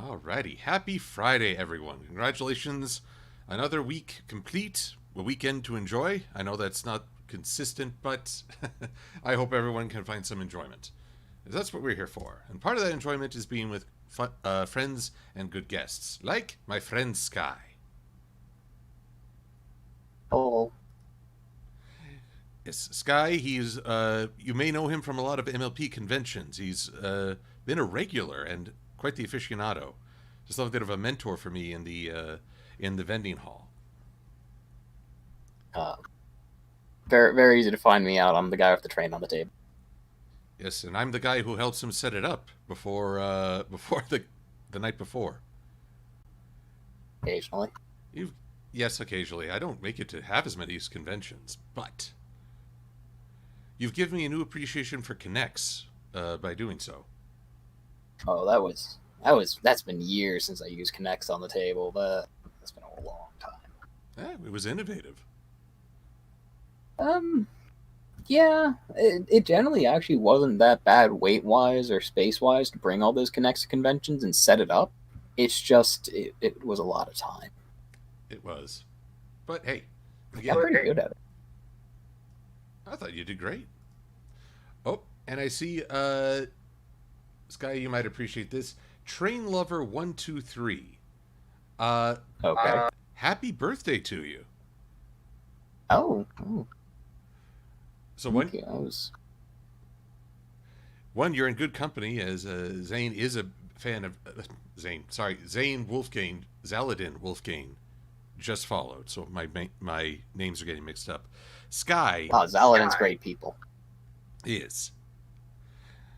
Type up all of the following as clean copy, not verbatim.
Alrighty. Happy Friday, everyone. Congratulations. Another week complete. A weekend to enjoy. I know that's not consistent, but I hope everyone can find some enjoyment. 'Cause that's what we're here for. And part of that enjoyment is being with friends and good guests, like my friend Sky. Oh, Yes, Sky, he's, you may know him from a lot of MLP conventions. He's been a regular and quite the aficionado. Just a little bit of a mentor for me in the vending hall. uh, very very easy to find me out. I'm the guy with the train on the table. Yes, and I'm the guy who helps him set it up before before the night before. Occasionally. You, yes, occasionally. I don't make it to half as many conventions, but you've given me a new appreciation for connects by doing so. Oh, that's been years since I used Connects on the table. That's been a long time. Yeah, it was innovative. Um, yeah, it generally actually wasn't that bad weight wise or space wise to bring all those Connects to conventions and set it up. It's just it was a lot of time. It was, but hey, I'm again, pretty good at it. I thought you did great. Oh, and I see, Sky, you might appreciate this. Train Lover 123. Uh, Okay. Happy birthday to you. Oh, So okay. I was. you're in good company as Zane is a fan of Zane Wolfgang, Zaladin Wolfgang just followed. So my names are getting mixed up. Sky Oh, Zaladin's great people. is.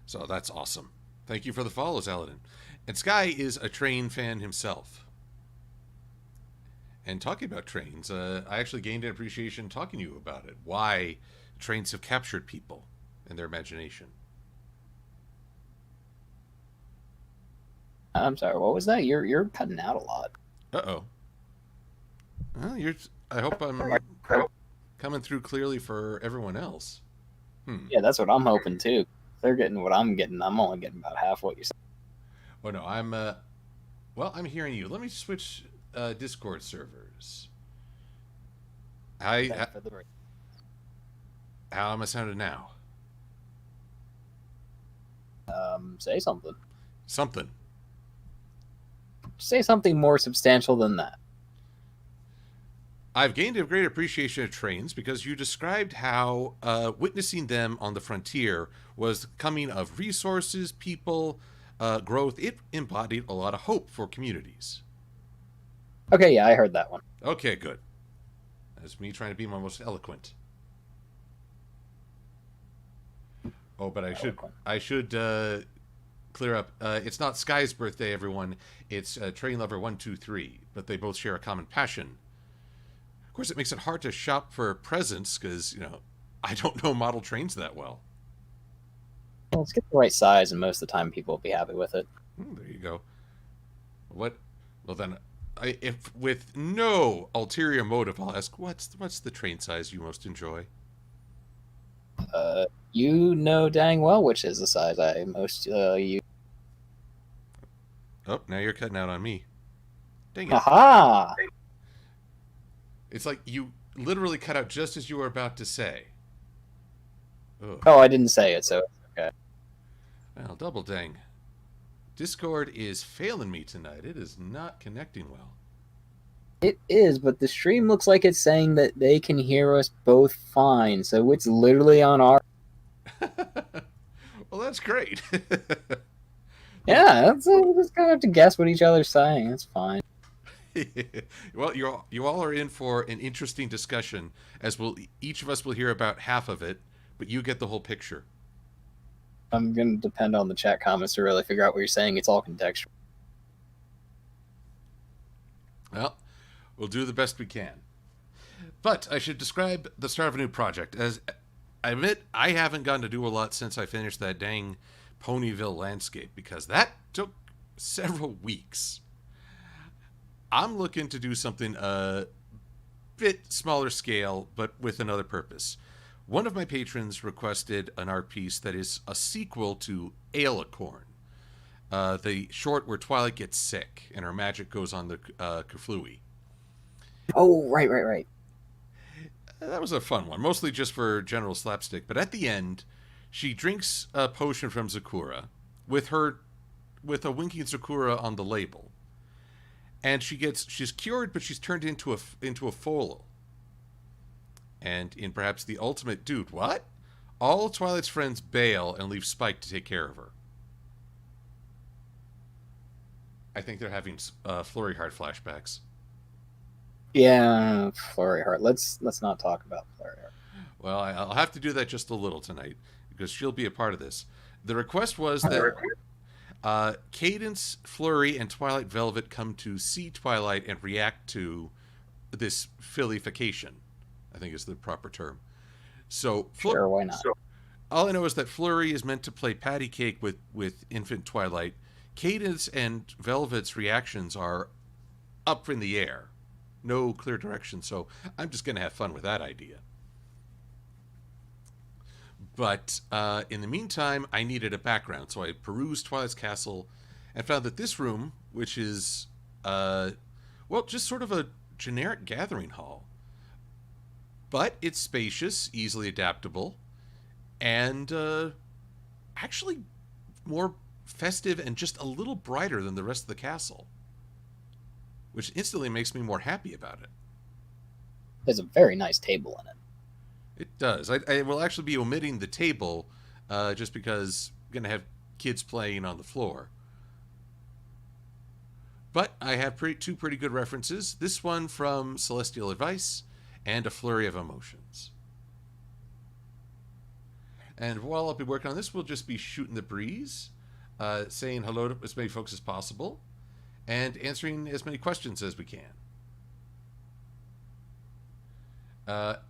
So that's awesome. Thank you for the follow, Zaladin. And Sky is a train fan himself. And talking about trains, I actually gained an appreciation talking to you about it. Why trains have captured people and their imagination. I'm sorry. What was that? You're cutting out a lot. Uh-oh. Well, you're. I hope I'm coming through clearly for everyone else. Yeah, that's what I'm hoping too. If they're getting what I'm getting. I'm only getting about half what you said. Oh no, I'm. Well, I'm hearing you. Let me switch Discord servers. How am I sounding now? Say something. Something. Say something more substantial than that. I've gained a great appreciation of trains because you described how witnessing them on the frontier was coming of resources, people, growth. It embodied a lot of hope for communities. Okay, yeah, I heard that one. Okay, good. That's me trying to be my most eloquent. Oh, but I should clear up. It's not Sky's birthday, everyone. It's Train Lover 123, but they both share a common passion. Of course, it makes it hard to shop for presents because, I don't know model trains that well. Well, let's get the right size, and most of the time people will be happy with it. There you go. What? Well, then, if with no ulterior motive, I'll ask, what's the train size you most enjoy? You know dang well which is the size I most use. Oh, now you're cutting out on me. Dang it. Aha! It's like you literally cut out just as you were about to say. Ugh. Oh, I didn't say it, so it's okay. Well, double dang. Discord is failing me tonight. It is not connecting well. It is, but the stream looks like it's saying that they can hear us both fine, so it's literally on our... Well, that's great. Yeah, we're just gonna have to guess what each other's saying. That's fine. Well, you all are in for an interesting discussion, as each of us will hear about half of it, but you get the whole picture. I'm gonna depend on the chat comments to really figure out what you're saying. It's all contextual. Well, we'll do the best we can. But I should describe the start of a new project. As I admit, I haven't gotten to do a lot since I finished that dang Ponyville landscape, because that took several weeks. I'm looking to do something a bit smaller scale, but with another purpose. One of my patrons requested an art piece that is a sequel to Aelicorn. The short where Twilight gets sick and her magic goes on the Kaflooey. Oh, right. That was a fun one, mostly just for general slapstick. But at the end, she drinks a potion from Sakura with a winking Sakura on the label, and she's cured, but she's turned into a foal. And in perhaps the ultimate dude, what? All Twilight's friends bail and leave Spike to take care of her. I think they're having Flurry Heart flashbacks. Yeah, Flurry Heart. Let's not talk about Flurry Heart. Well, I'll have to do that just a little tonight because she'll be a part of this. The request was that Cadence, Flurry, and Twilight Velvet come to see Twilight and react to this fillification, I think is the proper term. So, sure, why not? All I know is that Flurry is meant to play patty cake with infant Twilight. Cadence and Velvet's reactions are up in the air. No clear direction, so I'm just going to have fun with that idea. But in the meantime, I needed a background, so I perused Twilight's Castle and found that this room, which is, just sort of a generic gathering hall, but it's spacious, easily adaptable, and actually more festive and just a little brighter than the rest of the castle, which instantly makes me more happy about it. There's a very nice table in it. It does. I will actually be omitting the table just because I'm going to have kids playing on the floor. But I have two pretty good references. This one from Celestial Advice and A Flurry of Emotions. And while I'll be working on this, we'll just be shooting the breeze, saying hello to as many folks as possible, and answering as many questions as we can.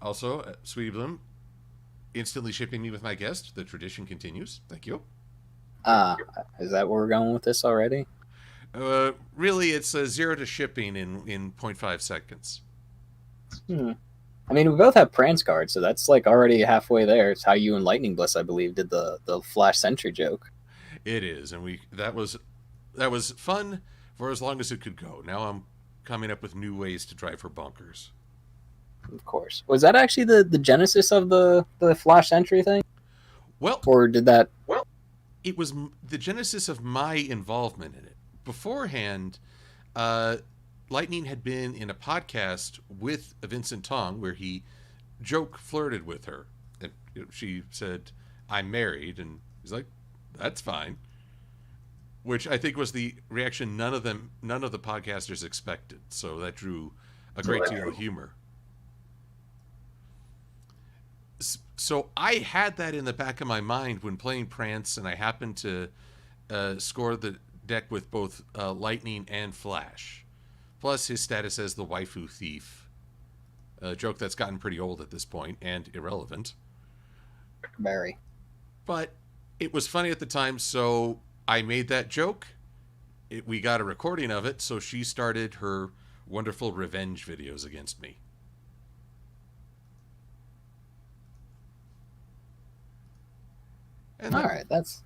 Also, Sweetie Bloom instantly shipping me with my guest. The tradition continues. Thank you. Is that where we're going with this already? Really, it's 0 to shipping in 0.5 seconds. I mean, we both have Prance cards, so that's like already halfway there. It's how you and Lightning Bliss, I believe, did the Flash Sentry joke. It is, and that was fun for as long as it could go. Now I'm coming up with new ways to drive her bonkers. Of course. Was that actually the genesis of the Flash Sentry thing? Well, or did that? Well, it was the genesis of my involvement in it. Beforehand, Lightning had been in a podcast with Vincent Tong where he flirted with her. And she said, "I'm married," and he's like, "That's fine." Which I think was the reaction none of the podcasters expected. So that drew a great deal of humor. So I had that in the back of my mind when playing Prance, and I happened to score the deck with both Lightning and Flash. Plus his status as the waifu thief. A joke that's gotten pretty old at this point and irrelevant. Very. But it was funny at the time, so I made that joke. We got a recording of it, so she started her wonderful revenge videos against me. And all right, that's...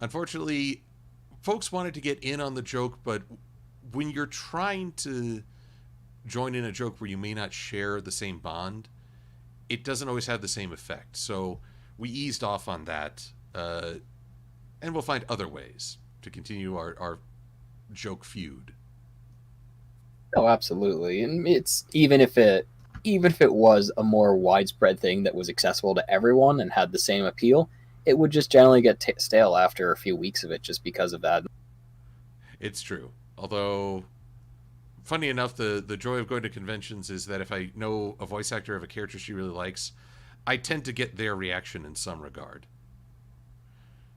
Unfortunately, folks wanted to get in on the joke, but when you're trying to join in a joke where you may not share the same bond, it doesn't always have the same effect. So we eased off on that, and we'll find other ways to continue our joke feud. Oh, absolutely. And it's even if it was a more widespread thing that was accessible to everyone and had the same appeal, it would just generally get stale after a few weeks of it just because of that. It's true. Although, funny enough, the joy of going to conventions is that if I know a voice actor of a character she really likes, I tend to get their reaction in some regard.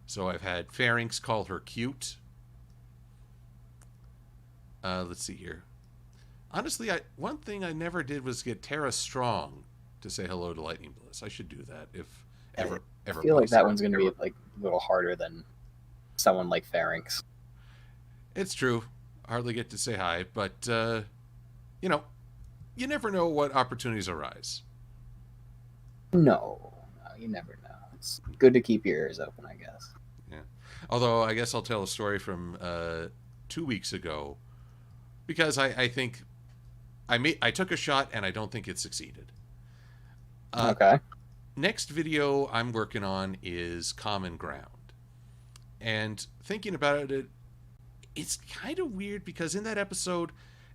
So I've had Pharynx call her cute. Let's see here. Honestly, one thing I never did was get Tara Strong to say hello to Lightning Bliss. I should do that if ever. I feel like that one's going to be like a little harder than someone like Pharynx. It's true. Hardly get to say hi, but you never know what opportunities arise. No, you never know. It's good to keep your ears open, I guess. Yeah. Although I guess I'll tell a story from 2 weeks ago because I think I took a shot and I don't think it succeeded. Uh, Okay. Next video I'm working on is Common Ground, and thinking about it, it's kind of weird because in that episode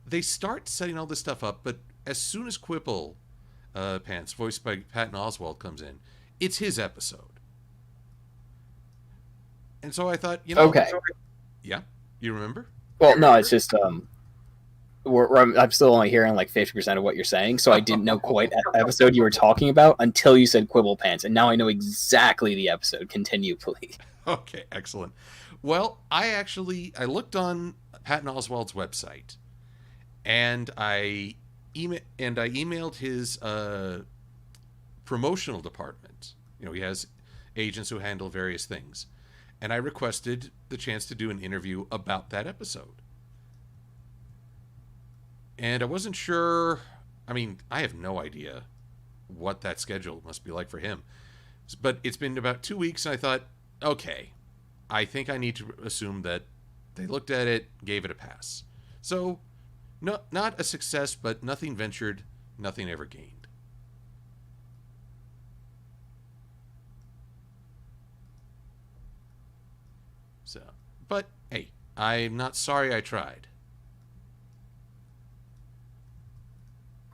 they start setting all this stuff up, but as soon as Quibble Pants, voiced by Patton Oswalt, comes in, it's his episode. And so I thought, Okay. yeah, you remember? Well, no, it's just I'm still only hearing like 50% of what you're saying, so I didn't know quite what episode you were talking about until you said Quibble Pants, and now I know exactly the episode. Continue, please. Okay, excellent. Well, I looked on Patton Oswalt's website, and I emailed his promotional department. He has agents who handle various things, and I requested the chance to do an interview about that episode. And I wasn't sure. I mean, I have no idea what that schedule must be like for him. But it's been about 2 weeks, and I thought, okay, I think I need to assume that they looked at it, gave it a pass. So, no, not a success, but nothing ventured, nothing ever gained. So, but hey, I'm not sorry I tried.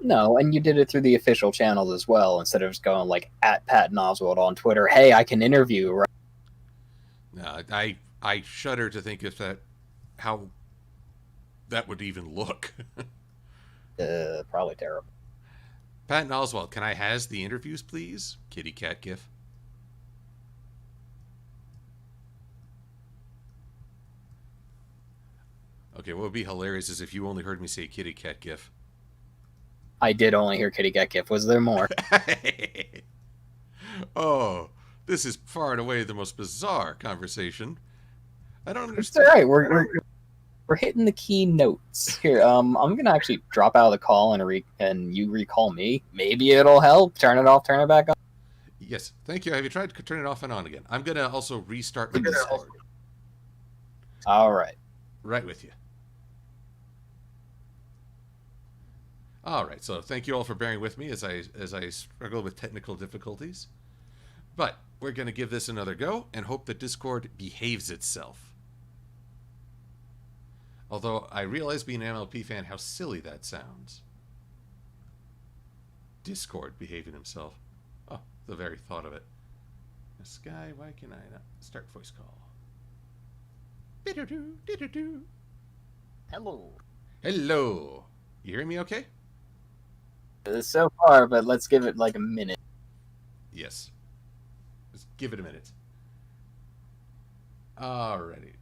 No, and you did it through the official channels as well, instead of just going like at Patton Oswalt on Twitter. Hey, I can interview. Right? I shudder to think how that would even look. Probably terrible. Patton Oswalt, can I has the interviews, please? Kitty cat gif. Okay, what would be hilarious is if you only heard me say kitty cat gif. I did only hear Kitty Cat Gif. Was there more? Oh, this is far and away the most bizarre conversation. I don't It's understand. all right. We're hitting the key notes here. I'm gonna actually drop out of the call and you recall me. Maybe it'll help. Turn it off. Turn it back on. Yes, thank you. Have you tried to turn it off and on again? I'm gonna also restart my Discord. All right. Right with you. All right, so thank you all for bearing with me as I struggle with technical difficulties. But we're going to give this another go and hope that Discord behaves itself. Although I realize, being an MLP fan, how silly that sounds. Discord behaving himself. Oh, the very thought of it. Sky, why can I not start voice call? Hello. Hello. You hearing me okay? So far, but let's give it like a minute. Yes. Just give it a minute. Alrighty.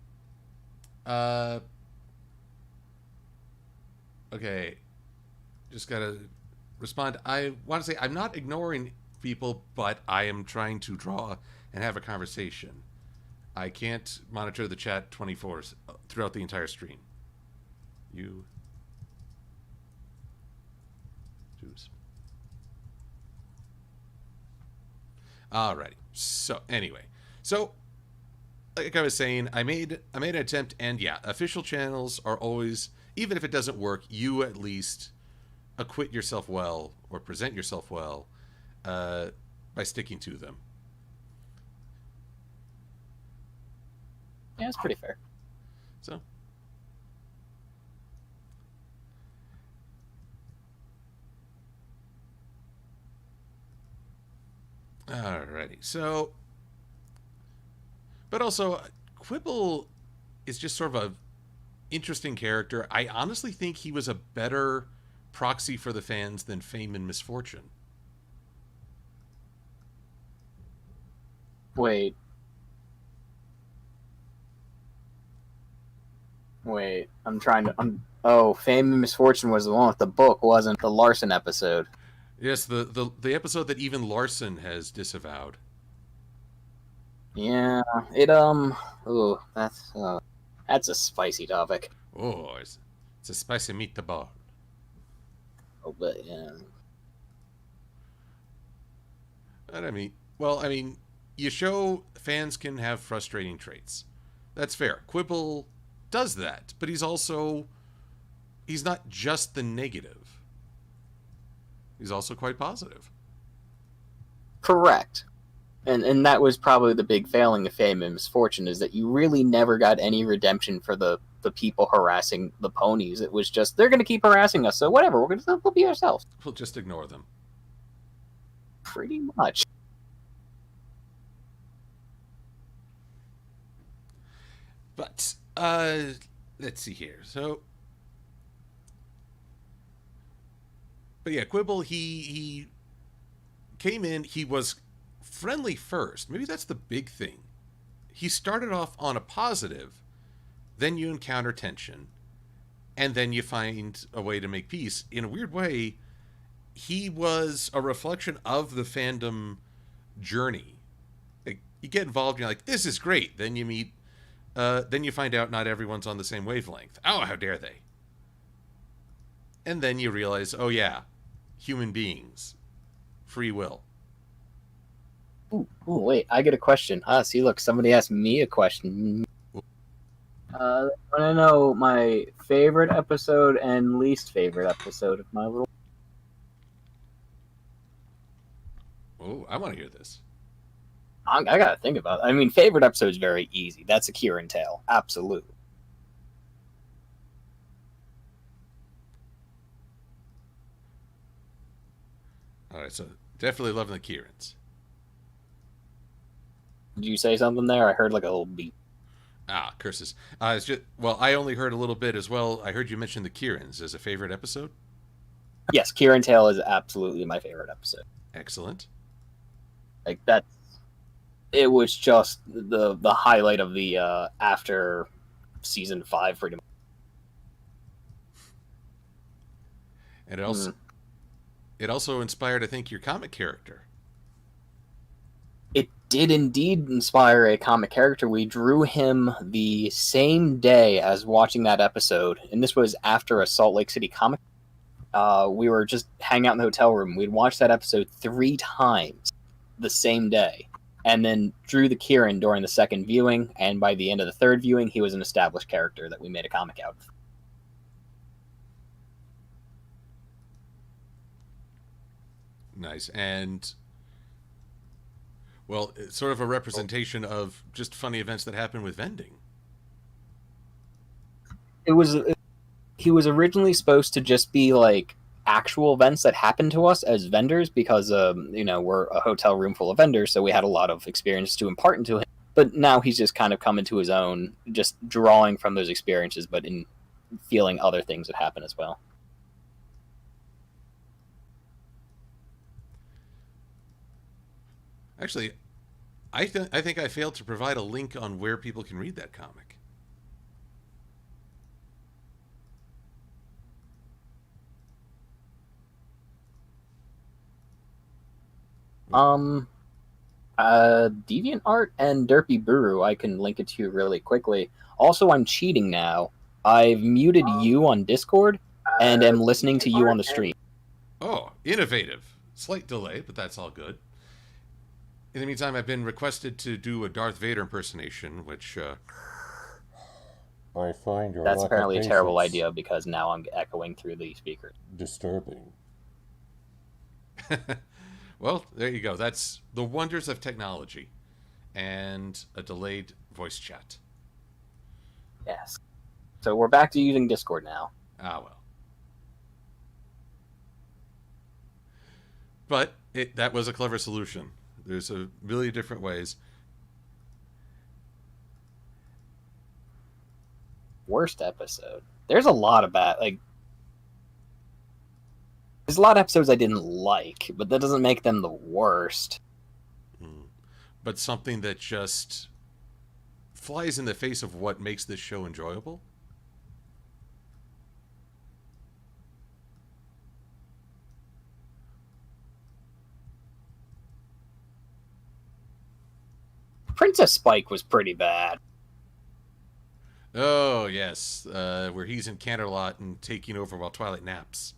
Okay. Just gotta respond. I want to say I'm not ignoring people, but I am trying to draw and have a conversation. I can't monitor the chat 24 throughout the entire stream. You choose. Alrighty. So anyway, like I was saying, I made an attempt, and yeah, official channels are always, even if it doesn't work, you at least acquit yourself well or present yourself well by sticking to them. Yeah, it's pretty fair. So. Alrighty. So, but also, Quibble is just sort of a interesting character. I honestly think he was a better proxy for the fans than Fame and Misfortune. Wait, Oh, Fame and Misfortune was the one with the book, wasn't the Larson episode? Yes, the episode that even Larson has disavowed. Yeah, ooh, that's a spicy topic. Oh, it's a spicy meatball. Oh, but yeah. And I mean, you show fans can have frustrating traits. That's fair. Quibble does that, but he's not just the negative. He's also quite positive. Correct. And that was probably the big failing of Fame and Misfortune, is that you really never got any redemption for the people harassing the ponies. It was just, they're going to keep harassing us, so whatever, we'll be ourselves. We'll just ignore them. Pretty much. But, let's see here. So, but yeah, Quibble, he came in, he was friendly first. Maybe that's the big thing. He started off on a positive, then you encounter tension, and then you find a way to make peace. In a weird way, he was a reflection of the fandom journey. Like, you get involved, you're like, this is great. Then you find out not everyone's on the same wavelength. Oh, how dare they? And then you realize, oh yeah, human beings, free will. Ooh, wait, I get a question. See, look, somebody asked me a question. I want to know my favorite episode and least favorite episode of my little... Oh, I want to hear this. I gotta think about it. I mean, favorite episode is very easy. That's Akira and Tail. Absolutely. All right, so definitely loving the Kirans. Did you say something there? I heard like a little beep. Ah, curses. It's just, well, I only heard a little bit as well. I heard you mention the Kirans as a favorite episode. Yes, Kira and Tail is absolutely my favorite episode. Excellent. Like, it was just the highlight of the after season 5, pretty much. And it also inspired, I think, your comic character. It did indeed inspire a comic character. We drew him the same day as watching that episode, and this was after a Salt Lake City comic. We were just hanging out in the hotel room. We'd watched that episode 3 times the same day, and then drew the Kirin during the second viewing, and by the end of the third viewing, he was an established character that we made a comic out of. Nice. And, well, it's sort of a representation of just funny events that happen with vending. He was originally supposed to just be like actual events that happened to us as vendors, because we're a hotel room full of vendors, so we had a lot of experience to impart into him. But now he's just kind of come into his own, just drawing from those experiences, but in feeling other things that happen as well. Actually, I think I failed to provide a link on where people can read that comic. DeviantArt and Derpy Buru, I can link it to you really quickly. Also, I'm cheating now. I've muted you on Discord and am listening to you on the stream. Oh, innovative. Slight delay, but that's all good. In the meantime, I've been requested to do a Darth Vader impersonation, which I find your That's apparently a terrible idea, because now I'm echoing through the speakers. Disturbing. Well, there you go. That's the wonders of technology and a delayed voice chat. Yes. So we're back to using Discord now. Ah, well. But that was a clever solution. There's a million different ways. Worst episode. There's a lot of there's a lot of episodes I didn't like, but that doesn't make them the worst. But something that just flies in the face of what makes this show enjoyable? Princess Spike was pretty bad. Oh, yes. Where he's in Canterlot and taking over while Twilight naps.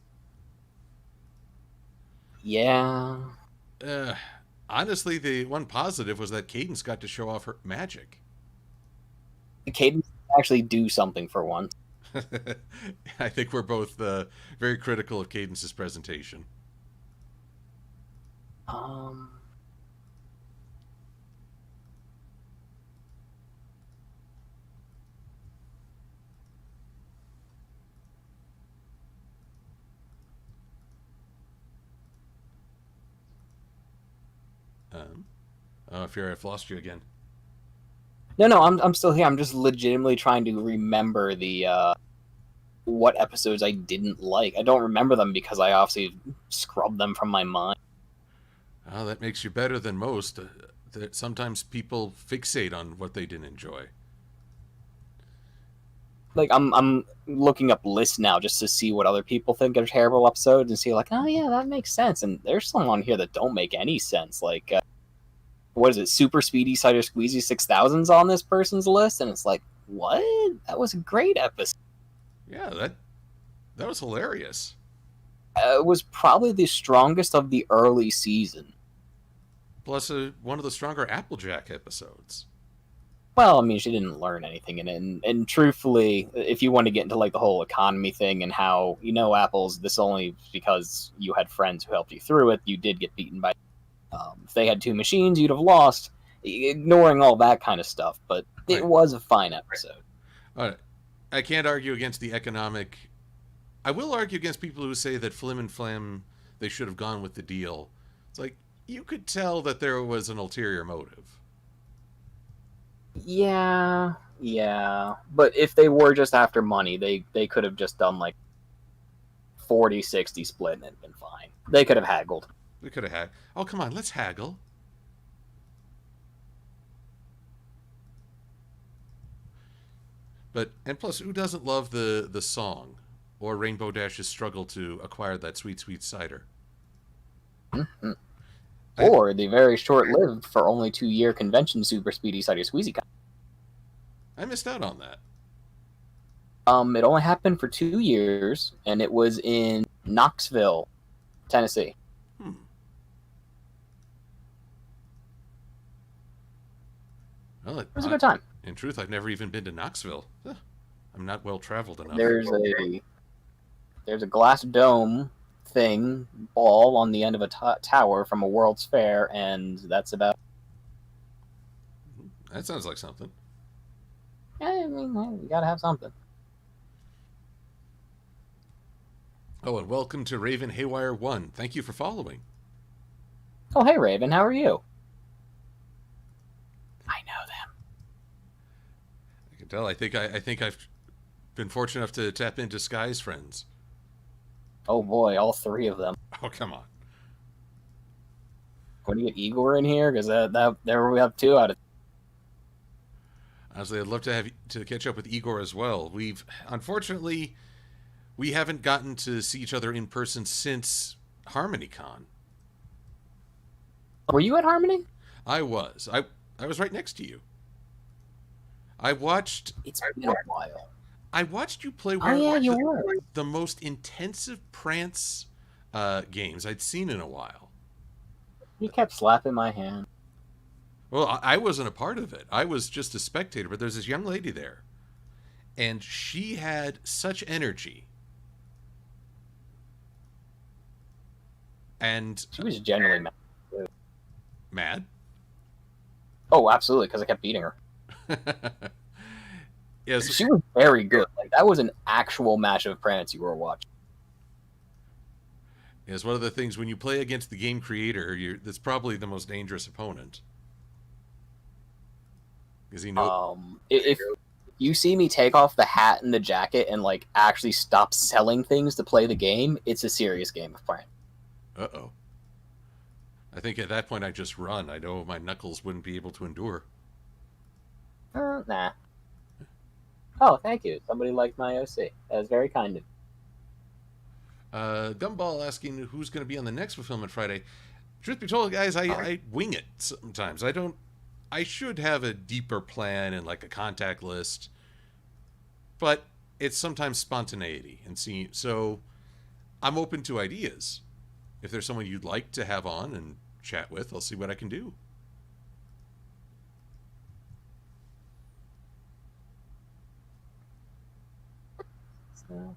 Yeah. Honestly, the one positive was that Cadence got to show off her magic. Cadence actually do something for once. I think we're both very critical of Cadence's presentation. Um, I fear I've lost you again. no, I'm still here. I'm just legitimately trying to remember the what episodes I didn't like. I don't remember them because I obviously scrubbed them from my mind. Oh, that makes you better than most. That sometimes people fixate on what they didn't enjoy. Like I'm looking up lists now just to see what other people think are terrible episodes and see like, oh yeah, that makes sense. And there's some on here that don't make any sense. Like what is it? Super Speedy Cider Squeezy 6000's on this person's list, and it's like, what? That was a great episode. Yeah, that was hilarious. It was probably the strongest of the early season. Plus, one of the stronger Applejack episodes. Well, I mean, she didn't learn anything in it, and truthfully, if you want to get into like the whole economy thing and how apples, this only because you had friends who helped you through it, you did get beaten by. If they had two machines, you'd have lost. Ignoring all that kind of stuff, but it was a fine episode. I can't argue against the economic. I will argue against people who say that Flim and Flam, they should have gone with the deal. It's like, you could tell that there was an ulterior motive. Yeah. But if they were just after money, they could have just done like 40-60 split and it'd been fine. They could have haggled. We could have had. Oh, come on, let's haggle. And plus, who doesn't love the song or Rainbow Dash's struggle to acquire that sweet, sweet cider? Mm-hmm. Or the very short-lived, for only 2-year convention Super Speedy Cider Squeezy. I missed out on that. It only happened for 2 years, and it was in Knoxville, Tennessee. Well, it was a good time. In truth, I've never even been to Knoxville. I'm not well traveled enough. There's a glass dome thing ball on the end of a tower from a World's Fair, and that's about. That sounds like something. Yeah, I mean, you gotta have something. Oh, and welcome to Raven Haywire 1. Thank you for following. Oh, hey, Raven, how are you? I know them. I can tell. I think I've been fortunate enough to tap into Sky's friends. Oh boy, all 3 of them. Oh, come on. Want to get Igor in here? Because there we have 2 out of. Honestly, I'd love to catch up with Igor as well. Unfortunately, we haven't gotten to see each other in person since HarmonyCon. Were you at Harmony? I was. I was right next to you. I watched. It's been a while. I watched you play the most intensive Prance games I'd seen in a while. You kept slapping my hand. Well, I wasn't a part of it. I was just a spectator, but there's this young lady there. And she had such energy. And she was genuinely mad. Mad? Oh, absolutely, because I kept beating her. Yes. She was very good. Like, that was an actual match of Prance you were watching. It's one of the things when you play against the game creator, that's probably the most dangerous opponent. Because he knows. If you see me take off the hat and the jacket and like actually stop selling things to play the game, it's a serious game of Prance. Uh-oh. I think at that point I'd just run. I know my knuckles wouldn't be able to endure. Nah. Oh, thank you. Somebody liked my OC. That was very kind of you. Gumball asking who's going to be on the next Fulfillment Friday. Truth be told, guys, I wing it sometimes. I should have a deeper plan and like a contact list. But it's sometimes spontaneity. So I'm open to ideas. If there's someone you'd like to have on, and chat with. I'll see what I can do. So,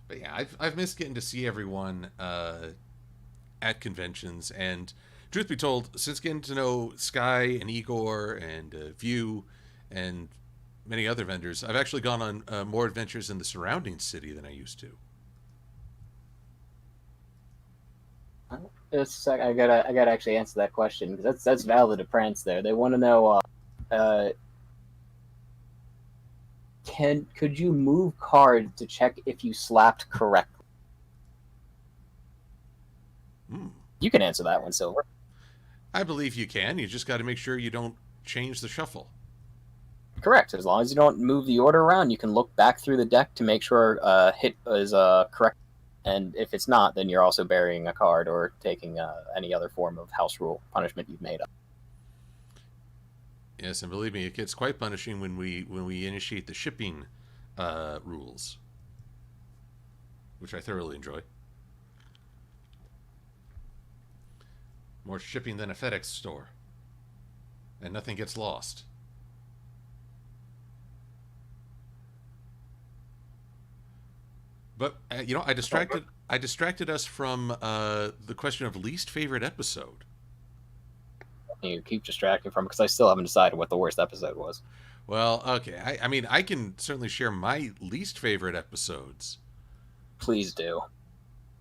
But yeah, I've missed getting to see everyone at conventions, and truth be told, since getting to know Sky and Igor and View and many other vendors, I've actually gone on more adventures in the surrounding city than I used to. just a sec, I gotta actually answer that question because that's valid to Prance there. They want to know, could you move card to check if you slapped correctly? You can answer that one, Silver. I believe you can. You just got to make sure you don't change the shuffle. Correct. As long as you don't move the order around, you can look back through the deck to make sure hit is correct. And if it's not, then you're also burying a card or taking any other form of house rule punishment you've made up. Yes, and believe me, it gets quite punishing when we initiate the shipping rules, which I thoroughly enjoy. More shipping than a FedEx store, and nothing gets lost. But I distracted us from the question of least favorite episode. You keep distracting from because I still haven't decided what the worst episode was. Well, okay. I mean, I can certainly share my least favorite episodes. Please do.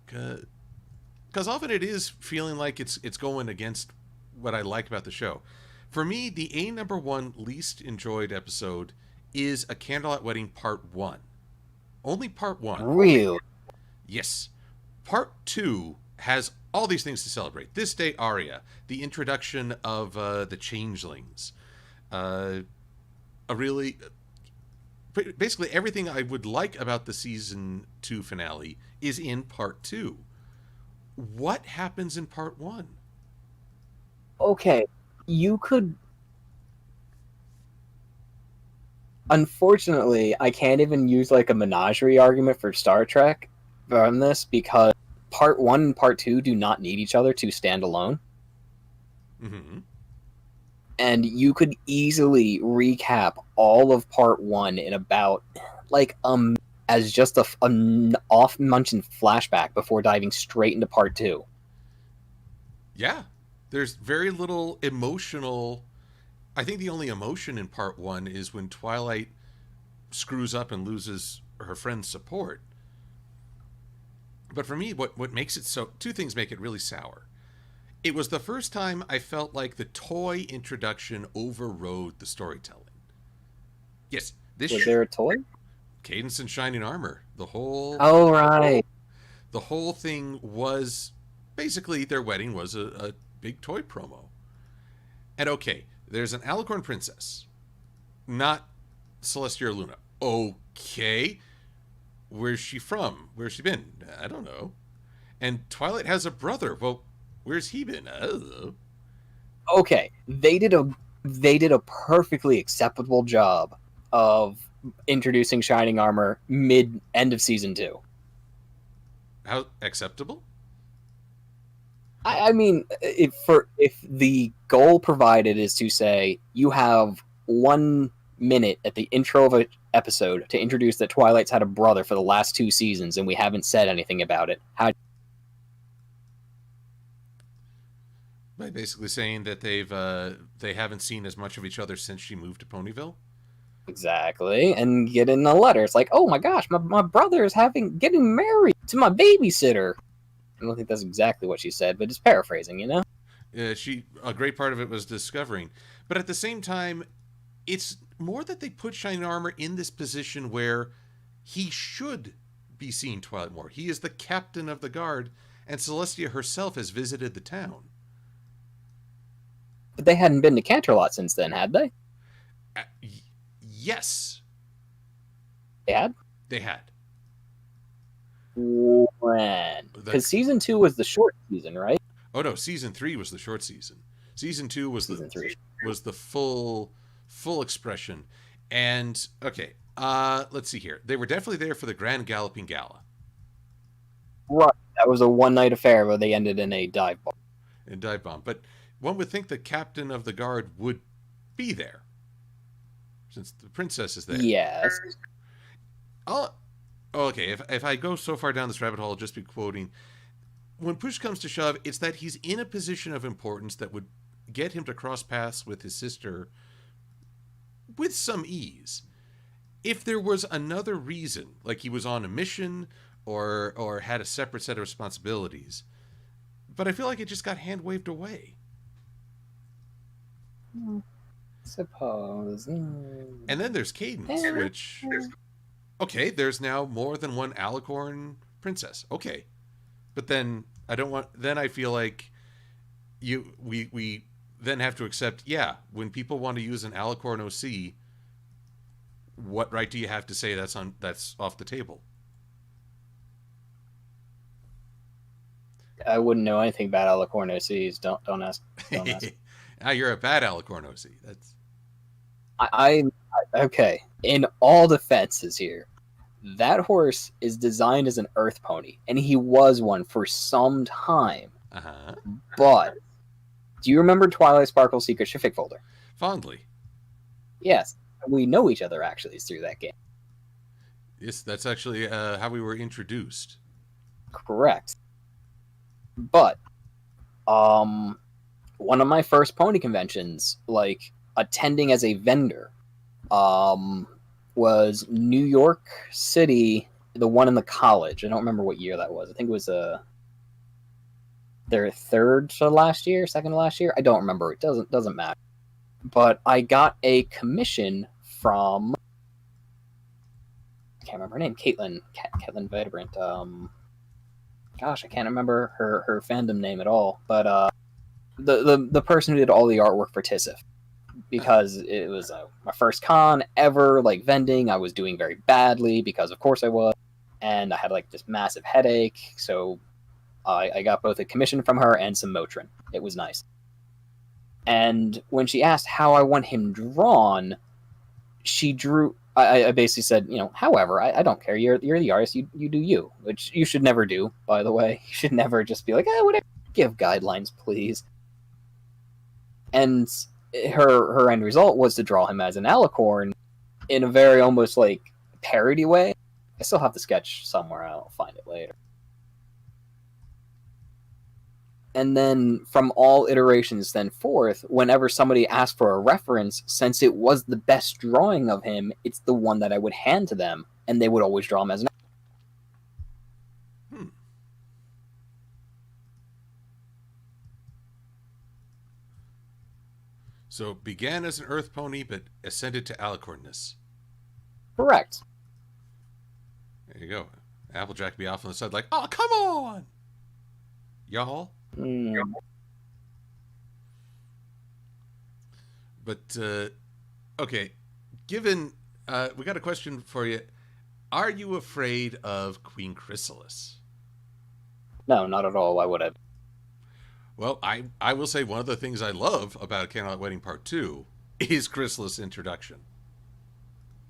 Because often it is feeling like it's going against what I like about the show. For me, the number one least enjoyed episode is A Candlelight Wedding Part 1. Only Part 1. Really? Yes. Part 2 has all these things to celebrate. This Day Aria, the introduction of the changelings. Basically everything I would like about the season 2 finale is in Part 2. What happens in Part 1? Okay, you could... Unfortunately, I can't even use like a menagerie argument for Star Trek on this because Part 1 and Part 2 do not need each other to stand alone. Mm-hmm. And you could easily recap all of Part 1 in about like as just an off-mentioned flashback before diving straight into Part 2. Yeah. There's very little emotional... I think the only emotion in Part 1 is when Twilight screws up and loses her friend's support. But for me, what makes it so... Two things make it really sour. It was the first time I felt like the toy introduction overrode the storytelling. Yes, this... Was there a toy? Cadence and Shining Armor. The whole... Oh, right. The whole thing was... Basically, their wedding was a big toy promo. And okay... There's an Alicorn princess, not Celestia Luna. Okay. Where's she from? Where's she been? I don't know. And Twilight has a brother. Well, where's he been? I don't know. Okay. They did a perfectly acceptable job of introducing Shining Armor end of season 2. How acceptable? I mean, if the goal provided is to say you have 1 minute at the intro of an episode to introduce that Twilight's had a brother for the last 2 seasons and we haven't said anything about it, how... By basically saying that they haven't seen as much of each other since she moved to Ponyville? Exactly, and get in a letter. It's like, oh my gosh, my brother is getting married to my babysitter. I don't think that's exactly what she said, but it's paraphrasing, you know? A great part of it was discovering. But at the same time, it's more that they put Shining Armor in this position where he should be seeing Twilight more. He is the captain of the guard, and Celestia herself has visited the town. But they hadn't been to Canterlot since then, had they? Yes. They had? They had. When? Because season 2 was the short season, right? Oh no, season 3 was the short season. Season 2 was the full expression. And okay, let's see here. They were definitely there for the Grand Galloping Gala. Right. That was a one-night affair where they ended in a dive bar. and dive bomb. But one would think the captain of the guard would be there, since the princess is there. Yes. Okay, if I go so far down this rabbit hole, I'll just be quoting. When push comes to shove, it's that he's in a position of importance that would get him to cross paths with his sister with some ease. If there was another reason, like he was on a mission or had a separate set of responsibilities, but I feel like it just got hand waved away. Suppose. And then there's Cadence, which... Okay, there's now more than one Alicorn princess. Okay. But then I feel like we then have to accept, yeah, when people want to use an Alicorn OC, what right do you have to say that's off the table? I wouldn't know anything about Alicorn OCs. Don't ask. Don't ask. Now you're a bad Alicorn OC. That's okay. In all defenses here, that horse is designed as an earth pony, and he was one for some time. Uh-huh. But do you remember Twilight Sparkle's Secret Shiffic folder? Fondly. Yes. We know each other actually through that game. Yes, that's actually how we were introduced. Correct. But one of my first pony conventions, like attending as a vendor, was New York City, the one in the college. I don't remember what year that was. I think it was their second to last year. I don't remember. It doesn't matter. But I got a commission from, I can't remember her name, Caitlin Vibrant. Gosh, I can't remember her fandom name at all. But the person who did all the artwork for Tisif, because it was my first con ever, like vending. I was doing very badly because of course I was, and I had like this massive headache. So I got both a commission from her and some Motrin. It was nice. And when she asked how I want him drawn, she drew. I basically said, however, I don't care. You're the artist. You do you, which you should never do, by the way. You should never just be like, whatever. Give guidelines, please. And her end result was to draw him as an Alicorn in a very almost like parody way. I still have the sketch somewhere. I'll find it later. And then from all iterations then forth, whenever somebody asked for a reference, since it was the best drawing of him, it's the one that I would hand to them, and they would always draw him as an So began as an earth pony, but ascended to Alicornness. Correct. There you go. Applejack be off on the side like, oh, come on! Y'all? But, okay, given, we got a question for you. Are you afraid of Queen Chrysalis? No, not at all. Why would I? Well, I will say one of the things I love about Candlelight Wedding Part 2 is Chrysalis' introduction.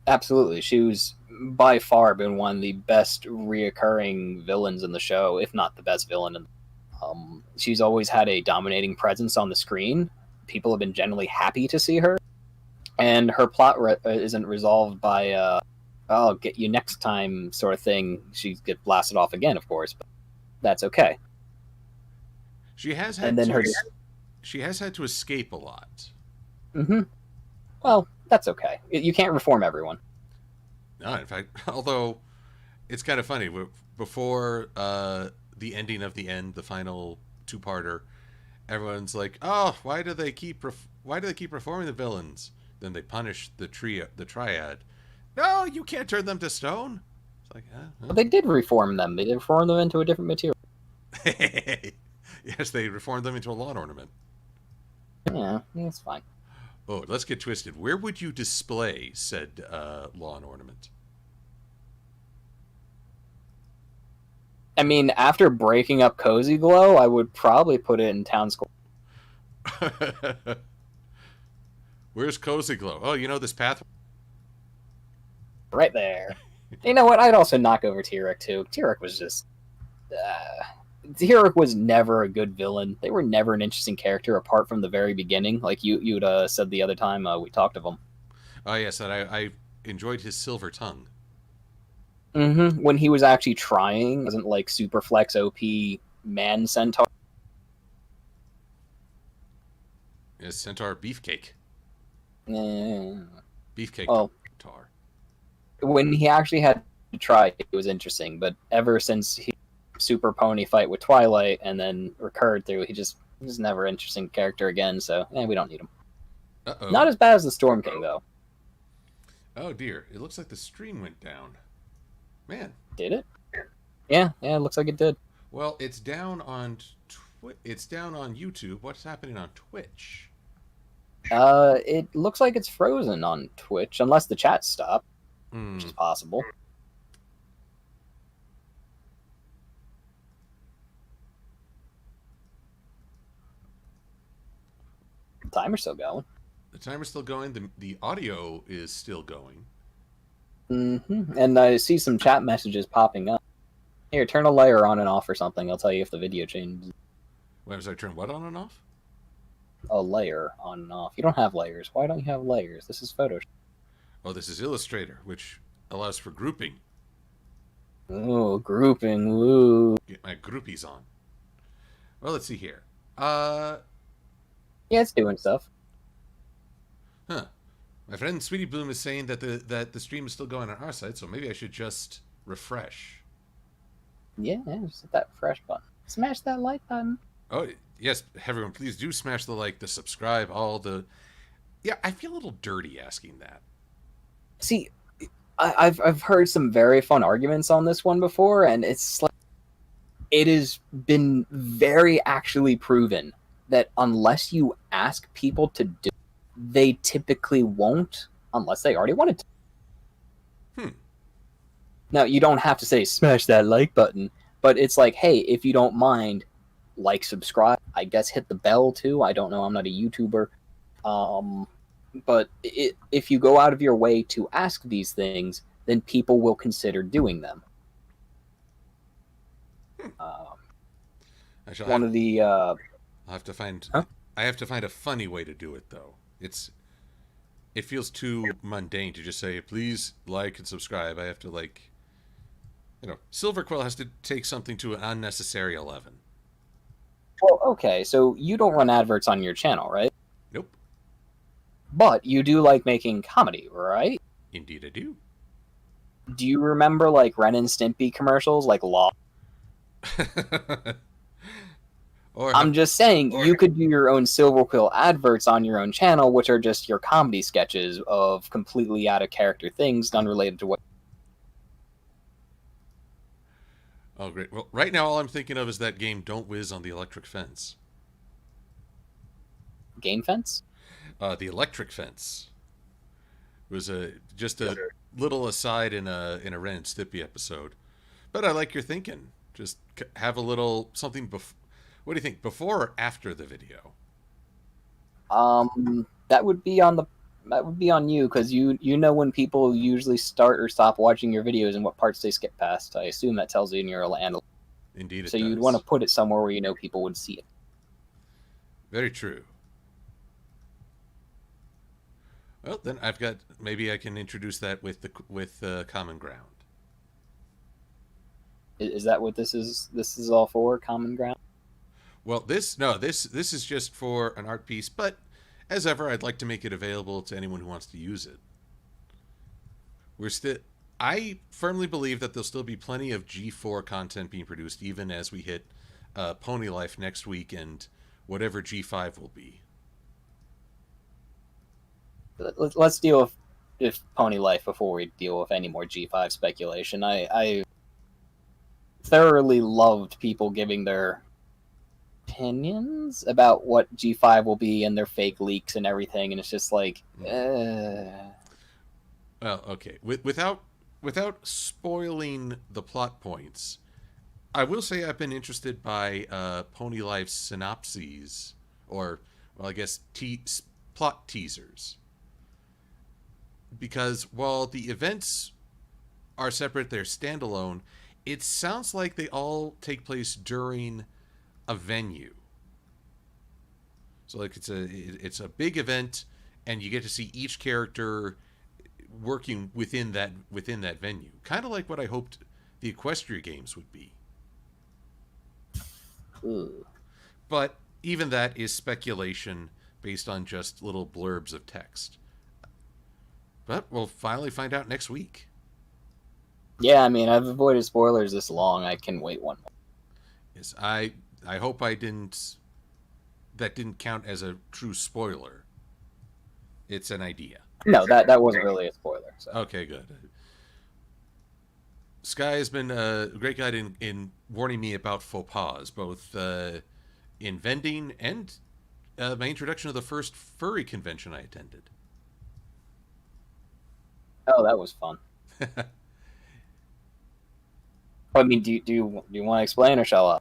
Absolutely. She was by far been one of the best reoccurring villains in the show, if not the best villain. She's always had a dominating presence on the screen. People have been generally happy to see her. And her plot isn't resolved by, I'll get you next time sort of thing. She gets blasted off again, of course, but that's okay. She has had to escape a lot. Mm-hmm. Well, that's okay. You can't reform everyone. No, in fact, although it's kind of funny. Before the ending of the end, the final two-parter, everyone's like, "Oh, why do they keep reforming the villains?" Then they punish the triad. No, you can't turn them to stone. It's like, Well, they did reform them. They did reform them into a different material. Yes, they reformed them into a lawn ornament. Yeah, that's fine. Oh, let's get twisted. Where would you display said lawn ornament? I mean, after breaking up Cozy Glow, I would probably put it in Town Square. Where's Cozy Glow? Oh, you know this path? Right there. You know what? I'd also knock over T-Rex, too. T-Rex was just... Zero was never a good villain. They were never an interesting character apart from the very beginning. Like you'd said the other time we talked of him. Oh yes, and I enjoyed his silver tongue. When he was actually trying, wasn't like super flex OP man centaur. Yes, Centaur Beefcake. Eh, Beefcake well, Tar. when he actually had to try, it was interesting. But ever since he super pony fight with Twilight and then recurred through, he was never an interesting character again. So we don't need him. Uh-oh. Not as bad as the Storm King though. Oh dear, it looks like the stream went down. Man. Did it? Yeah, it looks like it did. Well, it's down on it's down on YouTube. What's happening on Twitch? It looks like it's frozen on Twitch unless the chat stopped, which is possible. The timer's still going. The timer's still going. The audio is still going. And I see some chat messages popping up. Here, turn a layer on and off or something. I'll tell you if the video changes. Wait, was I turn what on and off? A layer on and off. You don't have layers. Why don't you have layers? This is Photoshop. Oh, this is Illustrator, which allows for grouping. Oh, grouping. Woo. Get my groupies on. Well, let's see here. Yeah, it's doing stuff. Huh. My friend Sweetie Bloom is saying that the stream is still going on our side, so maybe I should just refresh. Yeah, just hit that refresh button. Smash that like button. Oh, yes, everyone, please do smash the like, the subscribe, all the... Yeah, I feel a little dirty asking that. See, I've heard some very fun arguments on this one before, and it's like it has been very actually proven that unless you ask people to do, they typically won't unless they already wanted to. Now, you don't have to say smash that like button, but it's like, hey, if you don't mind, like, subscribe. I guess hit the bell too. I don't know. I'm not a YouTuber. But if you go out of your way to ask these things, then people will consider doing them. I'll have to find. Huh? I have to find a funny way to do it, though. It feels too mundane to just say, please like and subscribe. I have to, like, Silver-Quill has to take something to an unnecessary 11. Well, okay, so you don't run adverts on your channel, right? Nope. But you do like making comedy, right? Indeed I do. Do you remember, like, Ren and Stimpy commercials, like Law? I'm just saying, you could do your own Silver-Quill adverts on your own channel, which are just your comedy sketches of completely out-of-character things unrelated to what... Oh, great. Well, right now all I'm thinking of is that game Don't Whiz on the Electric Fence. Game Fence? The Electric Fence. It was just a little aside in a Ren and Stimpy episode. But I like your thinking. Just have a little something before... What do you think, before or after the video? That would be on you, because you know when people usually start or stop watching your videos and what parts they skip past. I assume that tells you in your analytics. Indeed, it does. So you'd want to put it somewhere where you know people would see it. Very true. Well, then maybe I can introduce that with Common Ground. Is that what this is? This is all for Common Ground? Well, this is just for an art piece, but as ever, I'd like to make it available to anyone who wants to use it. I firmly believe that there'll still be plenty of G4 content being produced, even as we hit Pony Life next week and whatever G5 will be. Let's deal with Pony Life before we deal with any more G5 speculation. I thoroughly loved people giving their opinions about what G5 will be and their fake leaks and everything, and it's just like, Well, okay. Without spoiling the plot points, I will say I've been interested by Pony Life's synopses, or, well, I guess plot teasers. Because while the events are separate, they're standalone, it sounds like they all take place during a venue. So like it's a big event, and you get to see each character working within that venue. Kind of like what I hoped the Equestria games would be. Ooh. But even that is speculation based on just little blurbs of text. But we'll finally find out next week. Yeah, I mean, I've avoided spoilers this long. I can wait one more. Yes, I hope I didn't that didn't count as a true spoiler. It's an idea. No, that wasn't really a spoiler. So. Okay, good. Sky has been a great guide in warning me about faux pas, both in vending and my introduction to the first furry convention I attended. Oh, that was fun. I mean, do you want to explain or shall I?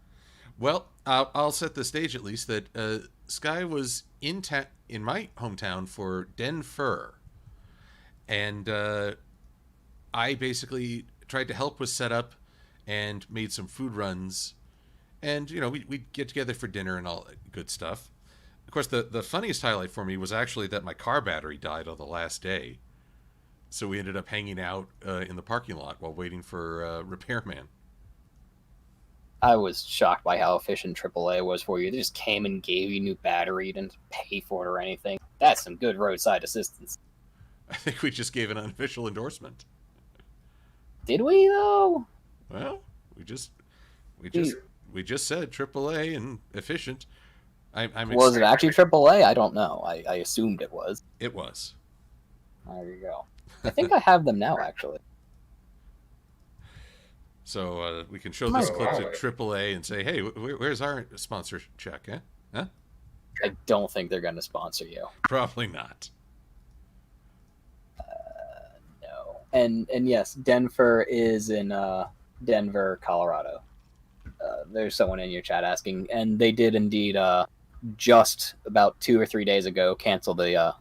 Well, I'll set the stage at least that Sky was in my hometown for Den Fur, and I basically tried to help with setup and made some food runs, and we'd get together for dinner and all that good stuff. Of course, the funniest highlight for me was actually that my car battery died on the last day, so we ended up hanging out in the parking lot while waiting for repairman. I was shocked by how efficient AAA was for you. They just came and gave you a new battery. You didn't pay for it or anything. That's some good roadside assistance. I think we just gave an unofficial endorsement. Did we though? Well, we just we just said AAA and efficient. Was it actually AAA? I don't know. I assumed it was. It was. There you go. I think I have them now, actually. So we can show this clip to AAA and say, "Hey, where's our sponsor check? Eh? Huh?" I don't think they're going to sponsor you. Probably not. No. And yes, Denver is in Denver, Colorado. There's someone in your chat asking, and they did indeed just about 2 or 3 days ago cancel the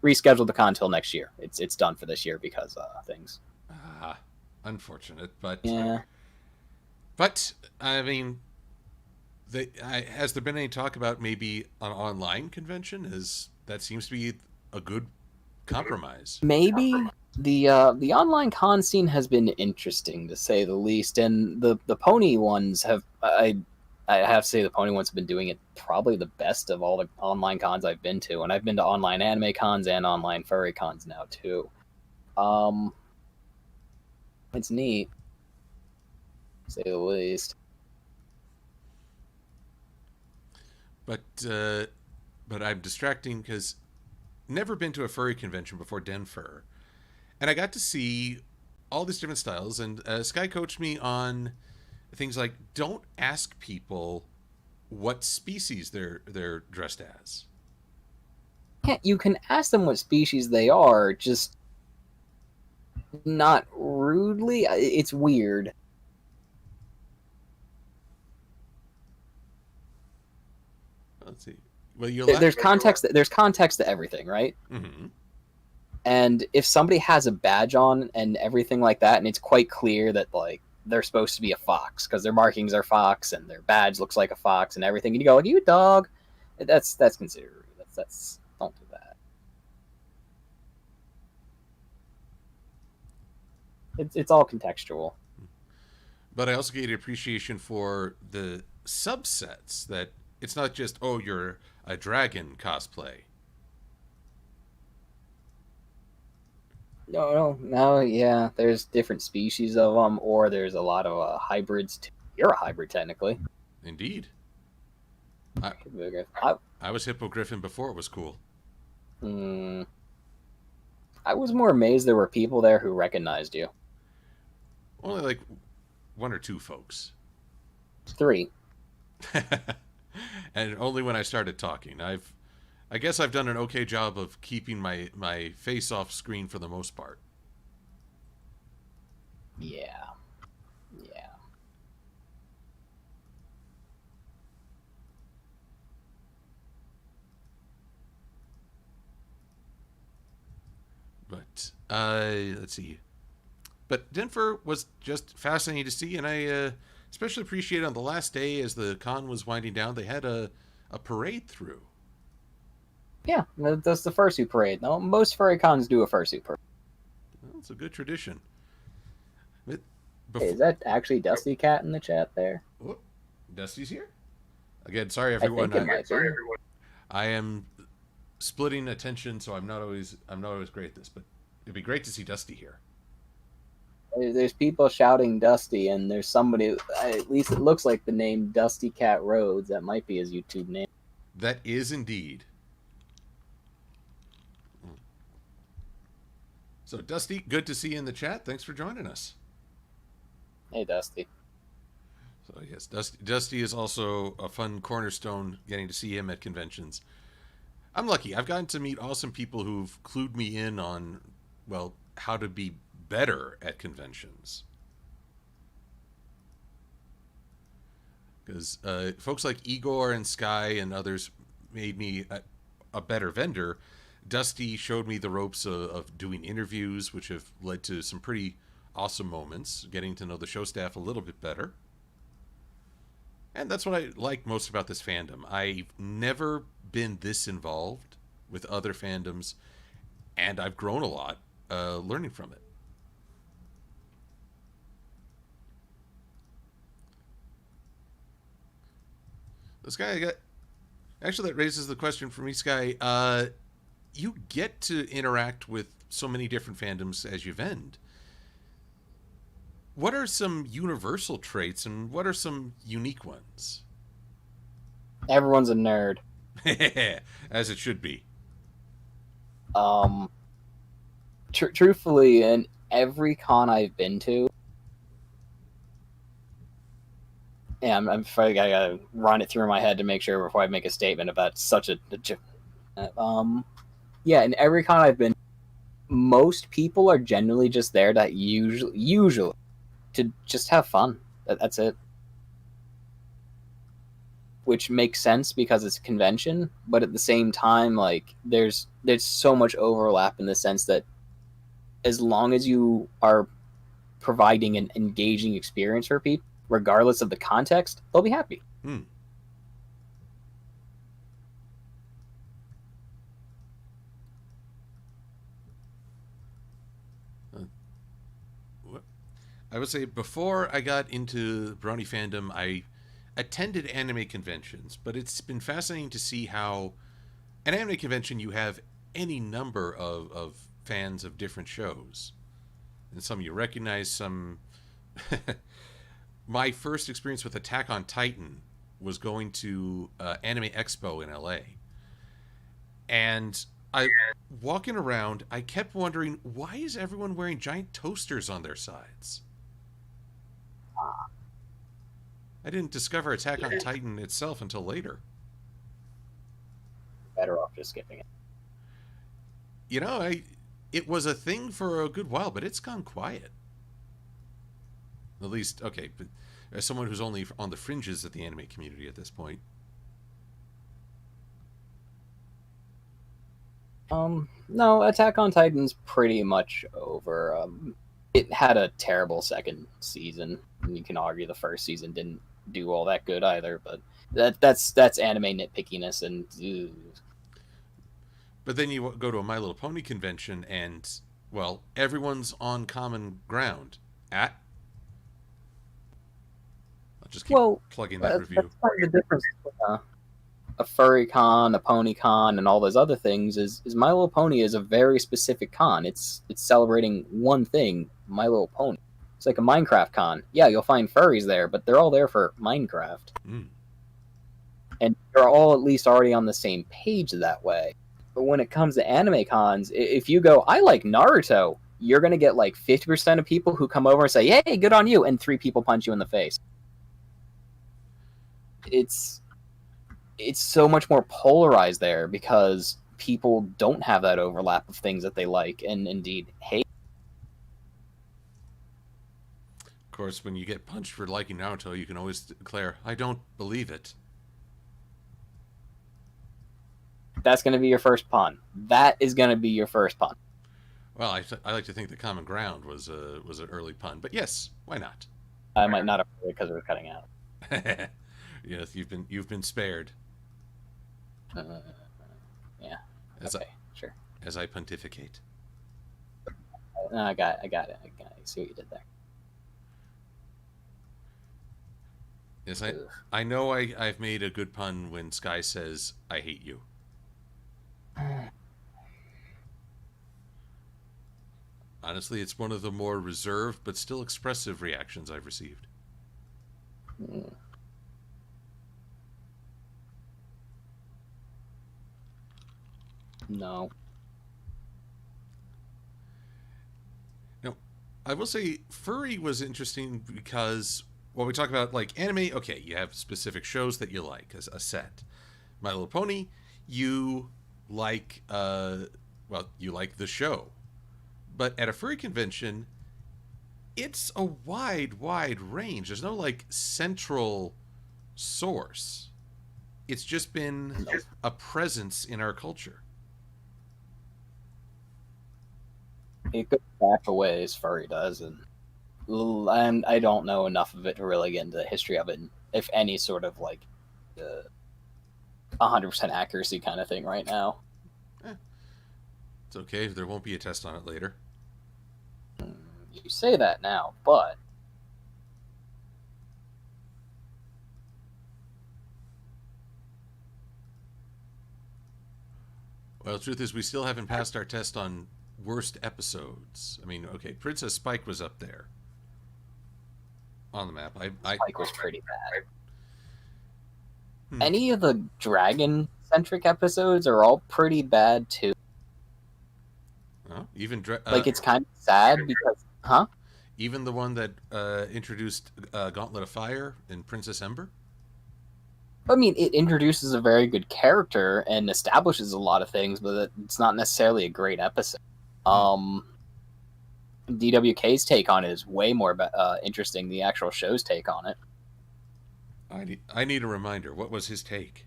reschedule the con till next year. It's done for this year because things. Unfortunate, but yeah. But I mean, has there been any talk about maybe an online convention? That seems to be a good compromise. Maybe the online con scene has been interesting to say the least, and the pony ones have I have to say the pony ones have been doing it probably the best of all the online cons I've been to, and I've been to online anime cons and online furry cons now too. It's neat, to say the least. But I'm distracting because never been to a furry convention before Denver, and I got to see all these different styles. And Sky coached me on things like don't ask people what species they're dressed as. You can ask them what species they are, just not rudely. It's weird. Let's see. Well, there's context. There's context to everything, right? Mm-hmm. And if somebody has a badge on and everything like that, and it's quite clear that like they're supposed to be a fox because their markings are fox and their badge looks like a fox and everything, and you go like, "You a dog?" That's considered rude. That's don't do that. It's all contextual. But I also get appreciation for the subsets that it's not just, oh, you're a dragon cosplay. No, yeah. There's different species of them, or there's a lot of hybrids. You're a hybrid, technically. Indeed. I was Hippogriffin before it was cool. I was more amazed there were people there who recognized you. Only like 1 or 2 folks. 3. And only when I started talking. I guess I've done an okay job of keeping my face off screen for the most part. Yeah. But let's see. But Denver was just fascinating to see, and I especially appreciate on the last day as the con was winding down, they had a parade through. Yeah, that's the fursuit parade. Now, most furry cons do a fursuit parade. Well, it's a good tradition. Hey, is that actually Dusty Cat in the chat there? Oh, Dusty's here again. Sorry, I everyone. think it might be. I am splitting attention, so I'm not always great at this, but it'd be great to see Dusty here. There's people shouting Dusty, and there's somebody, at least it looks like the name Dusty Cat Rhodes. That might be his YouTube name. That is indeed. So, Dusty, good to see you in the chat. Thanks for joining us. Hey, Dusty. So, yes, Dusty is also a fun cornerstone, getting to see him at conventions. I'm lucky. I've gotten to meet awesome people who've clued me in on, well, how to be better at conventions. Because folks like Igor and Sky and others made me a better vendor. Dusty showed me the ropes of doing interviews, which have led to some pretty awesome moments, getting to know the show staff a little bit better. And that's what I like most about this fandom. I've never been this involved with other fandoms, and I've grown a lot learning from it. This guy actually, that raises the question for me, Sky. You get to interact with so many different fandoms as you vend. What are some universal traits and what are some unique ones? Everyone's a nerd. As it should be. Truthfully, in every con I've been to, yeah, I'm afraid I gotta run it through my head to make sure before I make a statement about such a yeah, in every con I've been, most people are generally just there to usually to just have fun. That's it. Which makes sense because it's a convention, but at the same time, like there's so much overlap in the sense that as long as you are providing an engaging experience for people, regardless of the context, they'll be happy. I would say before I got into Brony fandom, I attended anime conventions, but it's been fascinating to see how an anime convention you have any number of fans of different shows. And some you recognize, some... My first experience with Attack on Titan was going to Anime Expo in LA. And walking around, I kept wondering, why is everyone wearing giant toasters on their sides? I didn't discover Attack on Titan itself until later. Better off just skipping it. You know, it was a thing for a good while, but it's gone quiet. At least, okay, but as someone who's only on the fringes of the anime community at this point. No, Attack on Titan's pretty much over. It had a terrible second season. You can argue the first season didn't do all that good either, but that's anime nitpickiness and. But then you go to a My Little Pony convention and, well, everyone's on common ground. I'll just keep plugging that review. That's part of the difference between a furry con, a pony con, and all those other things is My Little Pony is a very specific con. It's celebrating one thing, My Little Pony. It's like a Minecraft con. Yeah, you'll find furries there, but they're all there for Minecraft. And you're all at least already on the same page that way. But when it comes to anime cons, if you go, I like Naruto, you're going to get like 50% of people who come over and say, hey, good on you, and 3 people punch you in the face. It's so much more polarized there because people don't have that overlap of things that they like and indeed hate. Of course, when you get punched for liking Naruto, you can always declare, I don't believe it. That's going to be your first pun. That is going to be your first pun. Well, I like to think the common ground was an early pun, but yes, why not? I might not have heard it because it was cutting out. Yes, you've been spared. Uh, yeah. As Okay. Sure. as I pontificate. No, I got it. I see what you did there. Yes, Ugh. I know I've made a good pun when Sky says I hate you. Honestly, it's one of the more reserved but still expressive reactions I've received. Mm. No. Now, I will say furry was interesting because when we talk about like anime, okay, you have specific shows that you like as a set. My Little Pony, you like you like the show. But at a furry convention, it's a wide range. There's no like central source. It's just been Nope. a presence in our culture. It goes back a ways, furry does, and I don't know enough of it to really get into the history of it, if any sort of like 100% accuracy kind of thing right now. Eh, it's okay. There won't be a test on it later. You say that now, but Well, the truth is, we still haven't passed our test on worst episodes. I mean, okay, Princess Spike was up there on the map. Spike was pretty bad. Hmm. Any of the dragon centric episodes are all pretty bad too. Well, even Like it's kind of sad because, huh? even the one that introduced Gauntlet of Fire in Princess Ember. I mean, it introduces a very good character and establishes a lot of things, but it's not necessarily a great episode. DWK's take on it is way more interesting than the actual show's take on it. I need a reminder. What was his take?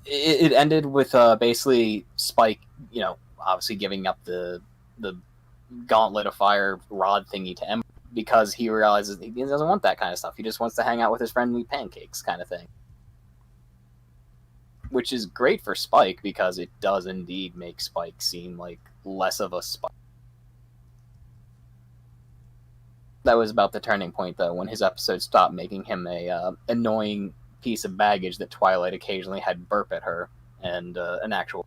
It ended with basically Spike, obviously giving up the Gauntlet of Fire rod thingy to Ember because he realizes he doesn't want that kind of stuff. He just wants to hang out with his friend and eat pancakes, kind of thing. Which is great for Spike because it does indeed make Spike seem like less of a Spike. That was about the turning point, though, when his episode stopped making him a annoying piece of baggage that Twilight occasionally had burp at her and an actual.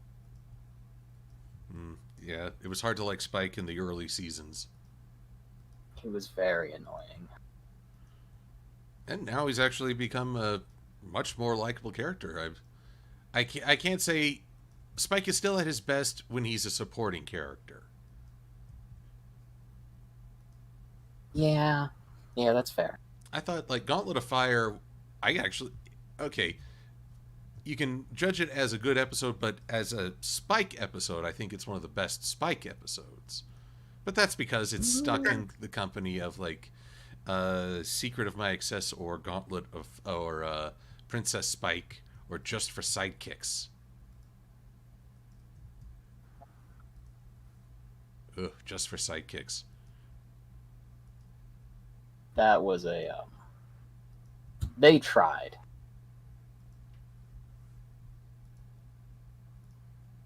Yeah, it was hard to like Spike in the early seasons. It was very annoying. And now he's actually become a much more likable character. I can't say Spike is still at his best when he's a supporting character. Yeah, that's fair. I thought like Gauntlet of Fire, okay. You can judge it as a good episode, but as a Spike episode, I think it's one of the best Spike episodes. But that's because it's stuck in the company of like Secret of My Excess or Gauntlet of or Princess Spike or Just for Sidekicks. Ugh, Just for Sidekicks. That was they tried.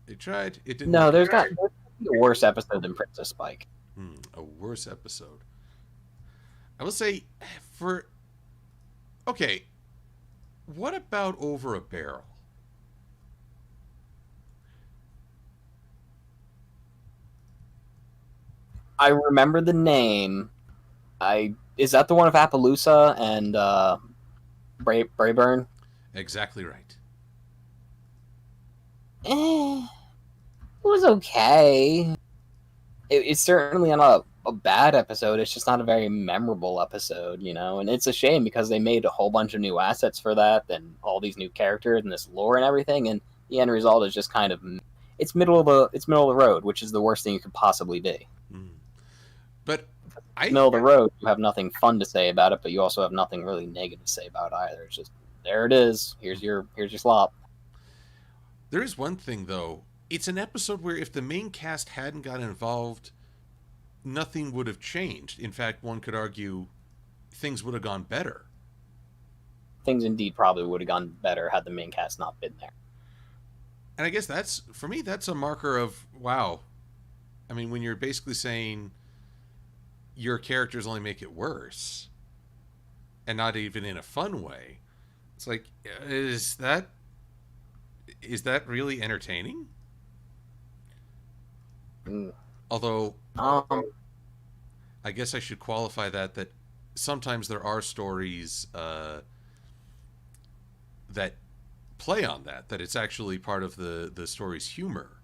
They tried. It didn't. No, there's got to be a worse episode than Princess Spike. A worse episode. I will say okay, what about Over a Barrel? I remember the name. Is that the one of Appaloosa and Brayburn? Exactly right. It was okay. It's certainly not a bad episode. It's just not a very memorable episode, And it's a shame because they made a whole bunch of new assets for that, and all these new characters and this lore and everything. And the end result is just kind of it's middle of the road, which is the worst thing you could possibly be. But Middle of the road, you have nothing fun to say about it, but you also have nothing really negative to say about it either. It's just there it is. Here's your slop. There is one thing though. it's an episode where if the main cast hadn't gotten involved, nothing would have changed. In fact, one could argue things would have gone better. Things indeed probably would have gone better had the main cast not been there. And I guess that's, for me, that's a marker of, wow. I mean, when you're basically saying your characters only make it worse, and not even in a fun way, it's like, is that really entertaining? Although, I guess I should qualify that sometimes there are stories that play on that it's actually part of the story's humor.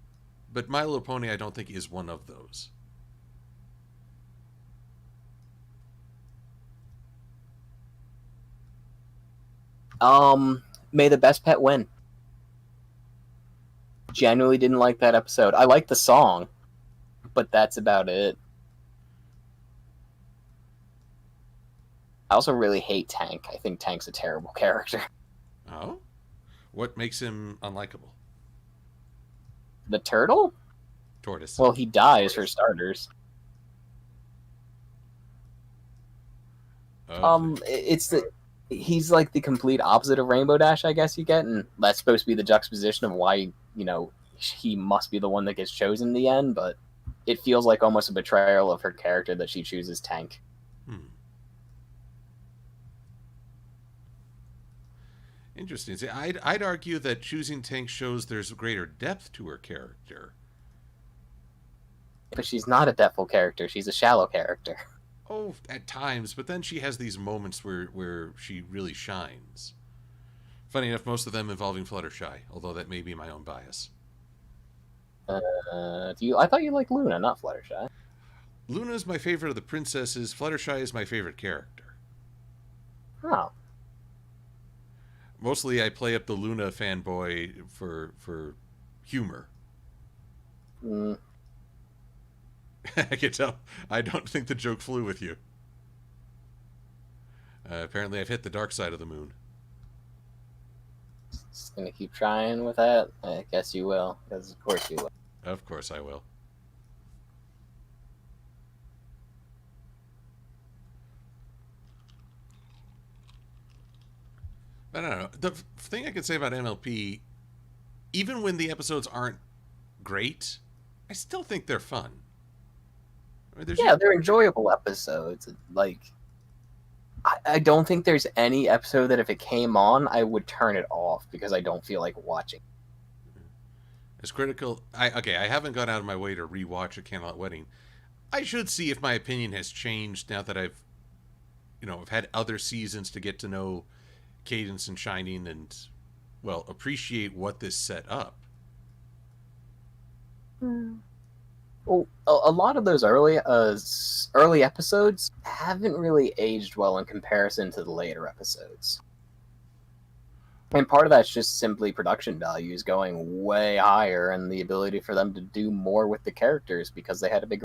But My Little Pony, I don't think, is one of those. May the best pet win. Genuinely didn't like that episode. I like the song, but that's about it. I also really hate Tank. I think Tank's a terrible character. Oh? What makes him unlikable? The turtle? Tortoise. Well, he dies for starters. He's like the complete opposite of Rainbow Dash, I guess you get, and that's supposed to be the juxtaposition of why, he must be the one that gets chosen in the end, but it feels like almost a betrayal of her character that she chooses Tank. Interesting. See, I'd argue that choosing Tank shows there's greater depth to her character. But she's not a depthful character. She's a shallow character. Oh, at times, but then she has these moments where she really shines. Funny enough, most of them involving Fluttershy, although that may be my own bias. I thought you liked Luna, not Fluttershy. Luna's my favorite of the princesses. Fluttershy is my favorite character. Oh. Mostly I play up the Luna fanboy for humor. I can tell. I don't think the joke flew with you. Apparently I've hit the dark side of the moon. Just gonna keep trying with that? I guess you will, because of course you will. Of course I will. I don't know. The thing I can say about MLP, even when the episodes aren't great, I still think they're fun. I mean, they're enjoyable episodes. Like, I don't think there's any episode that if it came on, I would turn it off because I don't feel like watching. As critical, I haven't gone out of my way to rewatch A Candlelit Wedding. I should see if my opinion has changed now that I've had other seasons to get to know Cadence and Shining and, well, appreciate what this set up. Well, a lot of those early episodes haven't really aged well in comparison to the later episodes. And part of that's just simply production values going way higher and the ability for them to do more with the characters because they had a bigger...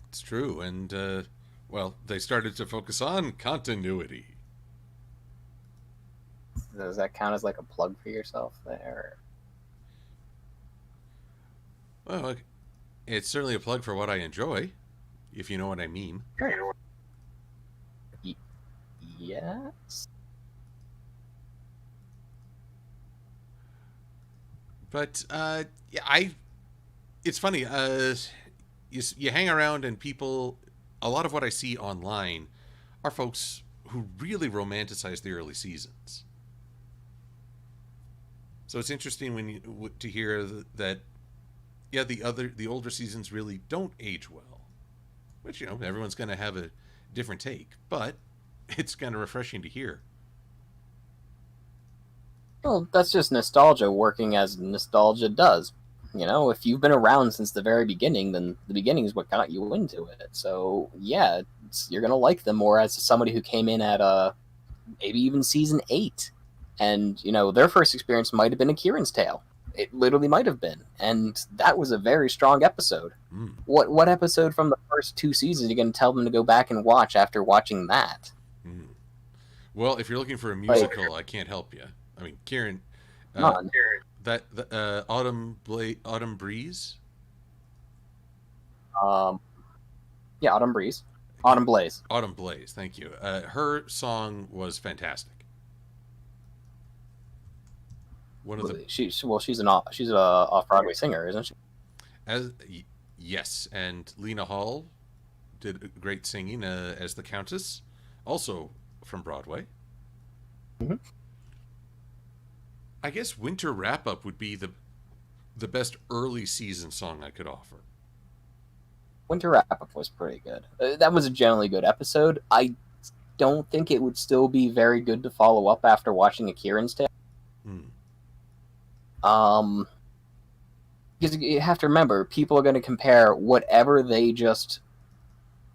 It's true, and, well, they started to focus on continuity. Does that count as like a plug for yourself there? Well, it's certainly a plug for what I enjoy, if you know what I mean. Yes. But it's funny. You hang around and people. A lot of what I see online are folks who really romanticize the early seasons. So it's interesting to hear that. Yeah, the older seasons really don't age well, which everyone's going to have a different take, but it's kind of refreshing to hear. Well, that's just nostalgia working as nostalgia does. If you've been around since the very beginning, then the beginning is what got you into it. So yeah, you're going to like them more as somebody who came in at maybe even season 8, and their first experience might have been a Kieran's Tale. It literally might have been, and that was a very strong episode. What episode from the first 2 seasons are you going to tell them to go back and watch after watching that? Well, if you're looking for a musical, I can't help you. I mean, Kieran, Autumn Breeze. Um, yeah, Autumn Breeze, Autumn Blaze. Autumn Blaze. Thank you. Her song was fantastic. One of the She's a off Broadway singer, isn't she? as yes, and Lena Hall did great singing as the Countess, also from Broadway. Mm-hmm. I guess Winter Wrap Up would be the best early season song I could offer. Winter Wrap Up was pretty good. That was a generally good episode. I don't think it would still be very good to follow up after watching Akira's Tale. Hmm. Because you have to remember, people are going to compare whatever they just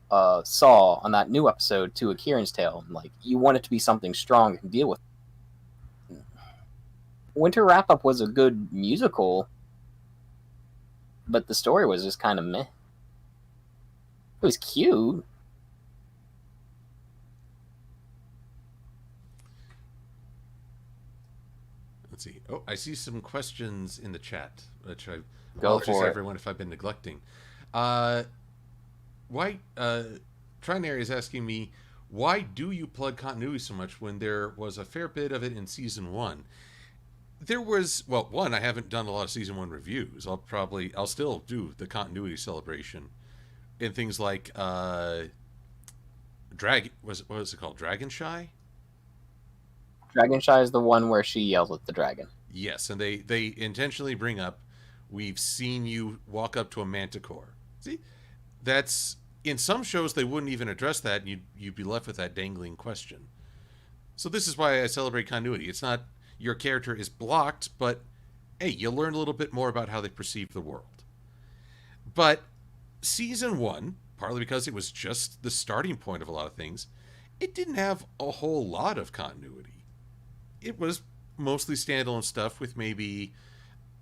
saw on that new episode to Akira's Tale. Like, you want it to be something strong and deal with. Winter Wrap Up was a good musical, but the story was just kind of meh. It was cute. Let's see. Oh, I see some questions in the chat, which I Go apologize for to it. everyone if I've been neglecting. Why Trinary is asking me, why do you plug continuity so much when there was a fair bit of it in season one? There was, well, one, I haven't done a lot of season one reviews. I'll still do the continuity celebration in things like what was it called? Dragon Shy? Dragon Shy is the one where she yells at the dragon. Yes, and they intentionally bring up, we've seen you walk up to a manticore. See, that's in some shows they wouldn't even address that, and you'd be left with that dangling question. So this is why I celebrate continuity. It's not your character is blocked, but hey, you learn a little bit more about how they perceive the world. But season one, partly because it was just the starting point of a lot of things, it didn't have a whole lot of continuity. It was mostly standalone stuff, with maybe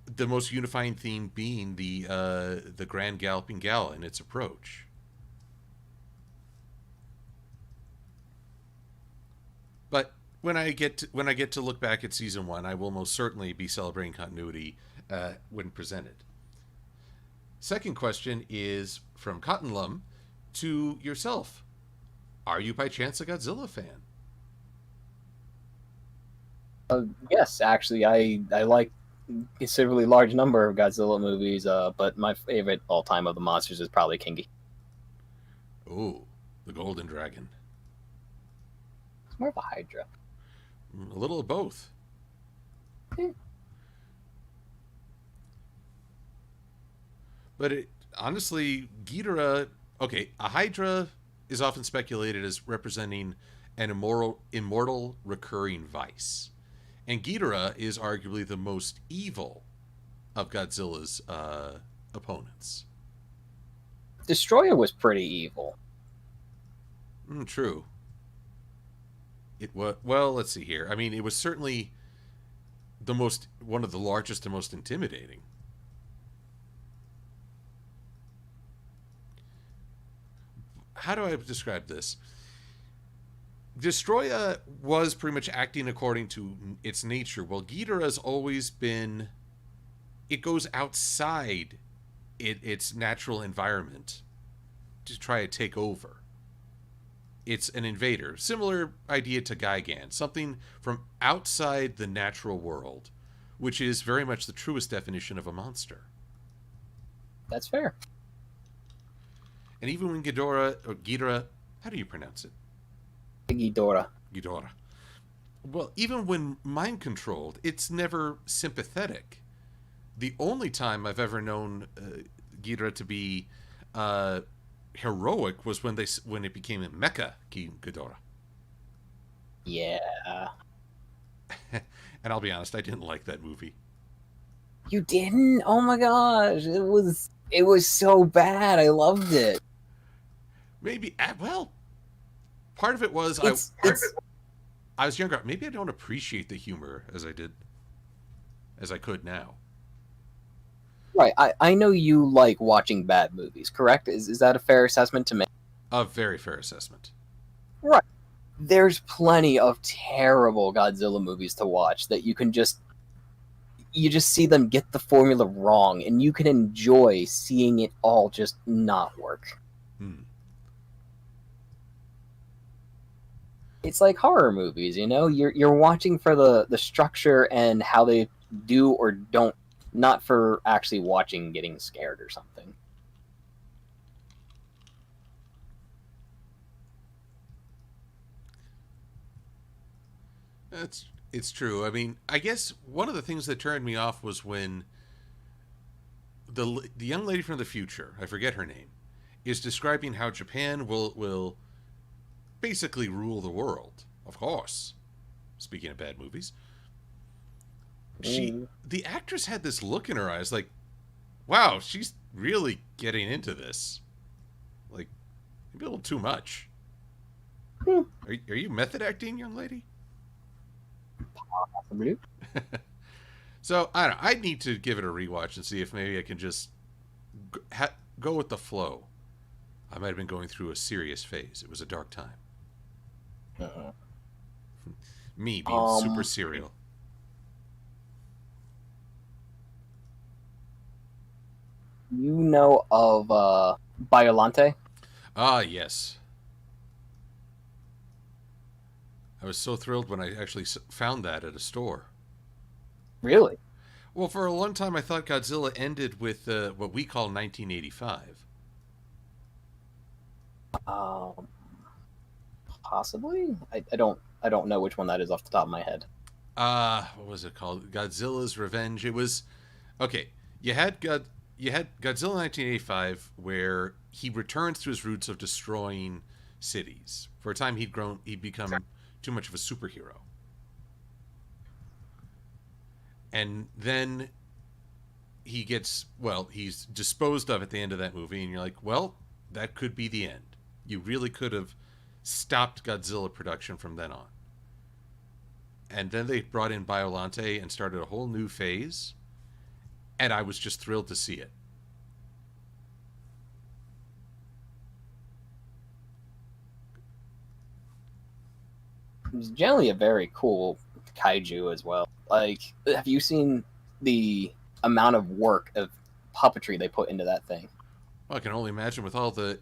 the most unifying theme being the Grand Galloping Gala and its approach. But when I get to look back at season one, I will most certainly be celebrating continuity when presented. Second question is from Cotton Lum to yourself. Are you by chance a Godzilla fan? Yes, actually, I like a considerably large number of Godzilla movies, but my favorite all-time of the monsters is probably King Ghidorah. Oh, the Golden Dragon. It's more of a Hydra. A little of both. But honestly, Ghidorah, okay, a Hydra is often speculated as representing an immortal recurring vice. And Ghidorah is arguably the most evil of Godzilla's opponents. Destroyer was pretty evil. True. It was, well, let's see here. I mean, it was certainly one of the largest and most intimidating. How do I describe this? Destroya was pretty much acting according to its nature, while Ghidorah has always been, it goes outside its natural environment to try to take over. It's an invader. Similar idea to Gigan, something from outside the natural world, which is very much the truest definition of a monster. That's fair. And even when Ghidorah, how do you pronounce it? Ghidorah. Ghidorah. Well, even when mind controlled, it's never sympathetic. The only time I've ever known Ghidorah to be heroic was when it became a Mecha Ghidorah. Yeah. And I'll be honest, I didn't like that movie. You didn't? Oh my gosh. It was so bad. I loved it. Maybe, well, part of it was I was younger. Maybe I don't appreciate the humor as I could now. Right. I know you like watching bad movies, correct? Is that a fair assessment to make? A very fair assessment. Right. There's plenty of terrible Godzilla movies to watch that you can just... you just see them get the formula wrong, and you can enjoy seeing it all just not work. It's like horror movies, you know? You're watching for the structure and how they do or don't, not for actually watching getting scared or something. It's true. I mean, I guess one of the things that turned me off was when the young lady from the future, I forget her name, is describing how Japan will basically rule the world. Of course. Speaking of bad movies, the actress had this look in her eyes like, wow, she's really getting into this. Like, maybe a little too much. Are you method acting, young lady? So I don't know. I need to give it a rewatch and see if maybe I can just go with the flow. I might have been going through a serious phase. It was a dark time. Me being super serial. You know of Biolante? Ah, yes. I was so thrilled when I actually found that at a store. Really? Well, for a long time, I thought Godzilla ended with what we call 1985. Possibly. I don't know which one that is off the top of my head. What was it called? Godzilla's Revenge. It was okay. You had Godzilla 1985, where he returns to his roots of destroying cities. For a time, he'd become too much of a superhero. And then he's disposed of at the end of that movie, and you're like, well, that could be the end. You really could have stopped Godzilla production from then on. And then they brought in Biolante and started a whole new phase, and I was just thrilled to see it. It's generally a very cool kaiju as well. Like, have you seen the amount of work of puppetry they put into that thing? Well, I can only imagine with all the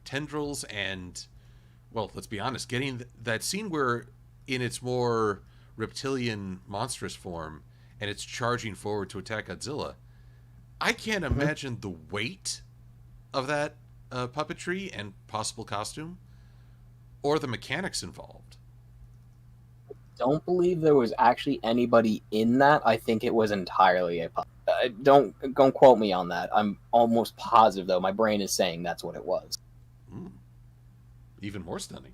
tendrils and, well, let's be honest, getting that scene where in its more reptilian monstrous form and it's charging forward to attack Godzilla. I can't imagine the weight of that puppetry and possible costume or the mechanics involved. Don't believe there was actually anybody in that. I think it was entirely a puppet. Don't quote me on that. I'm almost positive though. My brain is saying that's what it was. Even more stunning.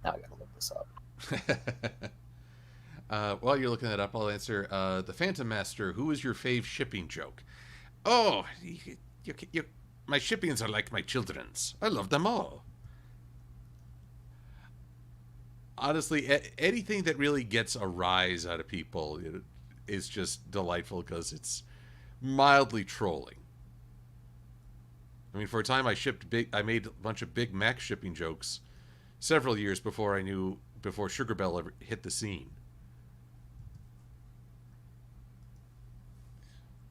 Now I gotta look this up. While you're looking that up, I'll answer. The Phantom Master, who is your fave shipping joke? Oh, my shippings are like my children's. I love them all. Honestly, anything that really gets a rise out of people is just delightful because it's mildly trolling. I mean, for a time, I made a bunch of Big Mac shipping jokes several years before Sugar Bell ever hit the scene.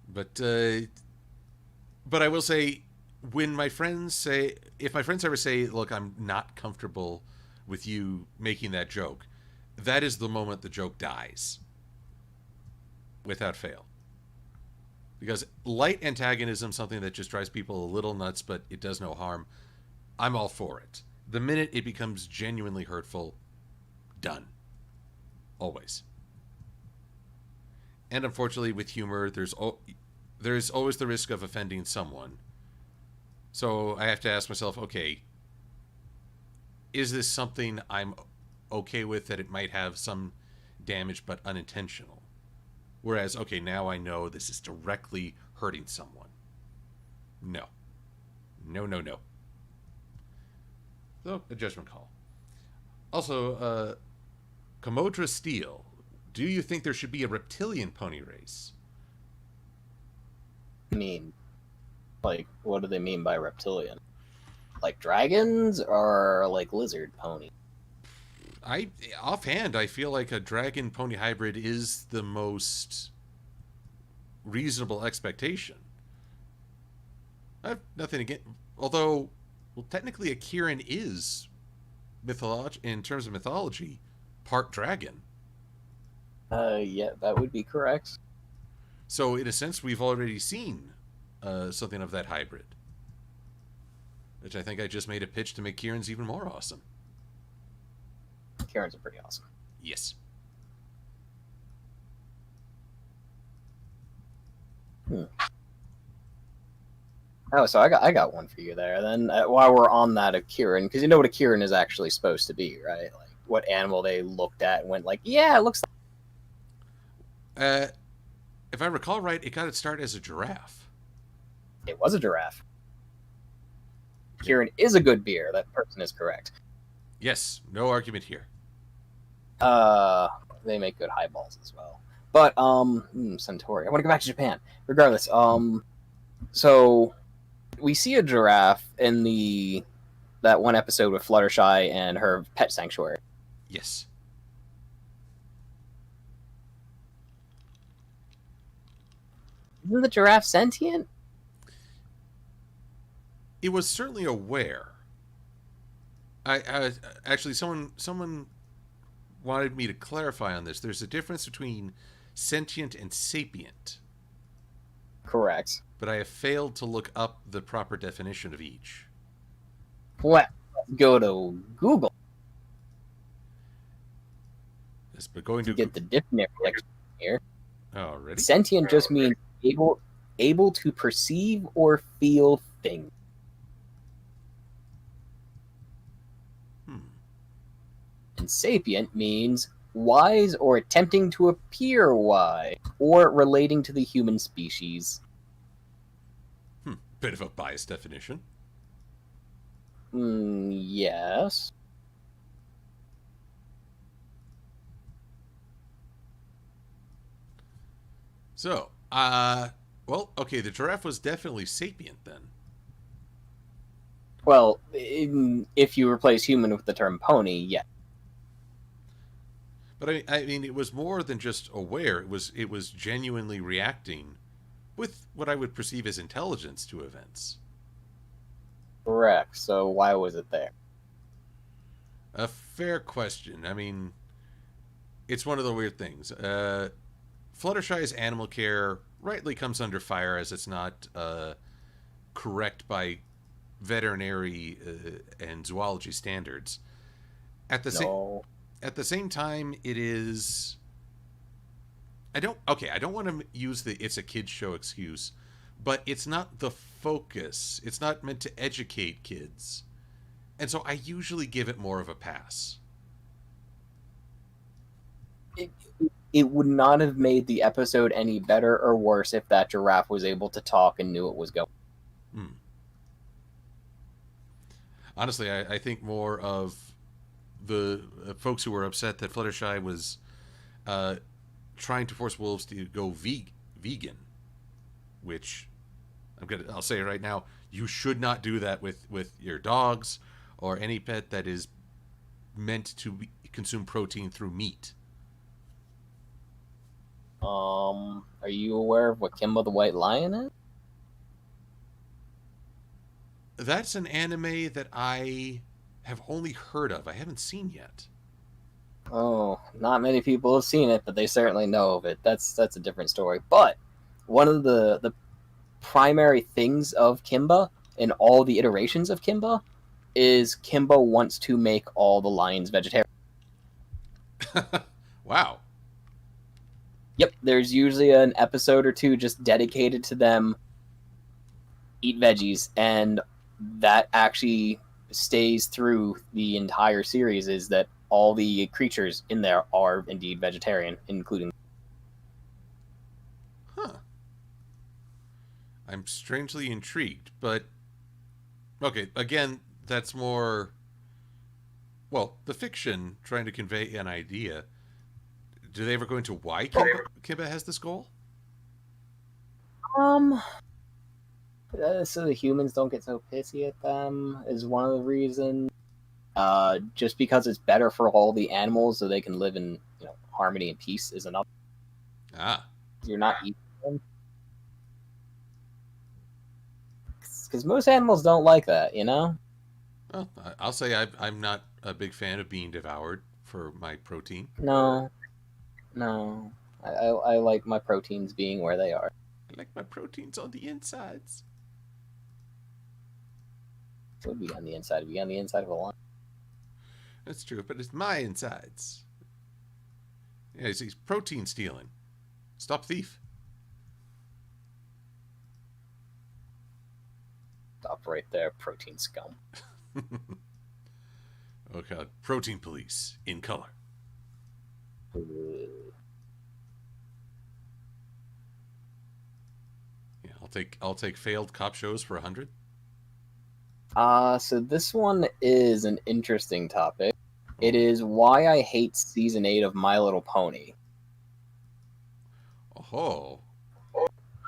But I will say, if my friends ever say, "Look, I'm not comfortable with you making that joke," that is the moment the joke dies, without fail. Because light antagonism, something that just drives people a little nuts, but it does no harm, I'm all for it. The minute it becomes genuinely hurtful, done. Always. And unfortunately, with humor, there's always the risk of offending someone. So I have to ask myself, okay, is this something I'm okay with that it might have some damage but unintentional? Whereas, okay, now I know this is directly hurting someone. No. No. So, a judgment call. Also, Commodra Steel, do you think there should be a reptilian pony race? I mean, Like, what do they mean by reptilian? Like dragons or like lizard pony? Offhand, I feel like a dragon pony hybrid is the most reasonable expectation. I have nothing against, although, well, technically, a Kirin is in terms of mythology, part dragon. Yeah, that would be correct. So, in a sense, we've already seen something of that hybrid, which I think I just made a pitch to make Kirin's even more awesome. Karens are pretty awesome. Yes. Oh, so I got one for you there. Then while we're on that of Kirin, because you know what a Kirin is actually supposed to be, right? Like what animal they looked at and went like, yeah, it looks Uh, if I recall right, it got its start as a giraffe. like it was a giraffe. Kirin is a good beer. That person is correct. Yes, no argument here. They make good highballs as well. But Centauri. I want to go back to Japan. Regardless, so we see a giraffe in that one episode with Fluttershy and her pet sanctuary. Yes. Isn't the giraffe sentient? It was certainly aware. I actually someone wanted me to clarify on this. There's a difference between sentient and sapient, Correct. but I have failed to look up the proper definition of each. Let's go to Google Yes, but going to to get the dictionary here. already. Sentient just means able to perceive or feel things. And sapient means wise or attempting to appear wise or relating to the human species. Bit of a biased definition. Yes. So, well, okay, the giraffe was definitely sapient then. Well, if you replace human with the term pony, yeah. But I mean, it was more than just aware. It was genuinely reacting with what I would perceive as intelligence to events. Correct. So why was it there? A fair question. I mean, it's one of the weird things. Fluttershy's animal care rightly comes under fire as it's not correct by veterinary and zoology standards. At the same time, it is. I don't want to use the "it's a kids show" excuse, but it's not the focus. It's not meant to educate kids, and so I usually give it more of a pass. It would not have made the episode any better or worse if that giraffe was able to talk and knew it was going. Honestly, I think more of the folks who were upset that Fluttershy was trying to force wolves to go vegan, which I'll say right now, you should not do that with your dogs or any pet that is meant to consume protein through meat. Are you aware of what Kimba the White Lion is? That's an anime that I have only heard of. I haven't seen yet. Oh, not many people have seen it, but they certainly know of it. That's a different story. But one of the primary things of Kimba in all the iterations of Kimba is Kimba wants to make all the lions vegetarian. Wow. Yep, there's usually an episode or two just dedicated to them eat veggies, and that actually stays through the entire series, is that all the creatures in there are indeed vegetarian, including. Huh. I'm strangely intrigued, but okay, again, that's more, well, the fiction trying to convey an idea. Do they ever go into why Kimba has this goal? So the humans don't get so pissy at them is one of the reasons. Just because it's better for all the animals so they can live in harmony and peace is another. Ah. You're not eating them. Because most animals don't like that, Well, I'll say I'm not a big fan of being devoured for my protein. No, no. I like my proteins being where they are. I like my proteins on the insides. It would be on the inside. It would be on the inside of a lion. That's true, but it's my insides. Yeah, he's protein stealing. Stop thief. Stop right there, protein scum. Oh god, protein police in color. Yeah, I'll take failed cop shows for 100. So this one is an interesting topic. It is why I hate season 8 of My Little Pony. Oh.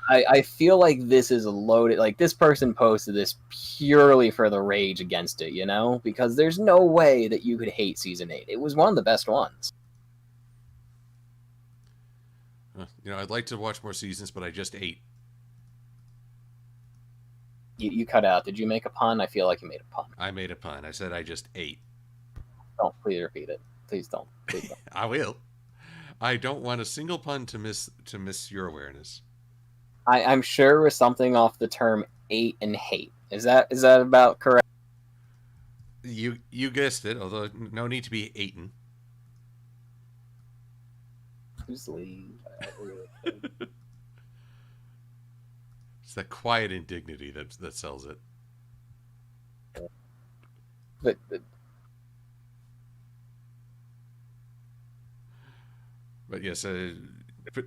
I feel like this is loaded. Like, this person posted this purely for the rage against it, because there's no way that you could hate season 8. It was one of the best ones. I'd like to watch more seasons, but I just ate. You cut out. Did you make a pun? I feel like you made a pun. I made a pun. I said I just ate. Don't. Please repeat it. Please don't. Please don't. I will. I don't want a single pun to miss your awareness. I'm sure it was something off the term ate and hate. Is that about correct? You guessed it, although no need to be eaten. Who's leave? It's that quiet indignity that sells it. But yes,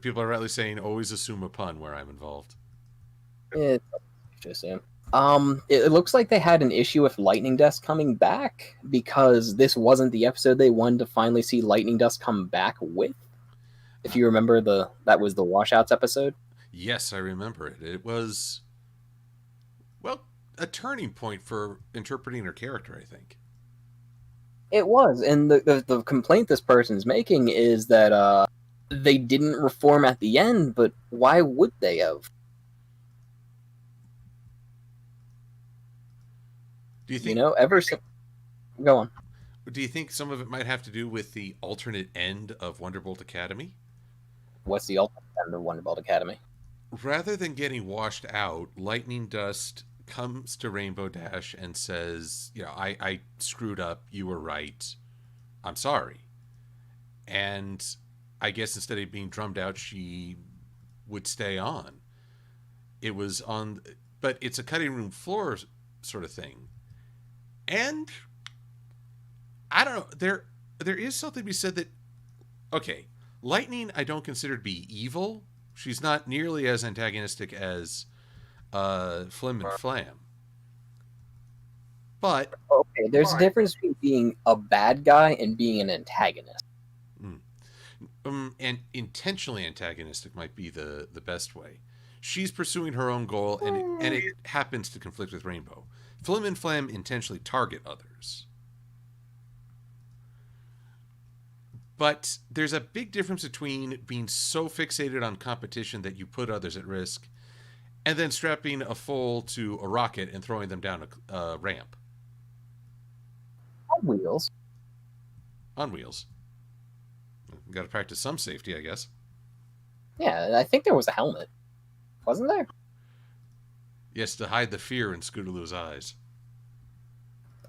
people are rightly saying always assume a pun where I'm involved. it's just it looks like they had an issue with Lightning Dust coming back because this wasn't the episode they wanted to finally see Lightning Dust come back with. If you remember, that was the Washouts episode. Yes, I remember it. It was, well, a turning point for interpreting her character, I think. It was, and the complaint this person's making is that they didn't reform at the end, but why would they have? Do you think? Go on. Do you think some of it might have to do with the alternate end of Wonderbolt Academy? What's the ultimate end of Wonderbolt Academy? Rather than getting washed out, Lightning Dust comes to Rainbow Dash and says, I screwed up. You were right. I'm sorry. And I guess instead of being drummed out, she would stay on. It was on, but it's a cutting room floor sort of thing. And I don't know, there is something to be said that, okay, Lightning I don't consider to be evil. She's not nearly as antagonistic as Flim and Flam. But okay, there's a difference between being a bad guy and being an antagonist. And intentionally antagonistic might be the best way. She's pursuing her own goal, and it happens to conflict with Rainbow. Flim and Flam intentionally target others. But there's a big difference between being so fixated on competition that you put others at risk and then strapping a foal to a rocket and throwing them down a ramp. On wheels. On wheels. Got to practice some safety, I guess. Yeah, I think there was a helmet. Wasn't there? Yes, to hide the fear in Scootaloo's eyes.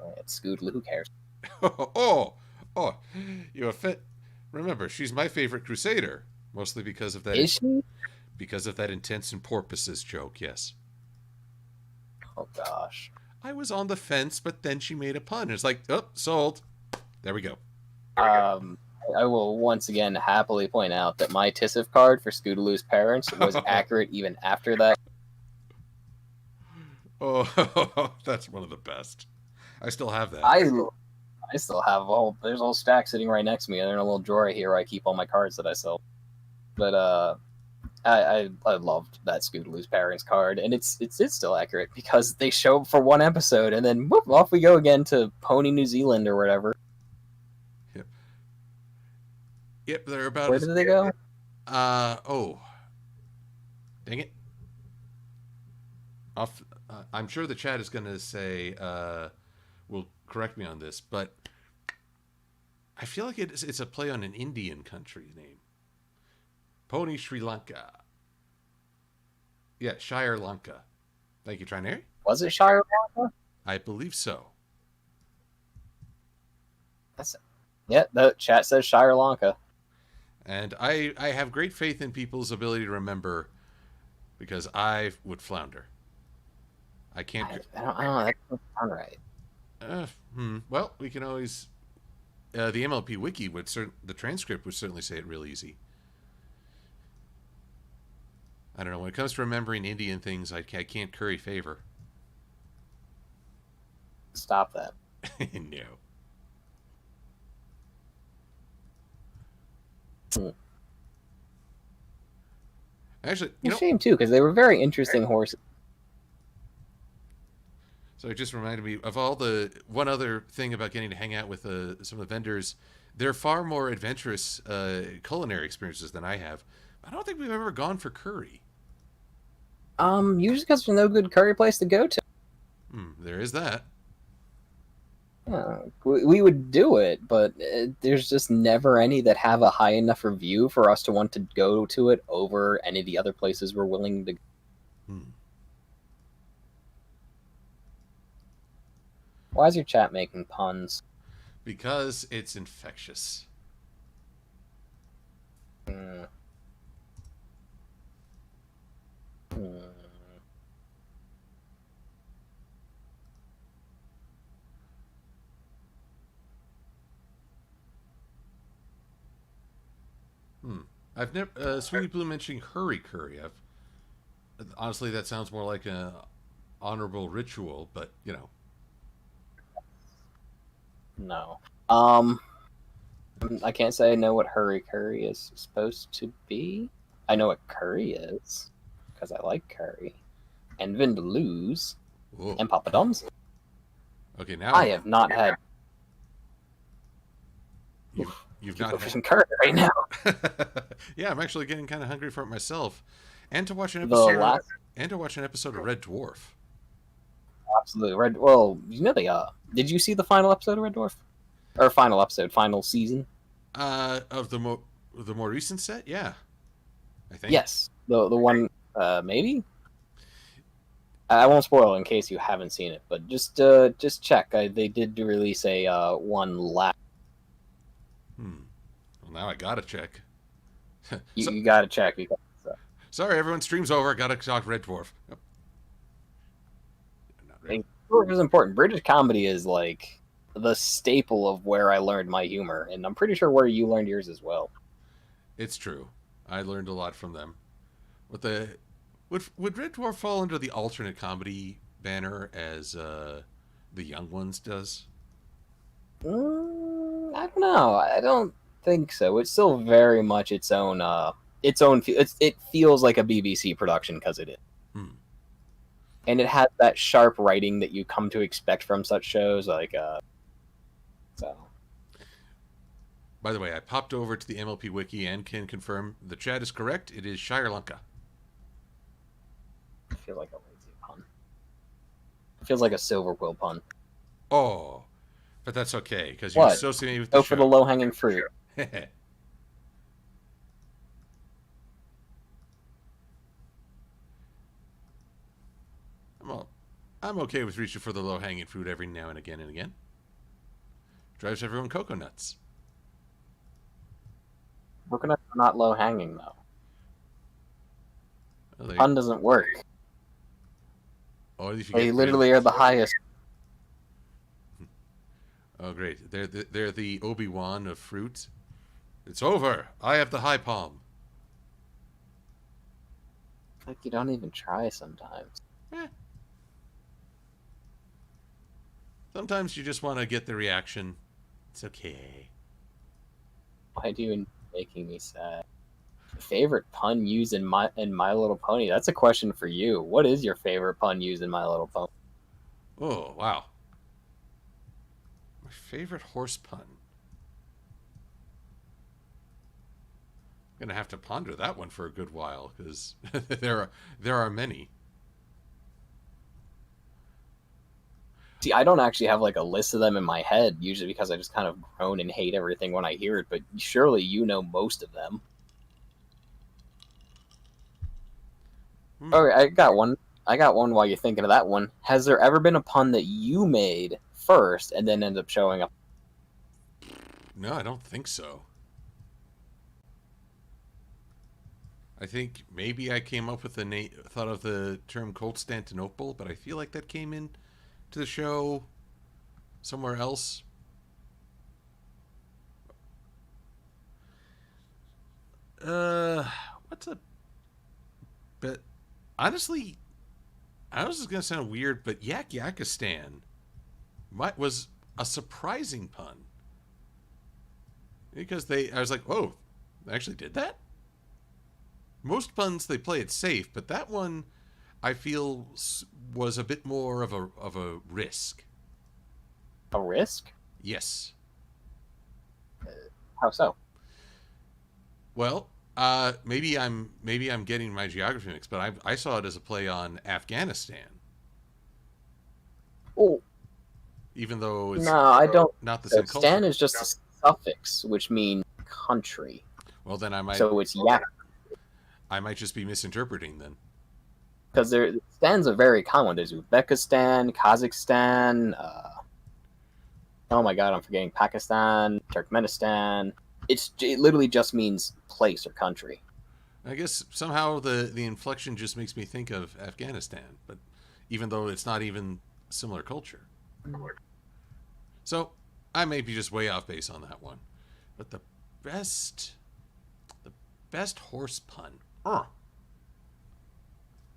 Oh, it's Scootaloo, who cares? Oh, you offend. Remember, she's my favorite Crusader, mostly because of that. Is she? Because of that intense and porpoises joke, yes. Oh gosh. I was on the fence, but then she made a pun. It's like, oh, sold. There we go. I will once again happily point out that my TISF card for Scootaloo's parents was accurate even after that. Oh, that's one of the best. I still have that. I still have there's a whole stack sitting right next to me. They're in a little drawer here where I keep all my cards that I sell. But I loved that Scootaloo's parents card, and it's still accurate because they show up for one episode and then whoop, off we go again to Pony New Zealand or whatever. Yep. Yep, they're about Where as. did they go? Oh, dang it. I'm sure the chat is going to say, will correct me on this, but I feel like it's a play on an Indian country name. Pony Sri Lanka. Yeah, Shire Lanka. Thank you, Trinary. Was it Shire Lanka? I believe so. Yeah, the chat says Shire Lanka. And I have great faith in people's ability to remember because I would flounder. I can't. I don't know. That doesn't sound right. Well, we can always. The MLP wiki the transcript would certainly say it real easy. I don't know. When it comes to remembering Indian things, I can't curry favor. Stop that. No. Actually, It's a shame too, because they were very interesting horses. So it just reminded me of all the one other thing about getting to hang out with some of the vendors. They're far more adventurous culinary experiences than I have. I don't think we've ever gone for curry. Usually because there's no good curry place to go to. There is that. Yeah, we would do it, but there's just never any that have a high enough review for us to want to go to it over any of the other places we're willing to go. Why is your chat making puns? Because it's infectious. I've never Sweetie Blue mentioning hurry curry. Honestly, that sounds more like an honorable ritual, but you know. No. I can't say I know what hurry curry is supposed to be. I know what curry is because I like curry and vindaloos and papadums. Okay, now I have not had. You've not had some curry right now. Yeah, I'm actually getting kind of hungry for it myself, and to watch an episode of Red Dwarf. Absolutely, Well, you know they. Did you see the final episode of Red Dwarf? Or final season? Of the more recent set, yeah. I think. Yes, the one maybe. I won't spoil it in case you haven't seen it, but just check. They did release a one last. Well, now I gotta check. You gotta check because. Sorry, everyone. Stream's over. Gotta talk Red Dwarf. Oh. Red Dwarf is important. British comedy is like the staple of where I learned my humor, and I'm pretty sure where you learned yours as well. It's true. I learned a lot from them. Would Red Dwarf fall under the alternate comedy banner as the Young Ones does? I don't know. I don't think so. It's still very much its own. It feels like a BBC production because it is. And it has that sharp writing that you come to expect from such shows, like so. By the way, I popped over to the MLP wiki and can confirm the chat is correct. It is Shire Lanka. I feel like a lazy pun. It feels like a Silver-Quill pun. Oh, but that's okay because you associate me with the show. For the low-hanging fruit. I'm okay with reaching for the low-hanging fruit every now and again and again. Drives everyone cocoa nuts. Coconuts are not low-hanging, though. Well, pun doesn't work. Oh, if you they literally are the highest. Oh, great. They're the Obi-Wan of fruit. It's over. I have the high palm. Like you don't even try sometimes. Sometimes you just want to get the reaction. It's okay. Why do you making me sad? Favorite pun used in My Little Pony? That's a question for you. What is your favorite pun used in My Little Pony? Oh, wow. My favorite horse pun. I'm going to have to ponder that one for a good while because there are many. See, I don't actually have like a list of them in my head, usually because I just kind of groan and hate everything when I hear it, but surely you know most of them. All right, I got one while you're thinking of that one. Has there ever been a pun that you made first and then end up showing up? No, I don't think so. I think maybe I came up with the name, thought of the term Constantinople, but I feel like that came in to the show somewhere else. Uh, what's a but honestly, I was just gonna sound weird, but Yak Yakistan was a surprising pun because I was like, oh, they actually did that. Most puns they play it safe, but that one I feel was a bit more of a risk. A risk? Yes. How so? Well, maybe I'm getting my geography mixed, but I saw it as a play on Afghanistan, Oh, even though it's no, I don't. not the So same Stan culture. is just a suffix, which means country. Well, then So it's yak I might just be misinterpreting then. because Stan's a very common one. There's Uzbekistan, Kazakhstan. Oh my god, I'm forgetting Pakistan, Turkmenistan. It literally just means place or country. I guess somehow the inflection just makes me think of Afghanistan, but even though it's not even similar culture. So I may be just way off base on that one. But best the best horse pun.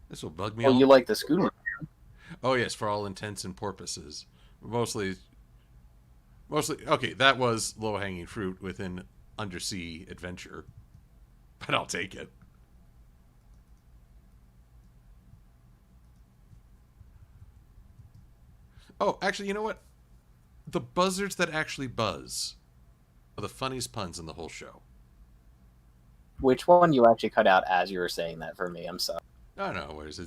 This will bug me Oh, all. you like the scooter? Oh yes, for all intents and purposes. Mostly okay, that was low hanging fruit within undersea adventure. But I'll take it. Oh, actually, you know what? The buzzards that actually buzz are the funniest puns in the whole show. Which one you actually cut out as you were saying that for me? I'm sorry. I don't know, whereas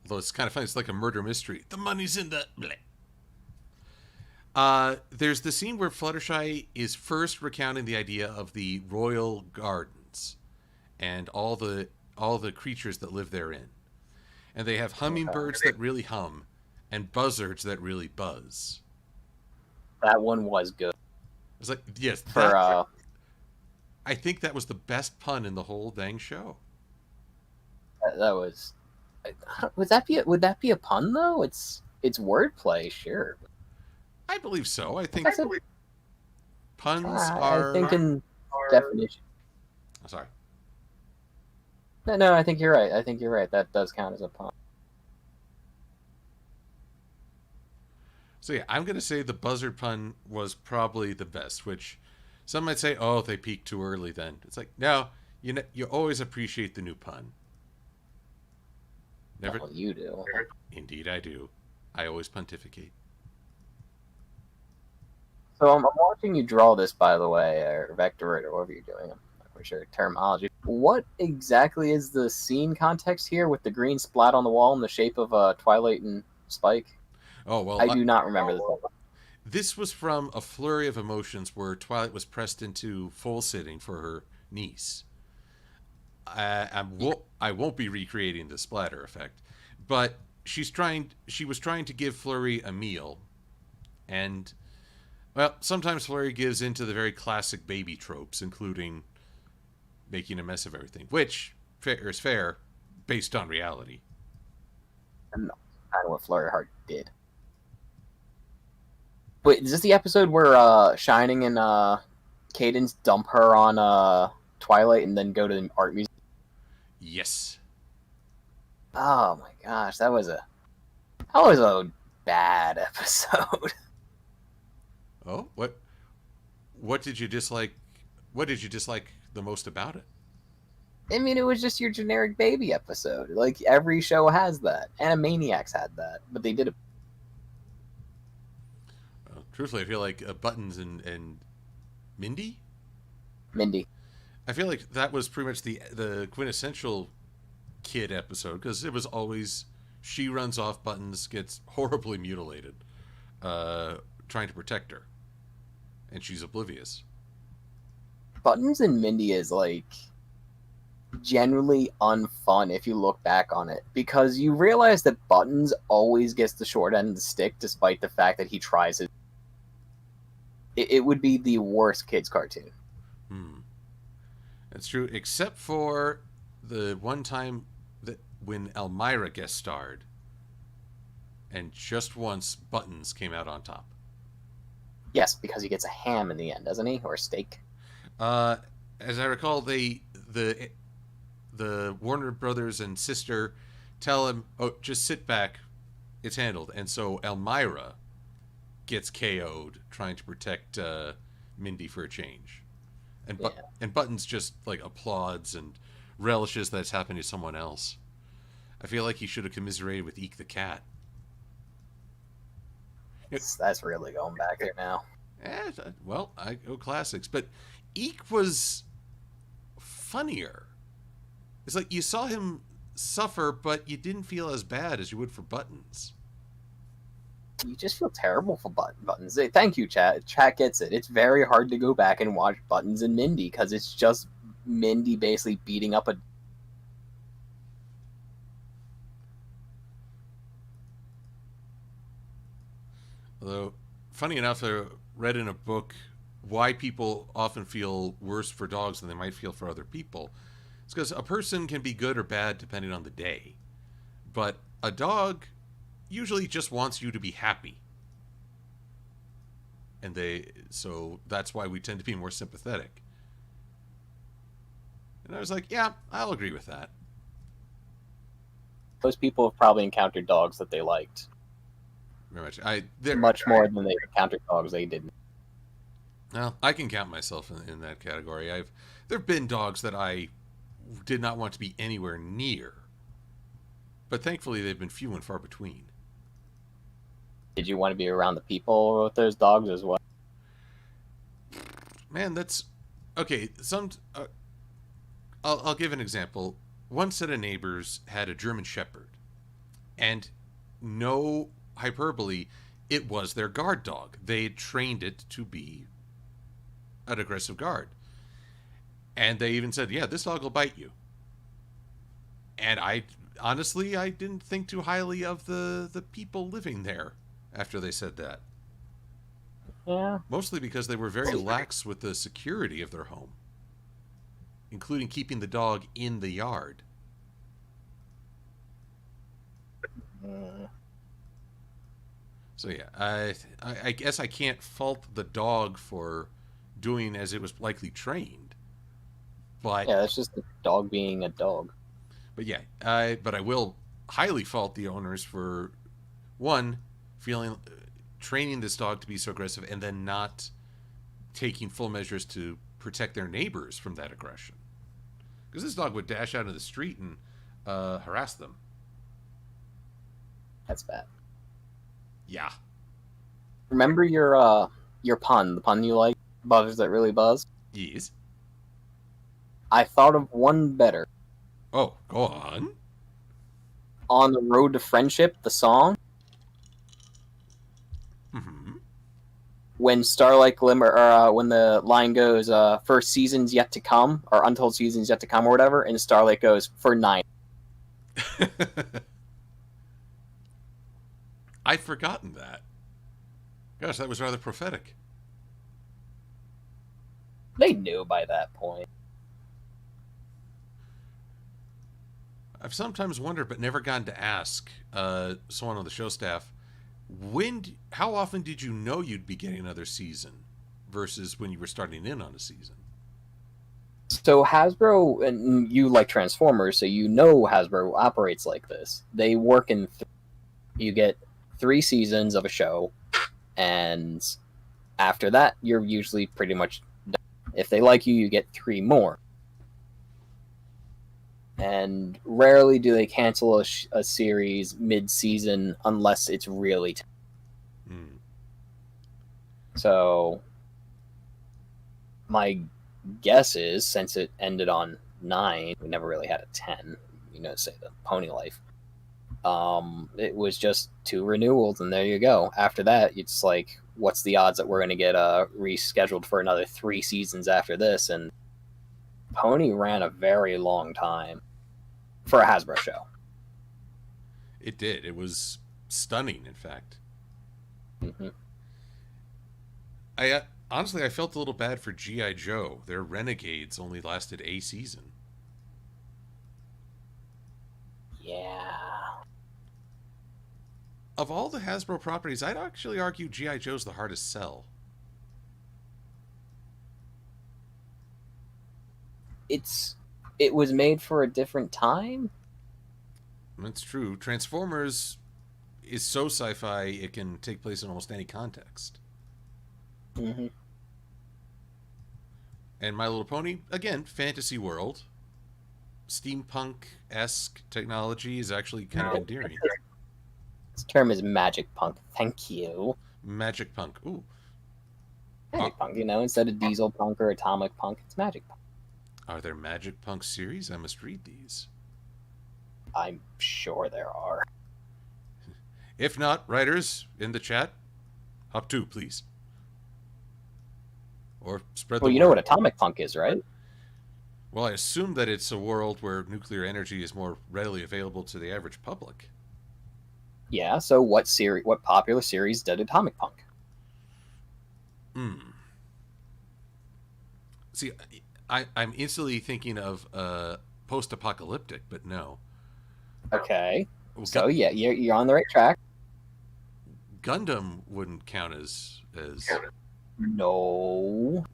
although it's kind of funny, it's like a murder mystery. The money's in the. Bleh. There's the scene where Fluttershy is first recounting the idea of the royal gardens and all the creatures that live therein, and they have hummingbirds that really hum and buzzards that really buzz. That one was good. It's like yes, For I think that was the best pun in the whole dang show. that was. Would that be a pun though? It's wordplay, sure. I believe so. I think I said, puns I are. think in definition. Sorry. No, I think you're right. I think you're right. That does count as a pun. So yeah, I'm gonna say the buzzard pun was probably the best. Which some might say, oh, they peaked too early. Then it's like no, you always appreciate the new pun. Never. Well, you do. Indeed, I do. I always pontificate. So I'm watching you draw this, by the way, or vector it, or whatever you're doing. I'm not quite sure terminology. What exactly is the scene context here with the green splat on the wall in the shape of Twilight and Spike? Oh well, I do not remember this. this was from a flurry of emotions where Twilight was pressed into full sitting for her niece. I won't be recreating the splatter effect, but she was trying to give Flurry a meal, and well, sometimes Flurry gives into the very classic baby tropes, including making a mess of everything, which fair is fair, based on reality. And kind of what Flurry Heart did. Wait, is this the episode where Shining and Cadence dump her on Twilight and then go to the art museum? Yes. Oh my gosh, that was a bad episode. Oh, what did you dislike? What did you dislike the most about it? I mean, it was just your generic baby episode. Like, every show has that. Animaniacs had that, but they did it. Truthfully, I feel like Buttons and Mindy. Mindy. I feel like that was pretty much the quintessential kid episode, because it was always she runs off, Buttons gets horribly mutilated, trying to protect her, and she's oblivious. Buttons and Mindy is, like, generally unfun if you look back on it, because you realize that Buttons always gets the short end of the stick, despite the fact that he tries his. It would be the worst kids cartoon. That's true, except for the one time that when Elmira guest starred, and just once Buttons came out on top. Yes, because he gets a ham in the end, doesn't he, or a steak? As I recall, the Warner Brothers and sister tell him, "Oh, just sit back, it's handled." And so Elmira gets KO'd trying to protect Mindy for a change, and Buttons just like applauds and relishes that it's happened to someone else. I feel like he should have commiserated with Eek the cat. That's really going back there now. Well, I go classics, but Eek was funnier. It's like you saw him suffer, but you didn't feel as bad as you would for Buttons. You just feel terrible for Buttons. Thank you, chat. Chat gets it. It's very hard to go back and watch Buttons and Mindy, because it's just Mindy basically beating up a. Although, funny enough, I read in a book why people often feel worse for dogs than they might feel for other people. It's because a person can be good or bad depending on the day. But a dog usually just wants you to be happy. So that's why we tend to be more sympathetic. And I was like, yeah, I'll agree with that. Those people have probably encountered dogs that they liked. Very much. Much more than they encountered dogs they didn't. Well, I can count myself in that category. There have been dogs that I did not want to be anywhere near, but thankfully they've been few and far between. Did you want to be around the people with those dogs as well? Man, that's okay. I'll give an example. One set of neighbors had a German Shepherd, and no hyperbole, it was their guard dog. They had trained it to be an aggressive guard. And they even said, yeah, this dog will bite you. And I didn't think too highly of the people living there after they said that. Yeah. Mostly because they were very lax with the security of their home, including keeping the dog in the yard. So yeah, I guess I can't fault the dog for doing as it was likely trained. But yeah, that's just the dog being a dog. But yeah, but I will highly fault the owners for training this dog to be so aggressive, and then not taking full measures to protect their neighbors from that aggression. Because this dog would dash out into the street and harass them. That's bad. Yeah. Remember your pun, the pun you like, buzzers that really buzz? Yes. I thought of one better. Oh, go on. On the Road to Friendship, the song. Mm-hmm. When Starlight Glimmer, or when the line goes, for seasons yet to come, or untold seasons yet to come, or whatever, and Starlight goes, for 9. I'd forgotten that. Gosh, that was rather prophetic. They knew by that point. I've sometimes wondered, but never gotten to ask someone on the show staff, how often did you know you'd be getting another season versus when you were starting in on a season? So Hasbro, and you like Transformers, so you know Hasbro operates like this. They work in you get 3 seasons of a show, and after that, you're usually pretty much done. If they like you, you get 3 more. And rarely do they cancel a series mid-season unless it's really So my guess is, since it ended on 9, we never really had a 10, say the Pony Life. It was just 2 renewals, and there you go. After that, it's like, what's the odds that we're going to get rescheduled for another 3 seasons after this? And Pony ran a very long time for a Hasbro show. It did. It was stunning, in fact. Mm-hmm. Honestly, I felt a little bad for G.I. Joe. Their Renegades only lasted a season. Yeah. Of all the Hasbro properties, I'd actually argue G.I. Joe's the hardest sell. It was made for a different time? That's true. Transformers is so sci-fi, it can take place in almost any context. Mm-hmm. And My Little Pony, again, fantasy world. Steampunk-esque technology is actually kind of endearing. This term is magic punk. Thank you. Magic punk. Ooh. Magic punk, instead of diesel punk or atomic punk, it's magic punk. Are there magic punk series? I must read these. I'm sure there are. If not, writers in the chat, hop to, please. Or spread the word. Well, you know what atomic punk is, right? Well, I assume that it's a world where nuclear energy is more readily available to the average public. Yeah, so what popular series did atomic punk? See, I'm instantly thinking of post-apocalyptic, but no. Okay. So yeah, you're on the right track. Gundam wouldn't count as... No.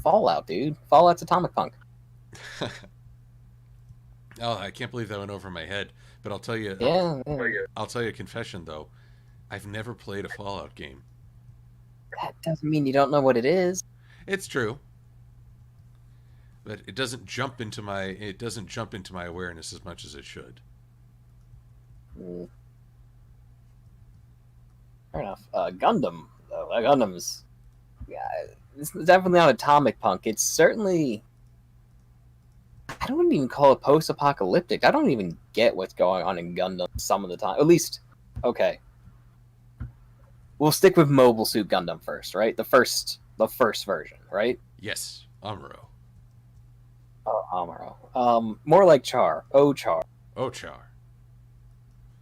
Fallout, dude. Fallout's atomic punk. Oh, I can't believe that went over my head. But I'll tell you... Yeah. I'll tell you a confession, though. I've never played a Fallout game. That doesn't mean you don't know what it is. It's true. But it doesn't jump into my awareness as much as it should. Fair enough. Gundam, though. Gundam's... Yeah, it's definitely not atomic punk. It's certainly... I don't even call it post-apocalyptic. I don't even get what's going on in Gundam some of the time. At least, okay. We'll stick with Mobile Suit Gundam first, right? The first version, right? Yes, Amuro. Oh, Amuro. More like Char. Char. Char.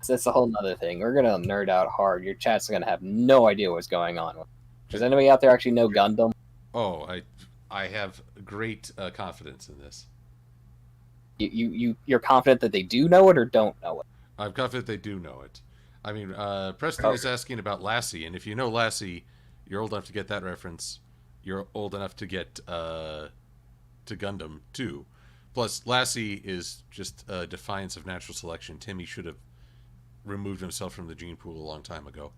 So that's a whole nother thing. We're gonna nerd out hard. Your chat's gonna have no idea what's going on. Does anybody out there actually know Gundam? Oh, I have great confidence in this. You're confident that they do know it or don't know it? I'm confident they do know it. I mean, Preston is asking about Lassie, and if you know Lassie, you're old enough to get that reference. You're old enough to get to Gundam too. Plus, Lassie is just a defiance of natural selection. Timmy should have removed himself from the gene pool a long time ago.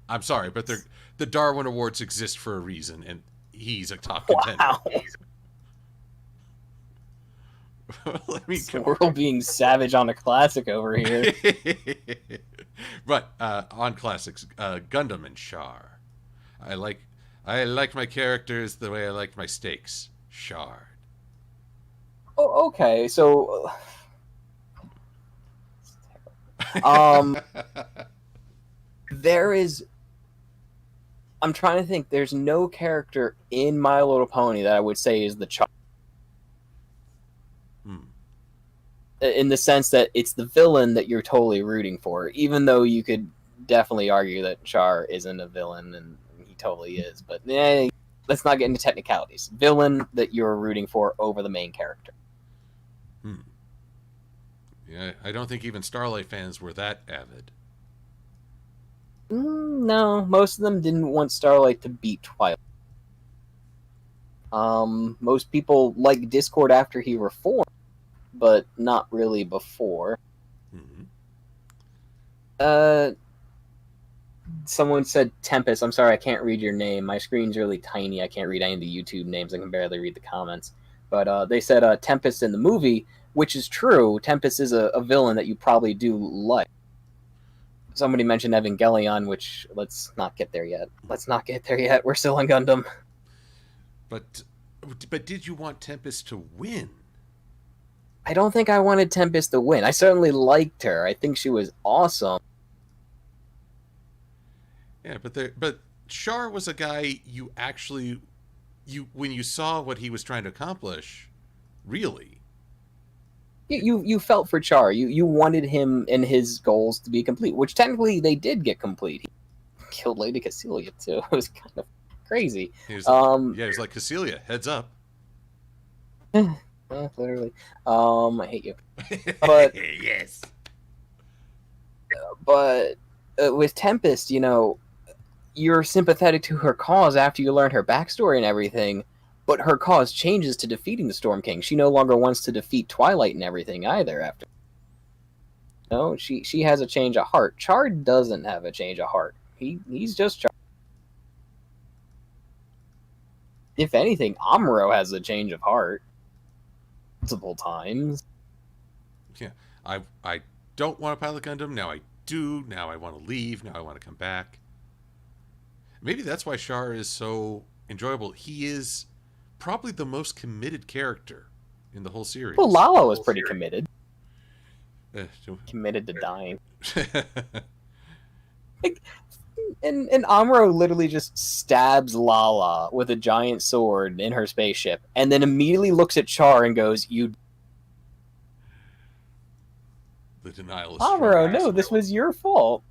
I'm sorry, but the Darwin Awards exist for a reason, and he's a top contender. Wow. We're being savage on a classic over here. But on classics, Gundam and Char. I like my characters the way I like my steaks. Shard. Oh, okay. So, there is. I'm trying to think. There's no character in My Little Pony that I would say is the Char. In the sense that it's the villain that you're totally rooting for, even though you could definitely argue that Char isn't a villain, and he totally is. But let's not get into technicalities. Villain that you're rooting for over the main character. Yeah, I don't think even Starlight fans were that avid. No, most of them didn't want Starlight to beat Twilight. Most people like Discord after he reformed, but not really before. Someone said Tempest. I'm sorry, I can't read your name. My screen's really tiny. I can't read any of the YouTube names. I can barely read the comments. But they said Tempest in the movie, which is true. Tempest is a villain that you probably do like. Somebody mentioned Evangelion, which let's not get there yet. Let's not get there yet. We're still on Gundam. But did you want Tempest to win? I don't think I wanted Tempest to win. I certainly liked her. I think she was awesome. Yeah, but Char was a guy you actually when you saw what he was trying to accomplish, really. You felt for Char. You wanted him and his goals to be complete, which technically they did get complete. He killed Lady Cassilia too. It was kind of crazy. He was like, he was like, Cassilia, heads up. Literally. I hate you. But yes. But with Tempest, you're sympathetic to her cause after you learn her backstory and everything. But her cause changes to defeating the Storm King. She no longer wants to defeat Twilight and everything either. After, no, she has a change of heart. Char doesn't have a change of heart. He's just Char. If anything, Amuro has a change of heart multiple times. Yeah, I don't want to pilot Gundam. Now I do. Now I want to leave. Now I want to come back. Maybe that's why Char is so enjoyable. He is probably the most committed character in the whole series. Well, Lala was pretty committed. Committed to dying. And Amuro literally just stabs Lala with a giant sword in her spaceship, and then immediately looks at Char and goes, "You." The denial is Amuro, no, this was your fault.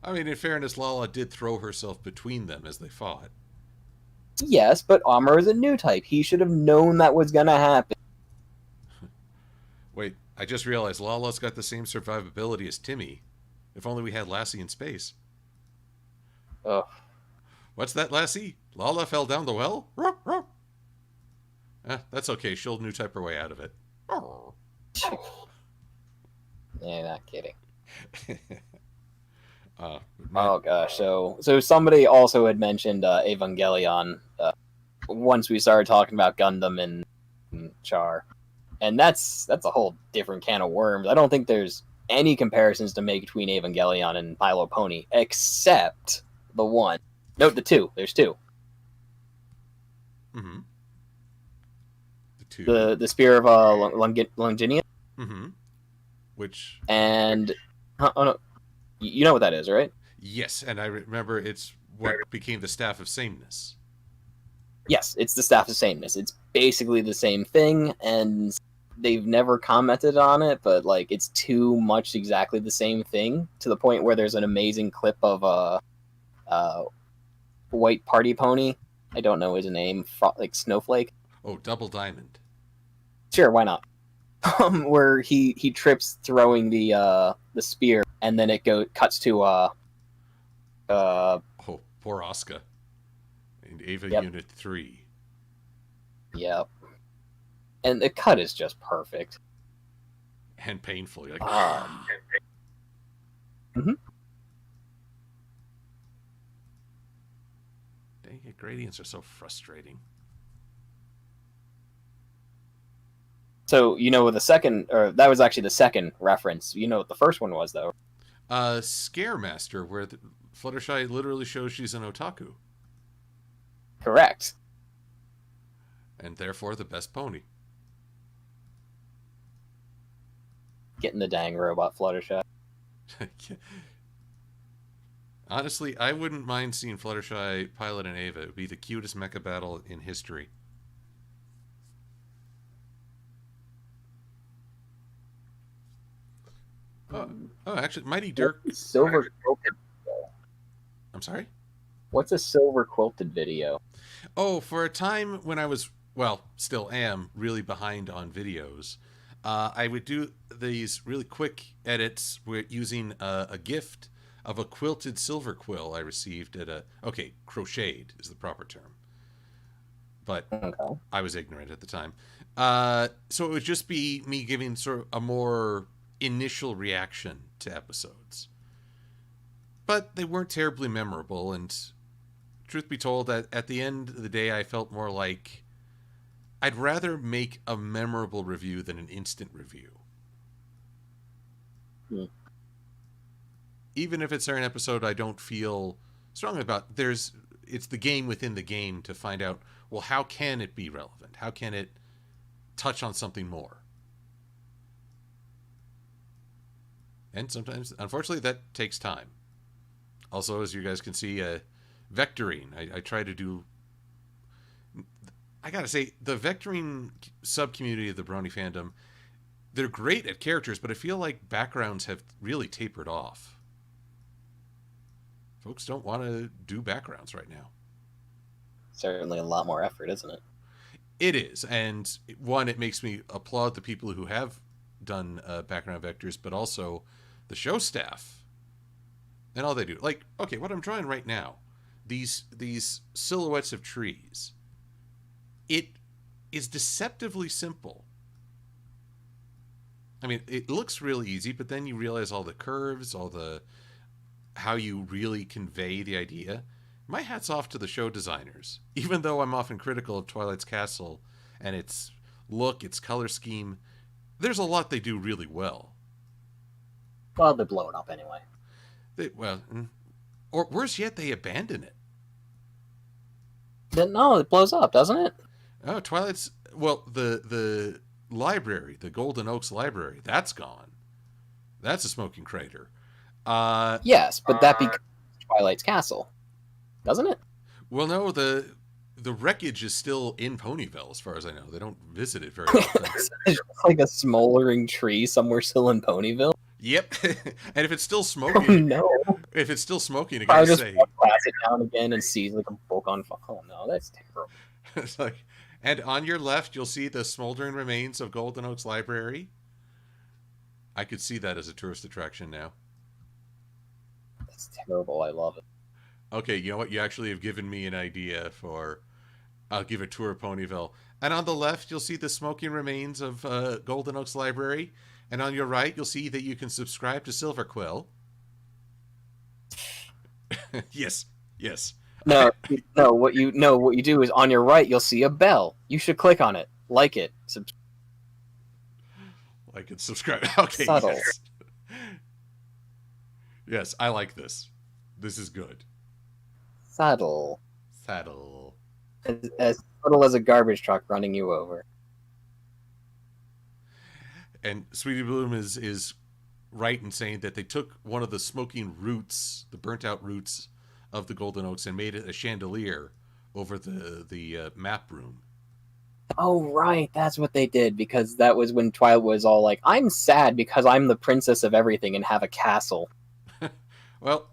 I mean, in fairness, Lala did throw herself between them as they fought. Yes, but Amuro is a new type. He should have known that was gonna happen. Wait, I just realized Lala's got the same survivability as Timmy. If only we had Lassie in space. Ugh. What's that, Lassie? Lala fell down the well? Ruh, ruh. That's okay. She'll new type her way out of it. Yeah, not kidding. Man. Oh gosh, so somebody also had mentioned Evangelion once we started talking about Gundam and Char, and that's a whole different can of worms. I don't think there's any comparisons to make between Evangelion and My Little Pony, except the one. Note the two. There's two. Mm-hmm. The two. The Spear of Longinia. Mm-hmm. Which. And oh no, you know what that is, right? Yes, and I remember it's what became the Staff of Sameness. Yes, it's the Staff of Sameness. It's basically the same thing, and they've never commented on it, but like it's too much exactly the same thing to the point where there's an amazing clip of a white party pony. I don't know his name, like Snowflake. Oh, Double Diamond. Sure, why not? Where he trips throwing the spear, and then it cuts to oh, poor Asuka in Ava Unit 3. Yep. And the cut is just perfect. And painful. Like, mm-hmm. Dang it, gradients are so frustrating. So, the second, or that was actually the second reference. You know what the first one was, though. Scare Master, where Fluttershy literally shows she's an otaku. Correct. And therefore the best pony. Getting the dang robot Fluttershy. Honestly, I wouldn't mind seeing Fluttershy pilot an Ava. It would be the cutest mecha battle in history. Oh, actually, Mighty Dirk. Silver quilted. I'm sorry? What's a silver quilted video? Oh, for a time when I was, well, still am, really behind on videos, I would do these really quick edits using a gift of a quilted silver quill I received at crocheted is the proper term. But okay. I was ignorant at the time. So it would just be me giving sort of a more initial reaction to episodes. But they weren't terribly memorable, and truth be told, at the end of the day, I felt more like I'd rather make a memorable review than an instant review. Hmm. Even if it's an episode I don't feel strongly about, it's the game within the game to find out, well, how can it be relevant? How can it touch on something more? And sometimes, unfortunately, that takes time. Also, as you guys can see, vectoring. I try to do... I gotta say, the vectoring sub-community of the Brony fandom, they're great at characters, but I feel like backgrounds have really tapered off. Folks don't want to do backgrounds right now. Certainly a lot more effort, isn't it? It is, and one, it makes me applaud the people who have done background vectors, but also the show staff and all they do. Like, okay, what I'm drawing right now, these silhouettes of trees, it is deceptively simple. I mean, it looks really easy, but then you realize all the curves, how you really convey the idea. My hat's off to the show designers. Even though I'm often critical of Twilight's Castle and its look, its color scheme, there's a lot they do really well. Well, they blow it up anyway. Or worse yet, they abandon it. No, it blows up, doesn't it? Oh, Twilight's... Well, the library, the Golden Oaks Library, that's gone. That's a smoking crater. Yes, but that becomes Twilight's Castle, doesn't it? Well, no, the wreckage is still in Ponyville, as far as I know. They don't visit it very often. It's like a smoldering tree somewhere still in Ponyville. Yep. And if it's still smoking... Oh, no. If it's still smoking, I I gotta just say... pass it down again and see like a book on fire. Oh, no, that's terrible. It's like... And on your left, you'll see the smoldering remains of Golden Oaks Library. I could see that as a tourist attraction now. That's terrible. I love it. Okay, you know what? You actually have given me an idea for... I'll give a tour of Ponyville. And on the left, you'll see the smoking remains of Golden Oaks Library. And on your right, you'll see that you can subscribe to Silver-Quill. Yes. No. What you do is on your right, you'll see a bell. You should click on it, like it, Like and subscribe. Okay, Subtle. yes. Yes, I like this. This is good. Saddle. As subtle as a garbage truck running you over. And Sweetie Bloom is right in saying that they took one of the smoking roots, the burnt out roots of the Golden Oaks, and made it a chandelier over the map room. Oh, right. That's what they did, because that was when Twilight was all like, I'm sad because I'm the princess of everything and have a castle. Well,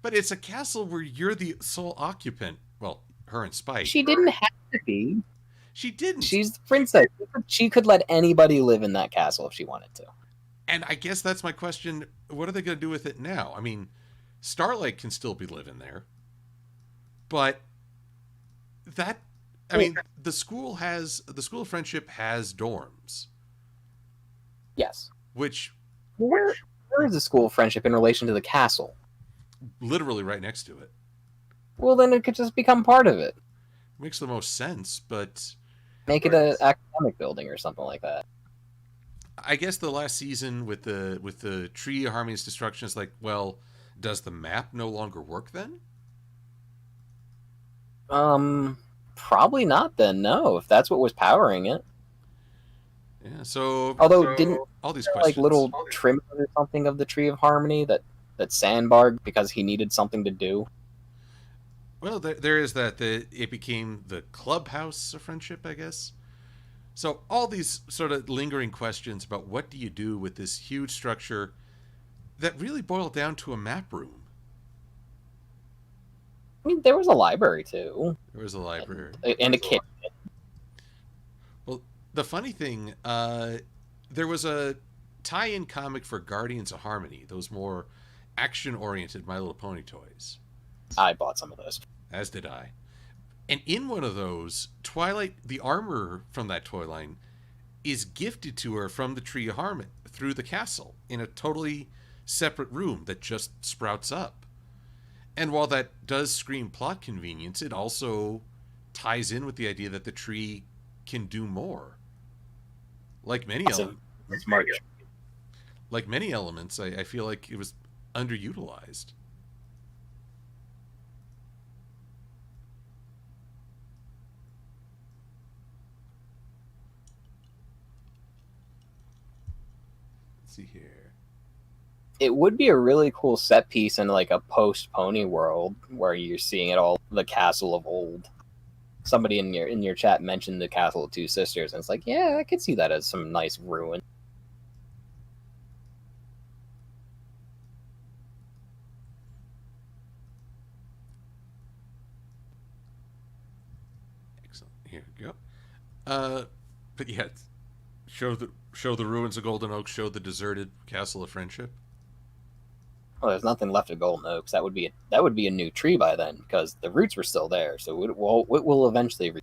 but it's a castle where you're the sole occupant. Well, her and Spike. She didn't have to be. She didn't. She's the princess. She could let anybody live in that castle if she wanted to. And I guess that's my question. What are they going to do with it now? I mean, Starlight can still be living there. But the school of friendship has dorms. Yes. Which... Where is the school of friendship in relation to the castle? Literally right next to it. Well, then it could just become part of it. Makes the most sense, but... Make it an academic building or something like that. I guess the last season with the Tree of Harmony's destruction is like, well, does the map no longer work then? Probably not then, no, if that's what was powering it. Yeah, so... Although, didn't all these questions... like little trimmers or something of the Tree of Harmony that sandbarred because he needed something to do? Well, there is that. It became the clubhouse of friendship, I guess. So all these sort of lingering questions about what do you do with this huge structure that really boiled down to a map room. I mean, there was a library, too. There was a library. And a kitchen. Well, the funny thing, there was a tie-in comic for Guardians of Harmony, those more action-oriented My Little Pony toys. I bought some of those. As did I. And in one of those, Twilight, the armor from that toy line, is gifted to her from the Tree of Harmony through the castle in a totally separate room that just sprouts up. And while that does scream plot convenience, it also ties in with the idea that the tree can do more. Like many That's a elements, smart. I feel like it was underutilized. Let's see here. It would be a really cool set piece in like a post Pony world where you're seeing it all, the castle of old. Somebody in your chat mentioned the castle of two sisters, and it's like, yeah, I could see that as some nice ruin. Excellent. Here we go. But yeah, show the ruins of Golden Oak. Show the deserted castle of friendship. Well, there's nothing left of Golden Oaks. That would be a new tree by then, because the roots were still there. So it will eventually.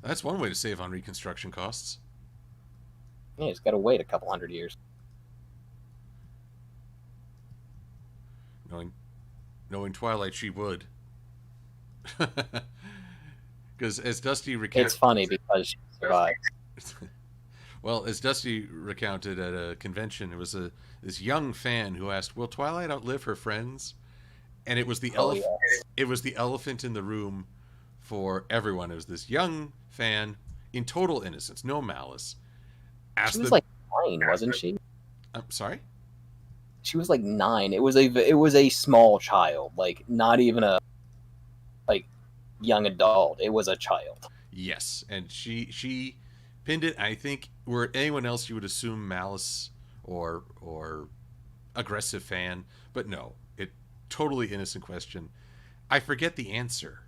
That's one way to save on reconstruction costs. Yeah, you just got to wait a couple hundred years. Knowing Twilight, she would. Because as Dusty recounted, It's funny because she survived. well, as Dusty recounted at a convention, it was this young fan who asked, "Will Twilight outlive her friends?" And it was the It was the elephant in the room for everyone. It was this young fan in total innocence, no malice. She was like 9, wasn't she? I'm sorry. She was like 9. It was a small child, like not even a like young adult. It was a child. Yes, and she pinned it. I think were anyone else, you would assume malice or aggressive fan, but no, it totally innocent question. I forget the answer.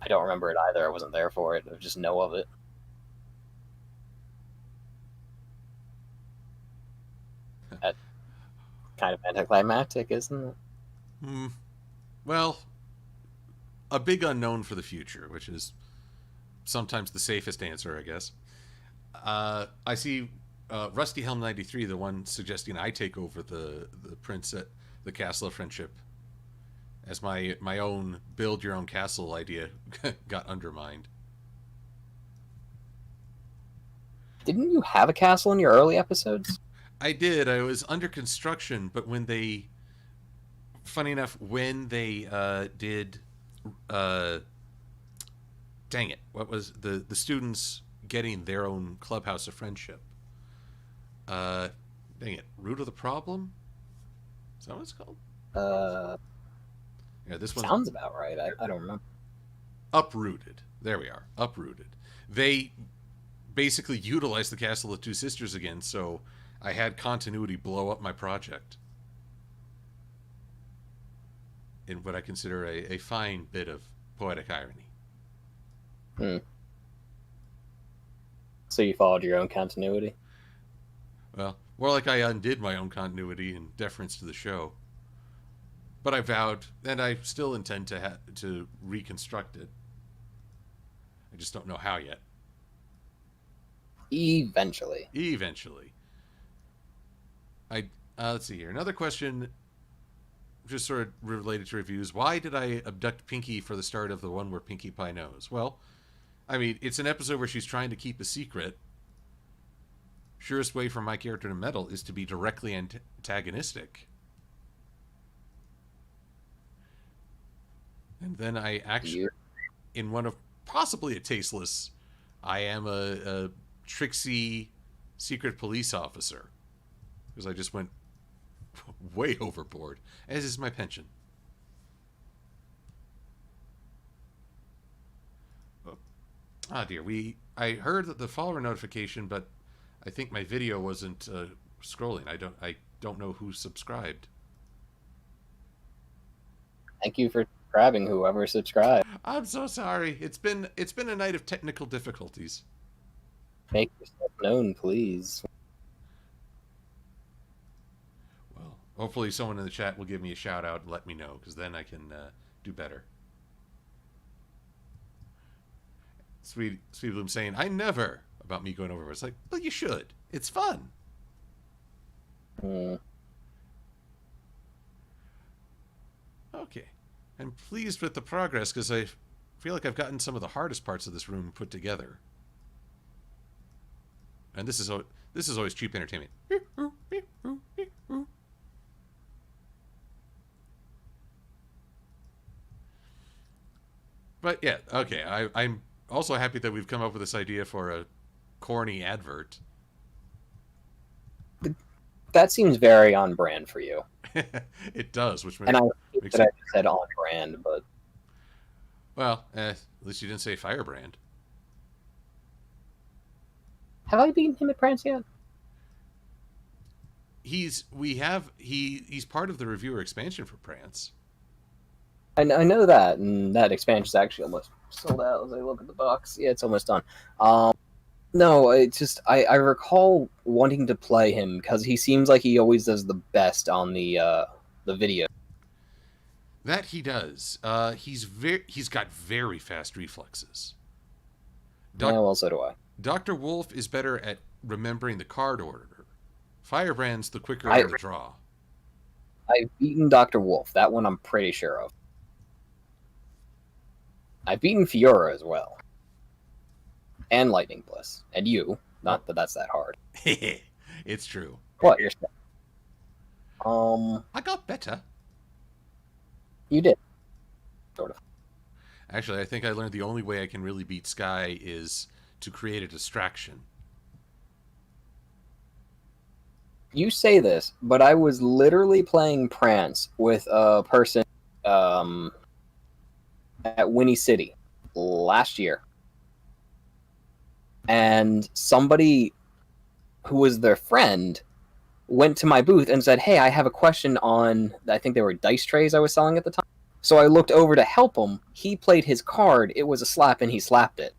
I don't remember it either. I wasn't there for it. I just know of it. That kind of anticlimactic, isn't it? Well, a big unknown for the future, which is sometimes the safest answer, I guess. I see Rusty Helm 93, the one suggesting I take over the prince at the Castle of Friendship, as my own build your own castle idea got undermined. Didn't you have a castle in your early episodes? I did. I was under construction, but funny enough, when they did, dang it, what was the students getting their own clubhouse of friendship? Dang it, root of the problem? Is that what it's called? Yeah, this one sounds about right. I don't remember. Uprooted. There we are. Uprooted. They basically utilized the Castle of Two Sisters again, so I had continuity blow up my project in what I consider a fine bit of poetic irony. So you followed your own continuity? Well, more like I undid my own continuity in deference to the show. But I vowed, and I still intend to reconstruct it. I just don't know how yet. Eventually. Let's see here. Another question, just sort of related to reviews. Why did I abduct Pinkie for the start of the one where Pinkie Pie knows? Well, I mean, it's an episode where she's trying to keep a secret. Surest way for my character to meddle is to be directly antagonistic. And then I actually, in one of possibly a tasteless, I am a tricksy secret police officer. Because I just went way overboard, as is my penchant. Oh dear, I heard that the follower notification, but I think my video wasn't scrolling. I don't know who subscribed. Thank you for subscribing, whoever subscribed. I'm so sorry. It's been a night of technical difficulties. Make yourself known, please. Well, hopefully someone in the chat will give me a shout out and let me know, because then I can do better. Sweet Bloom saying, I never, about me going over. It's like, well, you should. It's fun. Okay. I'm pleased with the progress, because feel like I've gotten some of the hardest parts of this room put together. And this is always cheap entertainment. But yeah, okay. I'm also happy that we've come up with this idea for a corny advert. That seems very on brand for you. It does, which And I hate makes that I it... said on brand, but Well, at least you didn't say Firebrand. have I beaten him at Prance yet? He's part of the reviewer expansion for Prance. I know that, and that expansion's actually almost sold out as I look at the box. Yeah, it's almost done. No, it's just I recall wanting to play him because he seems like he always does the best on the video. That he does. He's got very fast reflexes. Yeah, well, so do I. Dr. Wolf is better at remembering the card order. Firebrand's the quicker on the draw. I've beaten Dr. Wolf. That one I'm pretty sure of. I've beaten Fiora as well. And Lightning Bliss. And you. Not that that's that hard. It's true. What? You're... I got better. You did. Sort of. Actually, I think I learned the only way I can really beat Sky is to create a distraction. You say this, but I was literally playing Prance with a person at Winnie City last year. And somebody who was their friend went to my booth and said, hey, I have a question on, I think they were dice trays I was selling at the time. So I looked over to help him. He played his card. It was a slap, and he slapped it.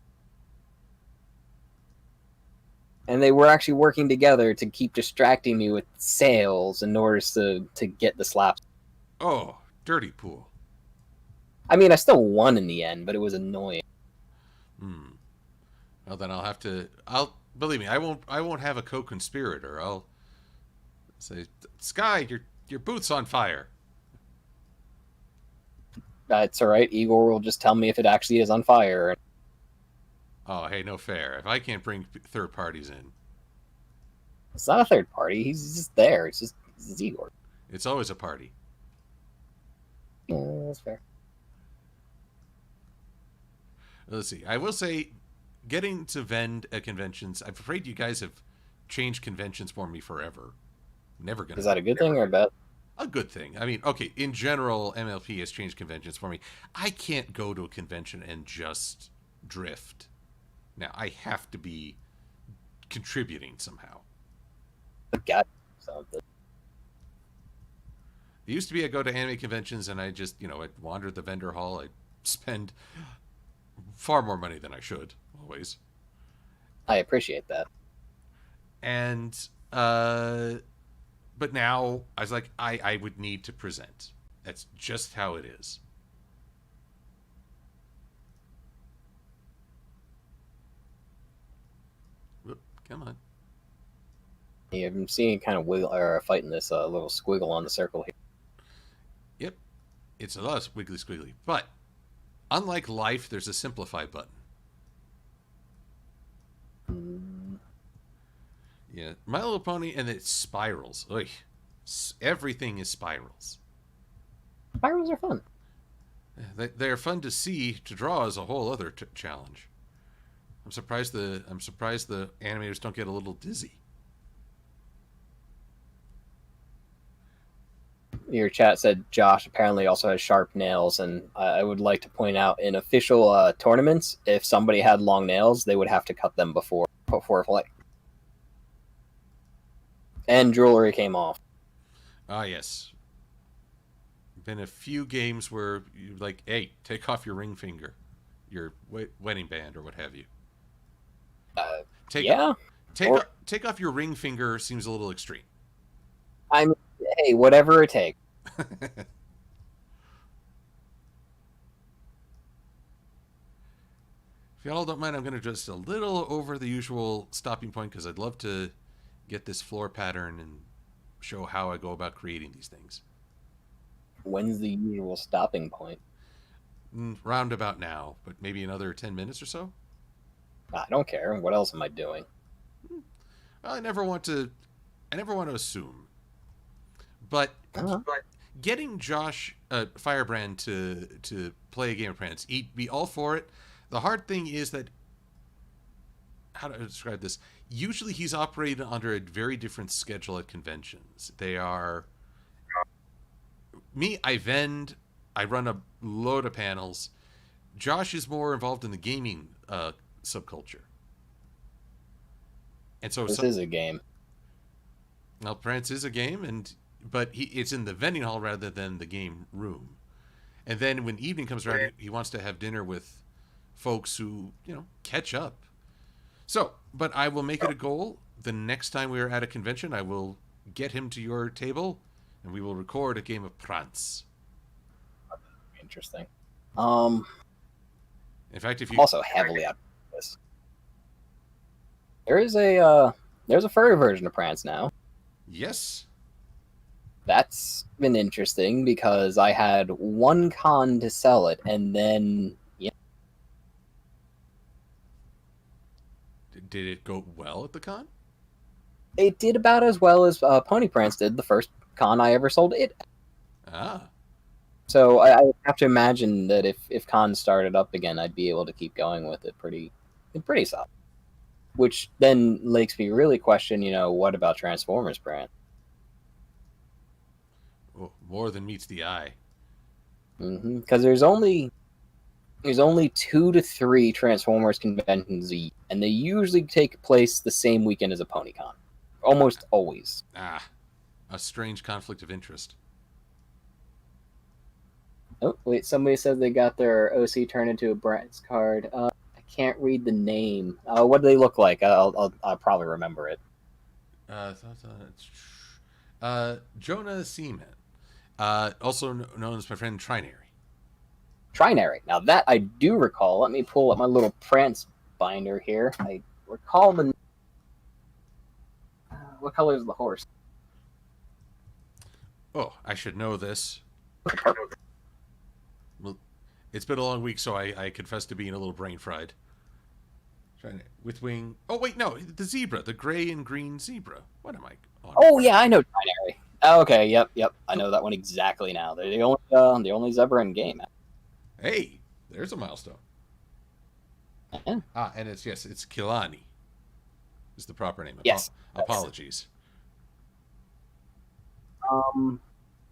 And they were actually working together to keep distracting me with sales in order to get the slaps. Oh, dirty pool. I mean, I still won in the end, but it was annoying. Well, then believe me, I won't have a co-conspirator. I'll say, Sky, your booth's on fire. It's all right. Igor will just tell me if it actually is on fire. Oh, hey, no fair. If I can't bring third parties in. It's not a third party. He's just there. It's Igor. It's always a party. Yeah, that's fair. Let's see. I will say, getting to vend at conventions, I'm afraid you guys have changed conventions for me forever. Never gonna. Is that a good thing or bad? A good thing. I mean, okay, in general, MLP has changed conventions for me. I can't go to a convention and just drift. Now, I have to be contributing somehow. Got something. It used to be I go to anime conventions and I just, I'd wander the vendor hall. I'd spend far more money than I should, always. I appreciate that. And, but now I was like, I would need to present. That's just how it is. Whoop, come on. Yeah, I'm seeing kind of wiggle or fighting this little squiggle on the circle here. Yep. It's a lot of wiggly squiggly. But unlike life, there's a simplify button. Yeah, My Little Pony, and it spirals. Oy. Everything is spirals. Spirals are fun. They're fun to see. To draw is a whole other challenge. I'm surprised the animators don't get a little dizzy. Your chat said Josh apparently also has sharp nails, and I would like to point out in official tournaments, if somebody had long nails, they would have to cut them before play. And jewelry came off. Ah, yes. Been a few games where you're like, hey, take off your ring finger, your wedding band, or what have you. Take off your ring finger seems a little extreme. I mean, hey, whatever it takes. If y'all don't mind, I'm going to just a little over the usual stopping point because I'd love to get this floor pattern and show how I go about creating these things. When's the usual stopping point? Round about now, but maybe another 10 minutes or so. I don't care. What else am I doing? I never want to. I never want to assume, but Uh-huh. getting Josh Firebrand to play a game of Prance, he'd be all for it. The hard thing is that, how do I describe this? Usually, he's operating under a very different schedule at conventions. They are me. I vend. I run a load of panels. Josh is more involved in the gaming subculture, and so This is a game. well, Prance is a game, but it's in the vending hall rather than the game room. And then when evening comes around, he wants to have dinner with folks who catch up. So, but I will make it a goal. The next time we are at a convention, I will get him to your table, and we will record a game of Prance. Interesting. In fact, if I'm you also heavily up for this. There's a furry version of Prance now. yes, That's been interesting because I had one con to sell it, and then did it go well at the con? it did about as well as Pony Prance did the first con I ever sold it. Ah, So I have to imagine that if cons started up again, I'd be able to keep going with it pretty solid. Which then makes me really question, what about Transformers Prance? oh, more than meets the eye. Because there's only 2 to 3 Transformers conventions a year, and they usually take place the same weekend as a PonyCon, almost always. Ah, a strange conflict of interest. Oh wait, somebody said they got their OC turned into a Bratz card. I can't read the name. What do they look like? I'll probably remember it. Jonah Seaman, also known as my friend Trinary. Trinary. Now that I do recall. Let me pull up my little Prance binder here. I recall the. What color is the horse? Oh, I should know this. Well, it's been a long week, so I confess to being a little brain fried. With wing. Oh wait, no, the zebra, the gray and green zebra. What am I? Oh yeah, I know Trinary. Oh, okay, yep. I know that one exactly now. They're the only zebra in game. Hey, there's a milestone. Yeah. And it's Kilani. Is the proper name? Yes. Apologies.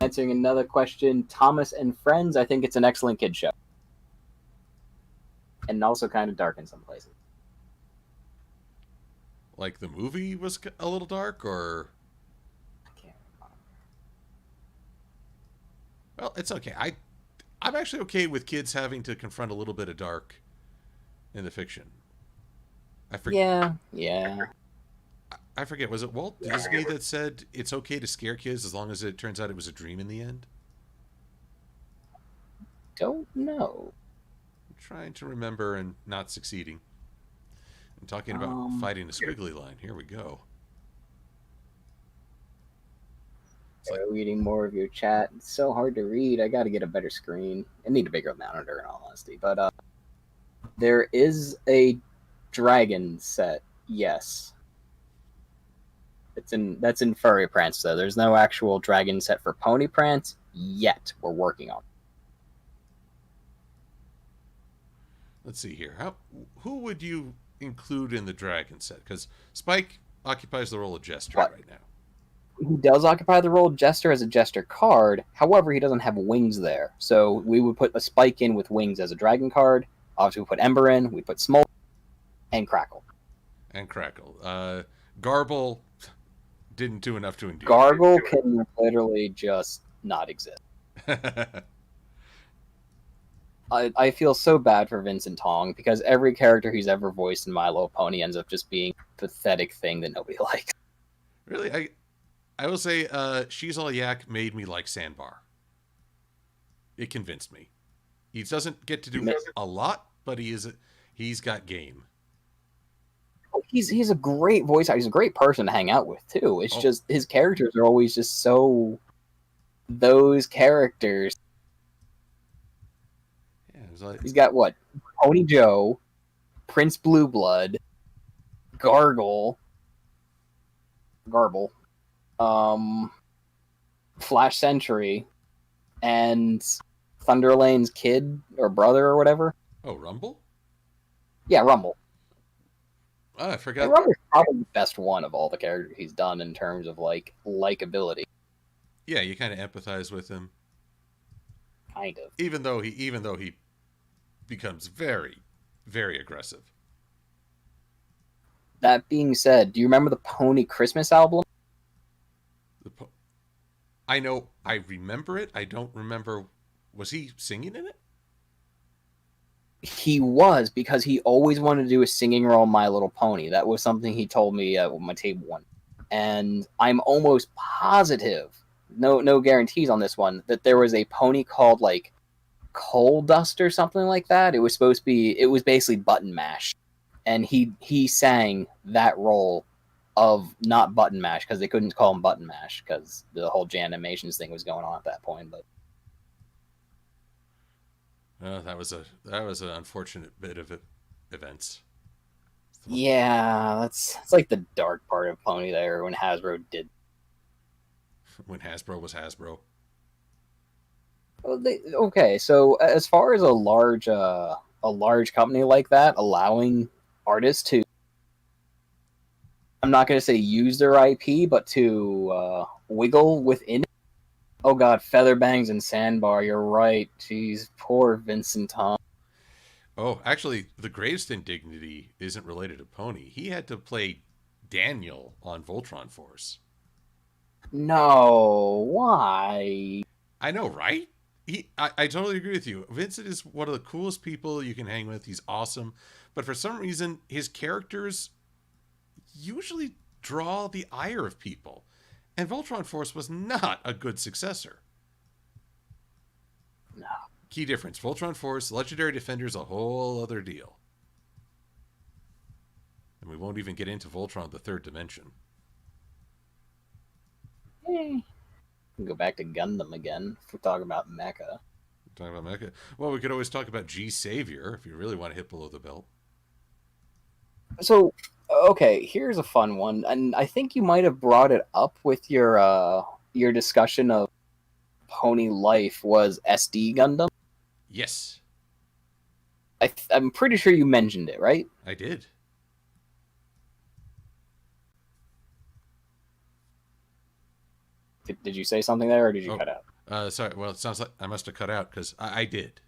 Answering another question, Thomas and Friends. I think it's an excellent kid show, and also kind of dark in some places. Like the movie was a little dark, or I can't remember. well, it's okay. I'm actually okay with kids having to confront a little bit of dark in the fiction. I forget. Yeah. I forget. Was it Walt Disney that said it's okay to scare kids as long as it turns out it was a dream in the end? Don't know. I'm trying to remember and not succeeding. I'm talking about fighting a squiggly line. Here we go. Reading more of your chat. It's so hard to read. I got to get a better screen. I need a bigger monitor, in all honesty. But there is a dragon set. Yes. That's in Furry Prance, though. There's no actual dragon set for Pony Prance yet. We're working on it. Let's see here. Who would you include in the dragon set? Because Spike occupies the role of Jester right now. He does occupy the role of Jester as a Jester card. However, he doesn't have wings there. So we would put a Spike in with wings as a dragon card. Obviously, we put Ember in. We put Smolder and Crackle. Garble didn't do enough to endear. Gargle can literally just not exist. I feel so bad for Vincent Tong because every character he's ever voiced in My Little Pony ends up just being a pathetic thing that nobody likes. Really, I will say, She's All Yak made me like Sandbar. It convinced me. He doesn't get to do a lot, but he's got game. He's a great voice actor. He's a great person to hang out with too. It's just his characters are always just so those characters. Yeah, like, He's got what? Pony Joe, Prince Blue Blood, Garble, Flash Sentry, and Thunderlane's kid or brother or whatever. oh, Rumble? Yeah, Rumble. Oh, I And forgot. Rumble's probably the best one of all the characters he's done in terms of like likability. Yeah, you kind of empathize with him, Kind of. even though he becomes very, very aggressive. That being said, do you remember the Pony Christmas album? The po- I know, I remember it. I don't remember. Was he singing in it? He was, because he always wanted to do a singing role in My Little Pony. That was something he told me at my table one. And I'm almost positive, no guarantees on this one, that there was a pony called like Coal Dust or something like that. It was supposed to be, it was basically Button Mash. And he sang that role of not Button Mash, because they couldn't call him Button Mash because the whole Jan Animations thing was going on at that point. But That was an unfortunate bit of events. yeah, it's like the dark part of Pony there when Hasbro did. When Hasbro was Hasbro. Okay, so as far as a large company like that allowing artists to, I'm not going to say use their IP, but to wiggle within it. Oh god, Featherbangs and Sandbar, you're right. Jeez, poor Vincent Tom. Oh, actually, the greatest indignity isn't related to Pony. He had to play Daniel on Voltron Force. No, why? I know, right? I totally agree with you. Vincent is one of the coolest people you can hang with. He's awesome. But for some reason, his characters usually draw the ire of people. And Voltron Force was not a good successor. No. Key difference. Voltron Force, Legendary Defender's a whole other deal. And we won't even get into Voltron the Third Dimension. Go back to Gundam again if we're talking about Mecha. Talking about Mecha. Well, we could always talk about G Savior if you really want to hit below the belt. So, okay, here's a fun one, and I think you might have brought it up with your discussion of Pony Life. Was SD Gundam? Yes, I'm pretty sure you mentioned it, right? I did. Did you say something there, or did you cut out? Sorry. Well, it sounds like I must have cut out because I did.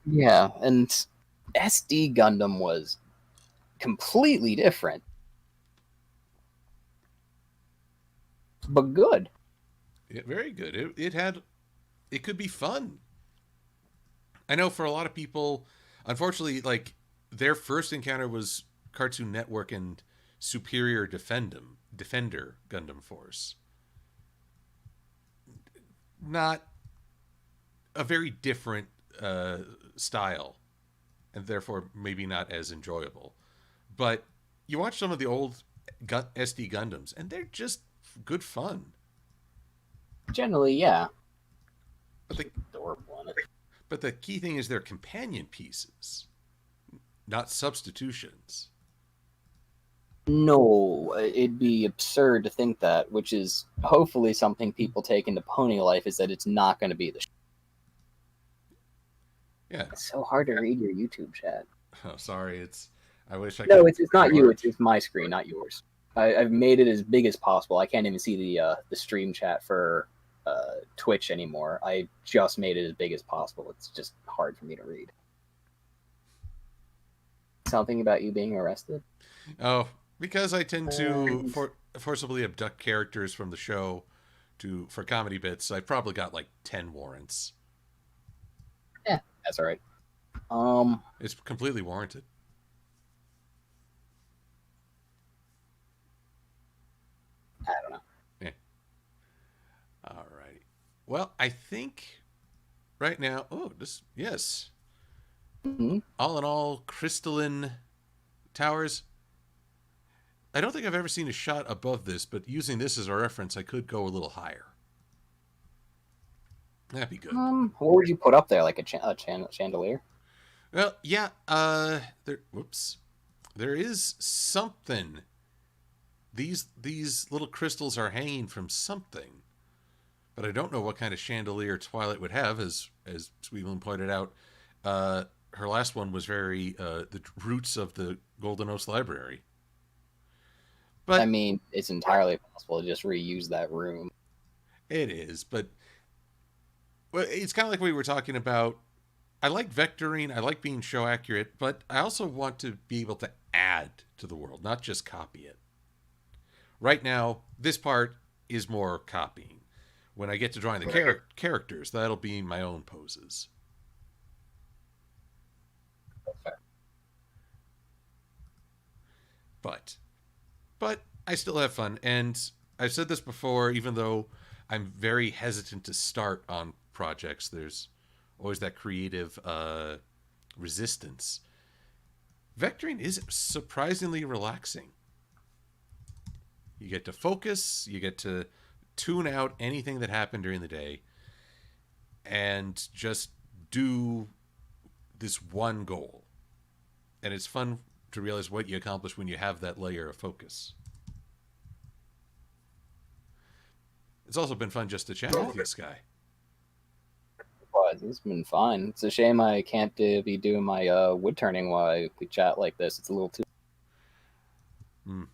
Yeah, and SD Gundam was completely different, but good. Very good. It could be fun. I know for a lot of people, unfortunately, like their first encounter was Cartoon Network and Superior Defender Gundam Force. Not a very different style, and therefore maybe not as enjoyable. But you watch some of the old SD Gundams, and they're just good fun. Generally, yeah. But the key thing is they're companion pieces, not substitutions. No, it'd be absurd to think that, which is hopefully something people take into Pony Life, is that it's not going to be the Yeah. It's so hard to read your YouTube chat. Oh, sorry. I wish I could. No, it's not you. It's my screen, not yours. I've made it as big as possible. I can't even see the stream chat for Twitch anymore. I just made it as big as possible. It's just hard for me to read. Something about you being arrested? Oh, because I tend to forcibly abduct characters from the show for comedy bits. I probably got like 10 warrants. Yeah, that's all right. It's completely warranted. I don't know. Yeah. All right. Well, I think right now. Oh, yes. Mm-hmm. All in all, crystalline towers. I don't think I've ever seen a shot above this, but using this as a reference, I could go a little higher. That'd be good. What would you put up there? Like a chandelier? Well, yeah. Whoops. There is something. These little crystals are hanging from something, but I don't know what kind of chandelier Twilight would have. As Sweetland pointed out, her last one was very the roots of the Golden Oaks Library. I But mean, it's entirely possible to just reuse that room. it is. But well, it's kind of like we were talking about. I like vectoring. I like being show accurate, but I also want to be able to add to the world, not just copy it. Right now, this part is more copying. When I get to drawing the characters, that'll be my own poses. But, but I still have fun, and I've said this before. Even though I'm very hesitant to start on projects, there's always that creative resistance. Vectoring is surprisingly relaxing. You get to focus, you get to tune out anything that happened during the day, and just do this one goal. And it's fun to realize what you accomplish when you have that layer of focus. It's also been fun just to chat with this guy. It's been fine. It's a shame I can't be doing my wood turning while we chat like this. It's a little too. Mm.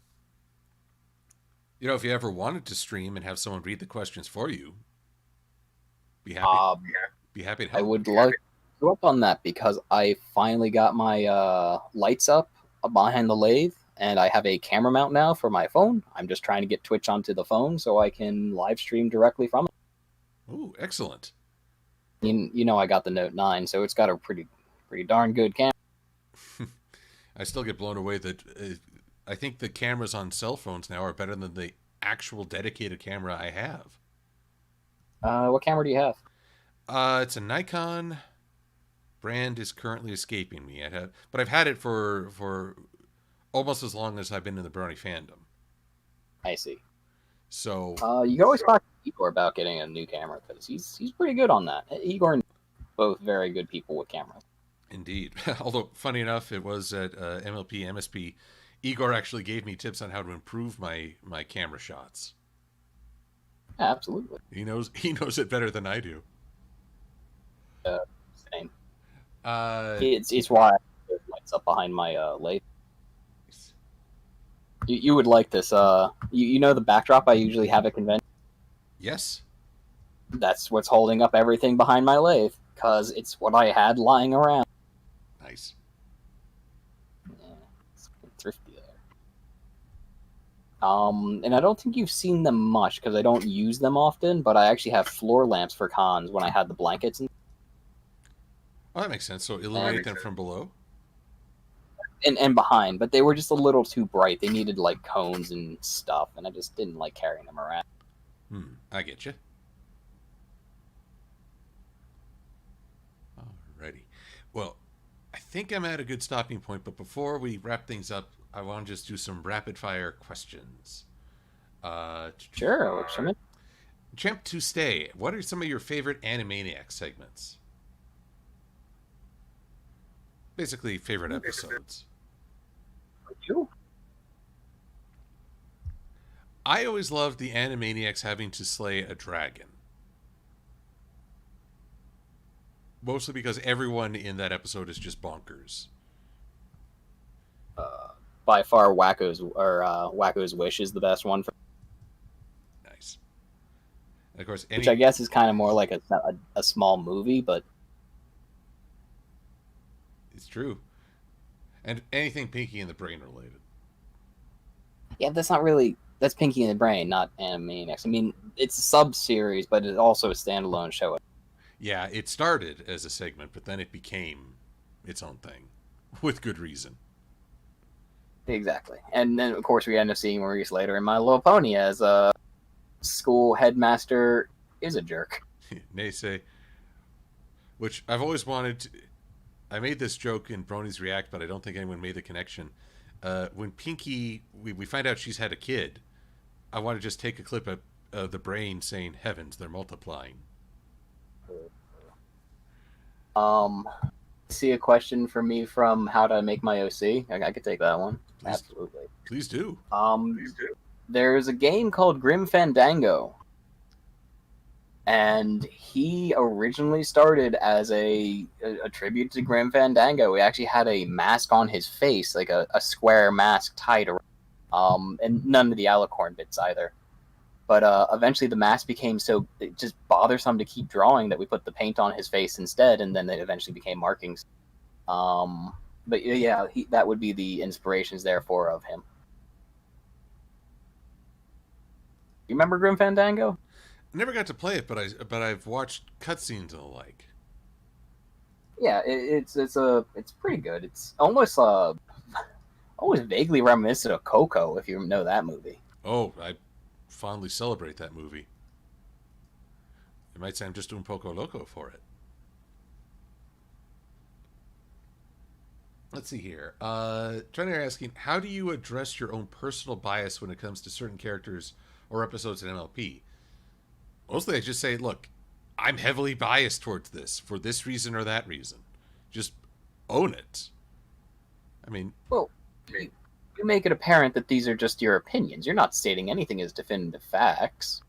You know, if you ever wanted to stream and have someone read the questions for you, be happy. Be happy to help. I would love to go up on that because I finally got my lights up behind the lathe, and I have a camera mount now for my phone. I'm just trying to get Twitch onto the phone so I can live stream directly from it. Oh, excellent. You know, I got the Note 9, so it's got a pretty darn good camera. I still get blown away that I think the cameras on cell phones now are better than the actual dedicated camera I have. What camera do you have? It's a Nikon. Brand is currently escaping me. But I've had it for almost as long as I've been in the Brony fandom. I see. So you can always talk to Igor about getting a new camera because he's pretty good on that. Igor and both very good people with cameras. Indeed. Although funny enough, it was at MLP-MSP. Igor actually gave me tips on how to improve my camera shots. Yeah, absolutely. He knows it better than I do. Same. It's why I have lights up behind my lathe. You would like this. You know the backdrop I usually have at convention? Yes. That's what's holding up everything behind my lathe, because it's what I had lying around. Nice. Yeah, it's thrifty there. And I don't think you've seen them much, because I don't use them often, but I actually have floor lamps for cons when I had the blankets. Oh, that makes sense. So illuminate them from below? And behind, but they were just a little too bright. They needed like cones and stuff, and I just didn't like carrying them around. I get you. Alrighty. Well, I think I'm at a good stopping point, but before we wrap things up, I want to just do some rapid fire questions. Sure. Champ to stay. What are some of your favorite Animaniac segments? Basically, favorite episodes. You? I always loved the Animaniacs having to slay a dragon. Mostly because everyone in that episode is just bonkers. By far, Wacko's Wish is the best one. Nice. And of course, which I guess is kind of more like a small movie, but it's true. And anything Pinky and the Brain related. Yeah, that's Pinky and the Brain, not Animaniacs. I mean, it's a sub-series, but it's also a standalone show. Yeah, it started as a segment, but then it became its own thing. With good reason. Exactly. And then, of course, we end up seeing Maurice later in My Little Pony as a school headmaster is a jerk. Naysay. Which I've always wanted to... I made this joke in Brony's React, but I don't think anyone made the connection. When Pinky, we find out she's had a kid, I want to just take a clip of the Brain saying, "Heavens, they're multiplying." Um, see a question for me from how to make my OC. I could take that one. Please, Absolutely. please do. Um, there's a game called Grim Fandango, and he originally started as a tribute to Grim Fandango. He actually had a mask on his face, like a square mask tied around. And none of the alicorn bits either. But eventually the mask became so just bothersome to keep drawing that we put the paint on his face instead, and then it eventually became markings. But yeah, that would be the inspirations therefore of him. You remember Grim Fandango? I never got to play it, but I've watched cutscenes and the like. Yeah, it's pretty good. It's almost almost vaguely reminiscent of Coco, if you know that movie. Oh, I fondly celebrate that movie. It might say I'm just doing Poco Loco for it. Let's see here. Trying asking, how do you address your own personal bias when it comes to certain characters or episodes in MLP? Mostly I just say, look, I'm heavily biased towards this for this reason or that reason. Just own it. I mean, Well, you make it apparent that these are just your opinions. You're not stating anything as definitive facts.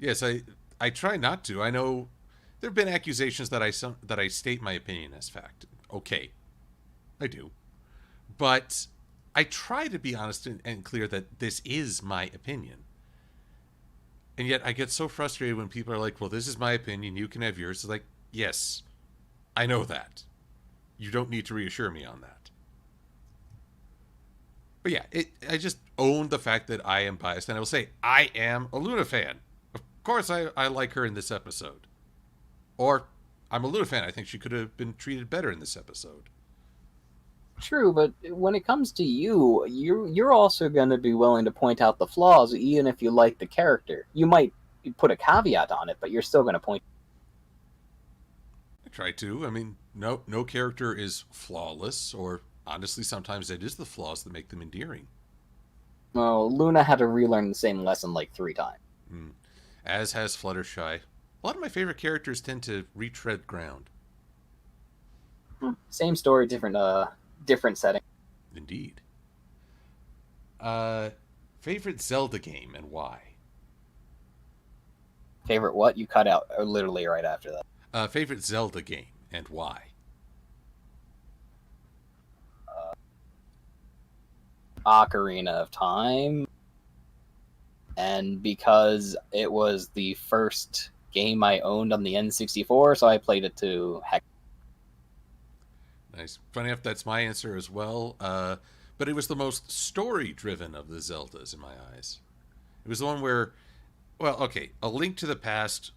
yes, I try not to. I know there have been accusations that I state my opinion as fact. Okay, I do, but I try to be honest and clear that this is my opinion. And yet I get so frustrated when people are like, "Well, this is my opinion. You can have yours." It's like, yes, I know that. You don't need to reassure me on that. But yeah, I just own the fact that I am biased, and I will say I am a Luna fan. Of course, I like her in this episode, or I'm a Luna fan. I think she could have been treated better in this episode. True, but when it comes to you're also going to be willing to point out the flaws, even if you like the character. You might put a caveat on it, but you're still going to point. I try to. I mean, no character is flawless, or honestly, sometimes it is the flaws that make them endearing. Well, Luna had to relearn the same lesson like 3 times. Mm. As has Fluttershy. A lot of my favorite characters tend to retread ground. Same story, different setting. Indeed. Uh, favorite Zelda game and why? Favorite what? You cut out literally right after that. Favorite Zelda game and why? Ocarina of Time, and because it was the first game I owned on the N64, so I played it to heck. Nice. Funny enough, that's my answer as well. But it was the most story-driven of the Zeldas in my eyes. It was the one where, well, okay, A Link to the Past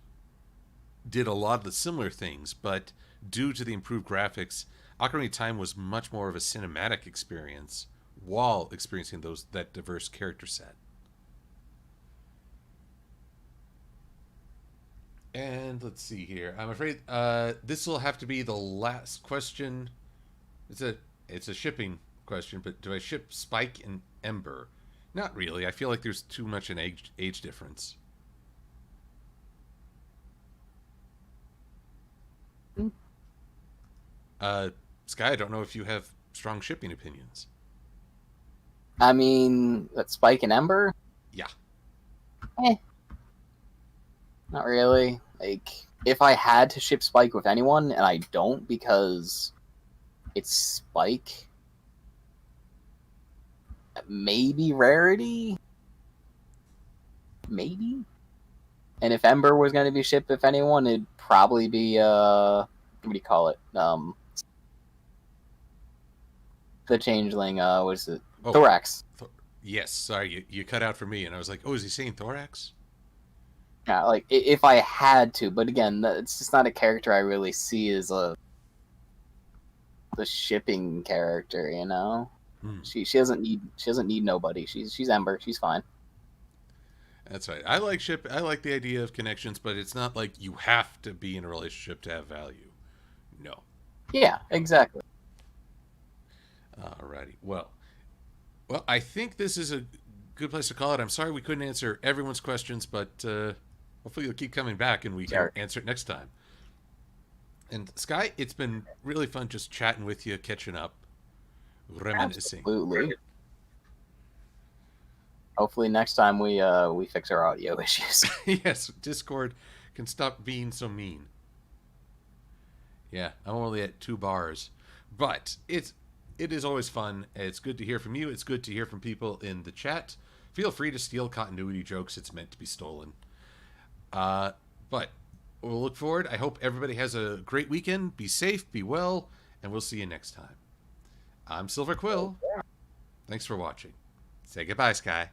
did a lot of the similar things, but due to the improved graphics, Ocarina of Time was much more of a cinematic experience while experiencing that diverse character set. And let's see here. I'm afraid this will have to be the last question. It's a shipping question, but do I ship Spike and Ember? Not really. I feel like there's too much an age difference. Sky, I don't know if you have strong shipping opinions. I mean, that Spike and Ember? Yeah. Not really. Like, if I had to ship Spike with anyone, and I don't because it's Spike, maybe Rarity? Maybe? And if Ember was going to be shipped with anyone, it'd probably be, what do you call it? The Changeling, what is it? Oh, Thorax. Yes, sorry, you cut out for me, and I was like, oh, is he saying Thorax? Yeah, like, if I had to, but again, it's just not a character I really see as the shipping character, you know? She doesn't need nobody. She's Ember. She's fine. That's right. I like the idea of connections, but it's not like you have to be in a relationship to have value. No. Yeah, exactly. Alrighty. Well, I think this is a good place to call it. I'm sorry we couldn't answer everyone's questions, but Hopefully you'll keep coming back and we can answer it next time. And Sky, it's been really fun just chatting with you, catching up, reminiscing. Absolutely. Hopefully next time we fix our audio issues. Yes, Discord can stop being so mean. Yeah, I'm only at 2 bars, but it is always fun. It's good to hear from you. It's good to hear from people in the chat. Feel free to steal continuity jokes. It's meant to be stolen. But we'll look forward. I hope everybody has a great weekend. Be safe, be well, and we'll see you next time. I'm Silver-Quill. Thanks for watching. Say goodbye, Sky.